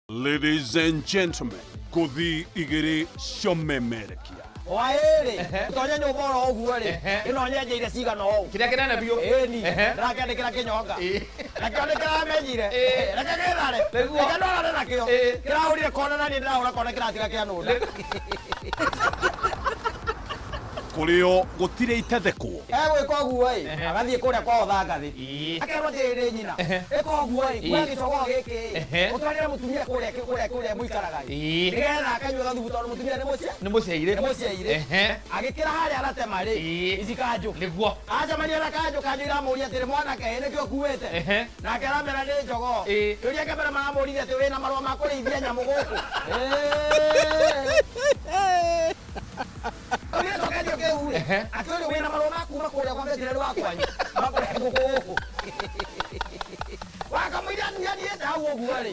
Ladies and gentlemen, Kuthi Igiri Shomemerekia. Waĩrĩ, tonya nyũmba oro ũguo rĩ, ĩno nyenjeire cigana ũũ. Kĩrĩa kĩnene biũ. Ĩni, ndĩrakĩandĩkĩra kĩnyonga. Nakĩo nĩkĩramenyire. Reke gĩthare. Reke ndorane nakĩo. Kĩrahũrire kona na niĩ ndĩrahũra kona kĩratiga kĩanũnda. Kũrĩo gũtirĩ itathekwo. Egwĩka ũguo ĩ, agathiĩ kũrĩa kwao thangathĩ. Akerwo atĩrĩrĩ nyina, ĩka ũguo ĩ, kuoya gĩcogo gĩkĩ, ũtwarĩre mũtumia kũrĩa mũikaraga ĩ. Nĩgetha akanyua gathubu tondũ mũtumia nĩ mũciaire. Agĩkĩra harĩa aratema rĩ, ici kanjũ. Nĩguo. Acemania na kanjũ iramũria atĩrĩ mwanake nĩkĩo ũkuĩte. Nake aramera nĩ njogoo. Kĩũria kĩa mbere maramũrire atĩ wĩna marũa ma kũrĩithia nyamũ gũkũ. Ũrĩcokerio kĩu rĩ, akĩũria wĩna marũa ma kuma kũrĩa kwa veterani wa kwanyu. Makũrehe ngũkũ gũkũ. Wakamũira atiganĩte hau ũguo rĩ.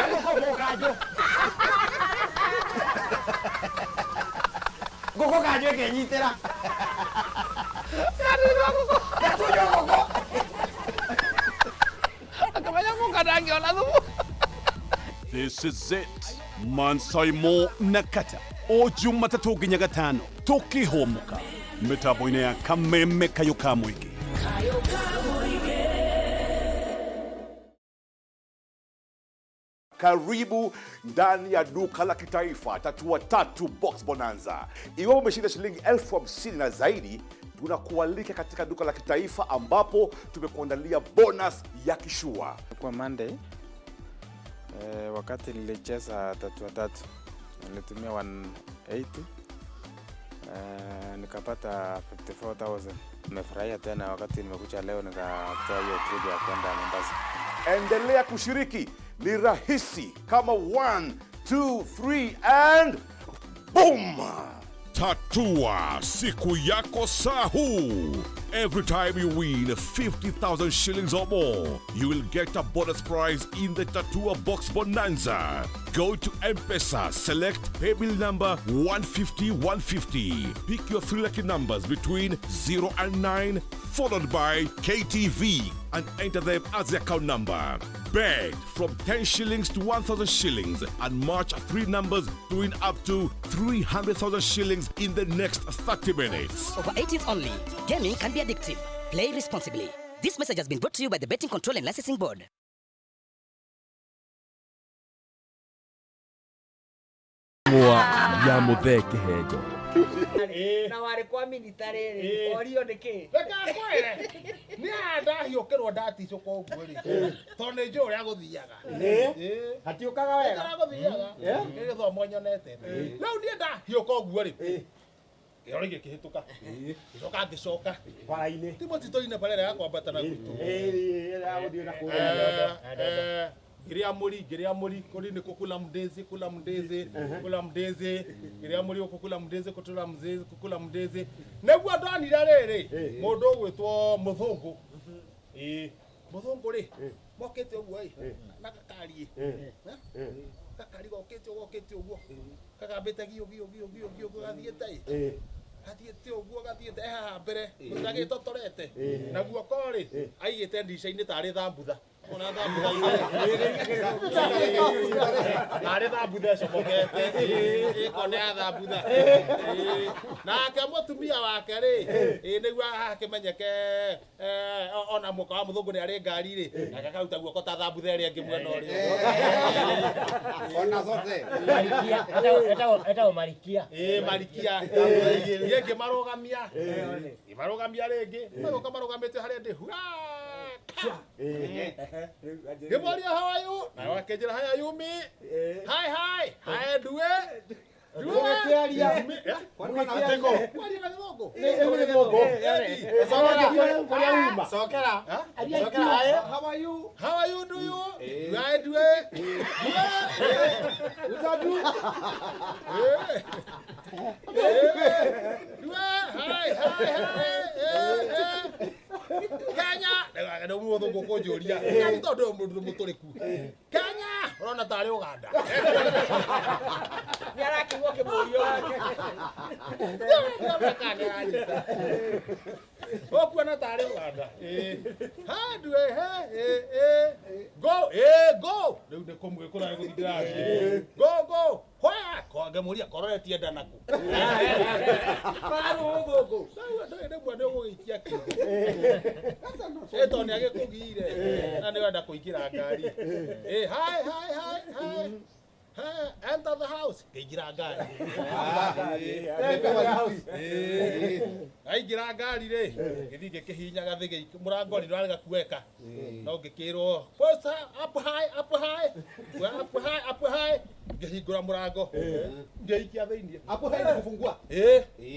Ngũkũ kanjũ. Ngũkũ kanjũ ĩkĩnyitĩra. Gatunywo ngũkũ. Akamenya mũka ndangĩona thumu. This is it. Mansai Mo Nakata. O Jumatatu nginya Gatano. Tukĩhũmũka. Mĩtambo-inĩ ya Kameme Kayo ka Mũingĩ. Karibu ndani ya duka la kitaifa Tatua Tatu Box Bonanza. Iwapo umeshinda shilingi 50,000 na zaidi, tunakualika katika duka la kitaifa ambapo tumekuandalia bonus ya kishua. Kwa Monday wakati nilicheza Tatua Tatu nilitumia 180 nikapata 54,000. Nimefurahia tena wakati nimekuja leo nikatoa hiyo trip ya kwenda Mombasa. Endelea kushiriki, ni rahisi kama 1, 2, 3 and boom! Tatua siku yako sahu. Every time you win 50,000 shillings or more, you will get a bonus prize in the Tatua Box Bonanza. Go to M-Pesa, select paybill number 150-150. Pick your 3 lucky numbers between 0 and 9, followed by KTV, and enter them as the account number. Bet from 10 shillings to 1,000 shillings and match 3 numbers to win up to 300,000 shillings in the next 30 minutes. Over 18 only. Gaming can be addictive. Play responsibly. This message has been brought to you by the Betting Control and Licensing Board. Mwa ya mũthee kĩhenjo. Na warĩ kwa military rĩ, orio nĩkĩ? Reka kwere. Nĩ ndahiũkĩrwo ndaticũka ũguo rĩ. Tondũ nĩ njũĩ ũrĩa gũthiaga. Hatiũkaga wega. Ũrĩa gũthiaga. Nĩ gĩthomo nyonete. Rĩu niĩ ndahiũka ũguo rĩ. Kĩoro gĩkĩhĩtũka. Gĩcoka ngĩcoka. Bara-inĩ. Ti mũtitũ-inĩ barera ya kwambata na gwitũ. Ya gũthiĩ na kũrĩa. Giria muri kuri ni kukula mdezi kula mdezi giria muri kukula mdezi kutula mdezi kukula mdezi neguo ndonire riri mundu gwitwo muthungu muthungu ri mokete uguo na kakari kakari gokete uguo kakambite gio gathiete gathiete uguo gathiete haha mbere mutagitotorete na guoko ri aigite ndica-ini tari thambutha ona thambutha tari thambutha comokete ikone thambutha nake mutumia wake ri niguo akimenyeke ona muka wa muthungu ni ari ngari ri nake kauta guoko ta thambutha iri ingi mwena urio ona zote eta marikia marikia yengi marogamia ringi marogamite haria ndi Gimori, how are you? Na wakenjira haya yumi. Hi. Due. Kwani wanateko? Kwani na gogo? Ni gogo. Sokera. How are you? Do you? Due. Utadu. Due. Hi. Kenya, ndio muotho gokonjuria. Ni tondu mundu muturiku. Kenya, urona tari Uganda. Ni arakigwo kimurio wake. Okuona tari Uganda. Handwe go. Riu ni kumwikura guthindira. Go. Hoya, ko ngamuria kororetie ndanaku. Paru gogo. Ndio mwana ugikia kigo. Eto ni agikugire. Na ni wenda kuingira ngari. Hi. Enter the house. Ingira ngari. Aingira ngari ri. Githi gikihinyaga thigi murango ni rarega kueka. No ngikirwo. Posa up high. Ngihingura murango. Ngeikia thiini. Up high ni kufungua.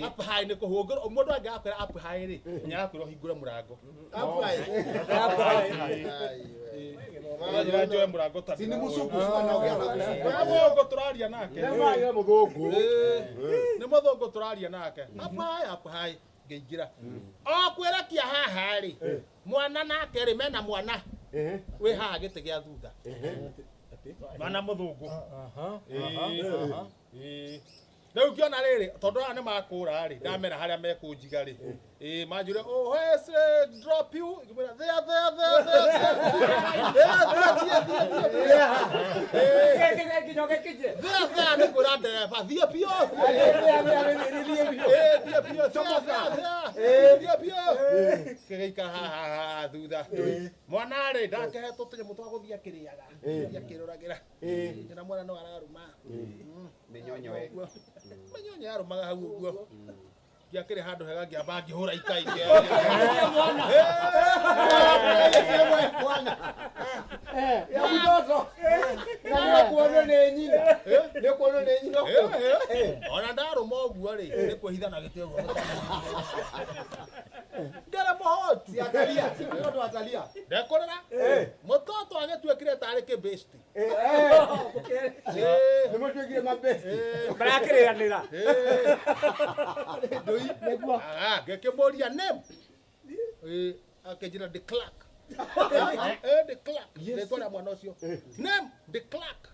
Up high ni kuhungura. Mundu angiakwira up high ri. Nyakwira hingura murango. Up high. Wajira njoe murango ta. Sini musuku sana ugiana. Muthungu turaria nake. Nĩ muthungu. Nĩ muthungu turaria nake. Up high ngĩingira. Kwĩrekia haha ri. Mwana nake ri mena mwana. Wĩ haha gĩtĩ gĩa thutha. Mana muthungu. Riu ngiona riri tondu aya ni makura ri ndamera haria mekunjiga ri manjure oh yes drop you there ni kura ndereba thie pio kigeika haha thutha mwana ri ndakehetwo tunyamu twa guthia kiriaga akiruragira na mwana no araruma minyonyoe Manyonyo yarumaga hau uguo. Giakire handu hega ngiamba ngihura ikainge. Mwana. Ya mtoto. Na kuona ni nyina. Ni kuona ni nyina. Ona ndaruma uguo ri ni kwihithana gitego. Ndera mohotu. Siatalia. Mtoto atalia. Ndekorera. Mtoto agetuekire tari ke best. Ni mutwekire ma best. Barakirianira. Doi. Gekemoria name. Akejira the clerk. The clerk. Ndetora mwana ucio. Name the clerk.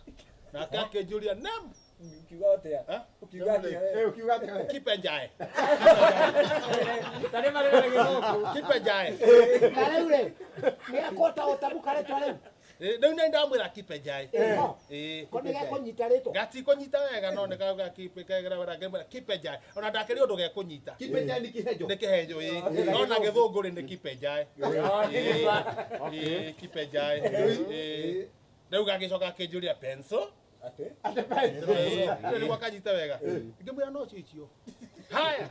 Na akejuria name. Ukiuga atia? Ukiuga atia? Ukiuga atia? Kipenjae. Tani mara ngoko. Kipenjae. Na ule. Ni akota otabuka leto leo. Ndio nenda mwira kipenjae. Kone gakonyita rito. Gati konyita wega no neka kipekegera wera ngemera kipenjae. Ona ndakeri undu gekunyita. Kipenjae ni kihejo. Ni kihejo no na githunguri ni kipenjae. Kipenjae. Ndio gagicoka kijuria pencil. Ate pencil. Ndio wakanyita wega. Ngimwira no chichio. Haya.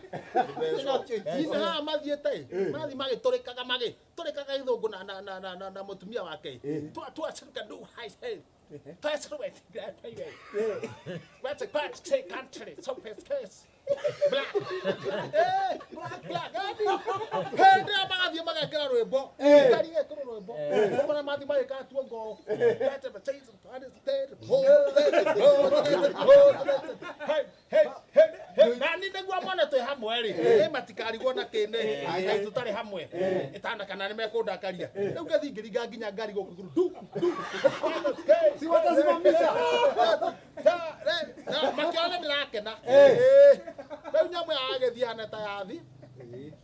Ina mathiete. Mathi magiturikaga turikaga ithungu na mutumia wake. Twa do high say. That's the way. What's a part say country so face. Black. Black. Hey, ndio magathi magakira rwimbo. Kari gekiro rwimbo. Mbona marathi mai ka tuongo nani nĩguo mone twĩ hamwe rĩ matikarigwo na kĩne ngai tũtarĩ hamwe ĩtana kana nĩmekũndakaria rĩu ngathi ngĩringa nginya ngari gũkũ igũrũ du si watasimamisha makĩona ndĩrakena rĩu nyamũ yagĩthiĩ hana ta yathi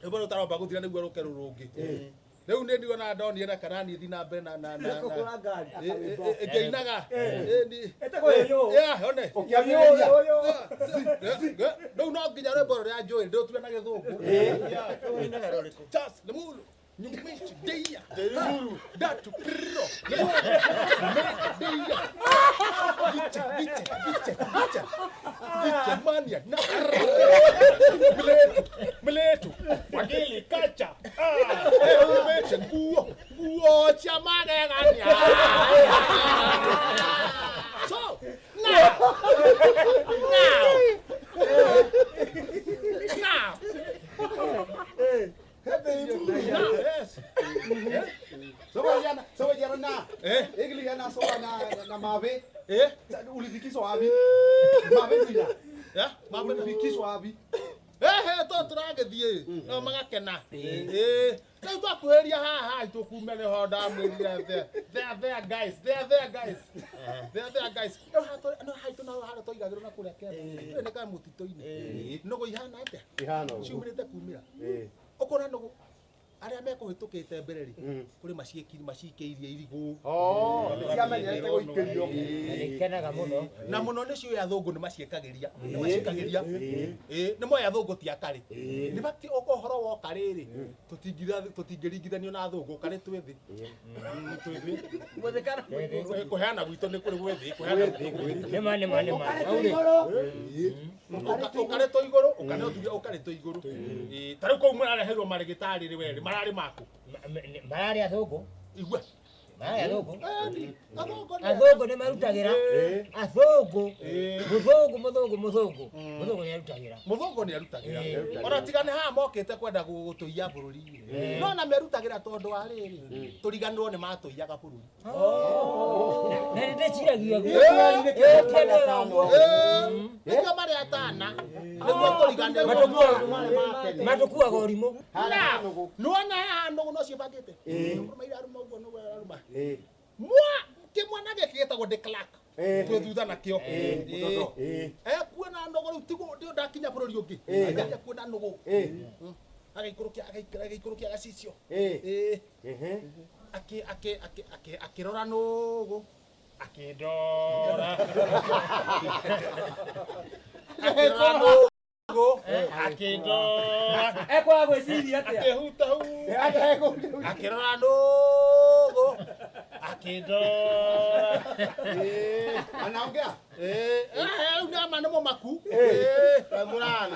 rĩu bado ũtaromba gũthira nĩguo rũke rũu rũngĩ rĩu nĩ ndiona ndonire na kana niĩ thiĩ na mbere na ngĩinaga one rĩu no nginya rwĩmbo rũrĩa njũĩ ndĩrũtue na gĩthũngũ just lemuru nyumishi deia lemuru datu prro deia bicha mania na mletu wagili kacha umete nguo cha magegania so now so jana na egli yana so na mabe ulifikisho wapi mabe bila mabe ulifikisho wapi to turagithie no magakena rĩu twakuhĩria haha tũkumere ho ndamwĩrire there guys no haitũ nao harĩa twaigagĩrwo na kũrĩa kĩanda nĩ ka mũtitũ-inĩ nũgũ ihana atĩa ciumĩrĩte kumĩra ũkona nũgũ arĩa mekũhĩtũkĩte mbere rĩ kũrĩ macikĩirie irigũ ciamenyete gũikĩrio kenaga mũno na mũno nĩcio athũngũ nĩ maciĩkagĩria nĩ moya athũngũ ti akarĩ nĩ bati ũhoro woka rĩrĩ tũtingĩringithanio na athũngũ karĩ twĩthĩ kũheana gwitũ nĩ kũrĩ gwĩthĩ ũkarĩ tũ igũrũ ũkarĩ tũ igũrũ ta rĩu kũu mũrareherwo marĩgĩtarĩ rĩ werĩ mararĩ maku mararĩ athũngũ igua athũngũ nĩ marutagĩra mũthũngũ nĩ arutagĩra ona tiga nĩ haha mokĩte kwenda gũtũiya bũrũri-inĩ no na merutagĩra tondũ wa rĩrĩ tũriganĩrwo nĩ matũiyaga bũrũri nĩkĩo marĩ atana nĩguo tũriganĩrwo matũkuaga ũrimũ nĩwona haha nũgũ no ciĩbangĩte maira aruma ũguo nũgũ aruma mwa kĩmwana gĩkĩ gĩtagwo de Clark twĩ thutha nakĩo ekuona nũgũ rĩu tigũ ndakinya bũrũri ũngĩ aja kuona nũgũ agĩikũrũkia gacicio akĩrora nũgũ akĩndora akĩrora nũgũ akĩndora ekwaga gwĩciria atĩa akĩhuta akĩrora nũgũ akĩndora anaongea rĩu nĩama nĩ mũmaku mũrana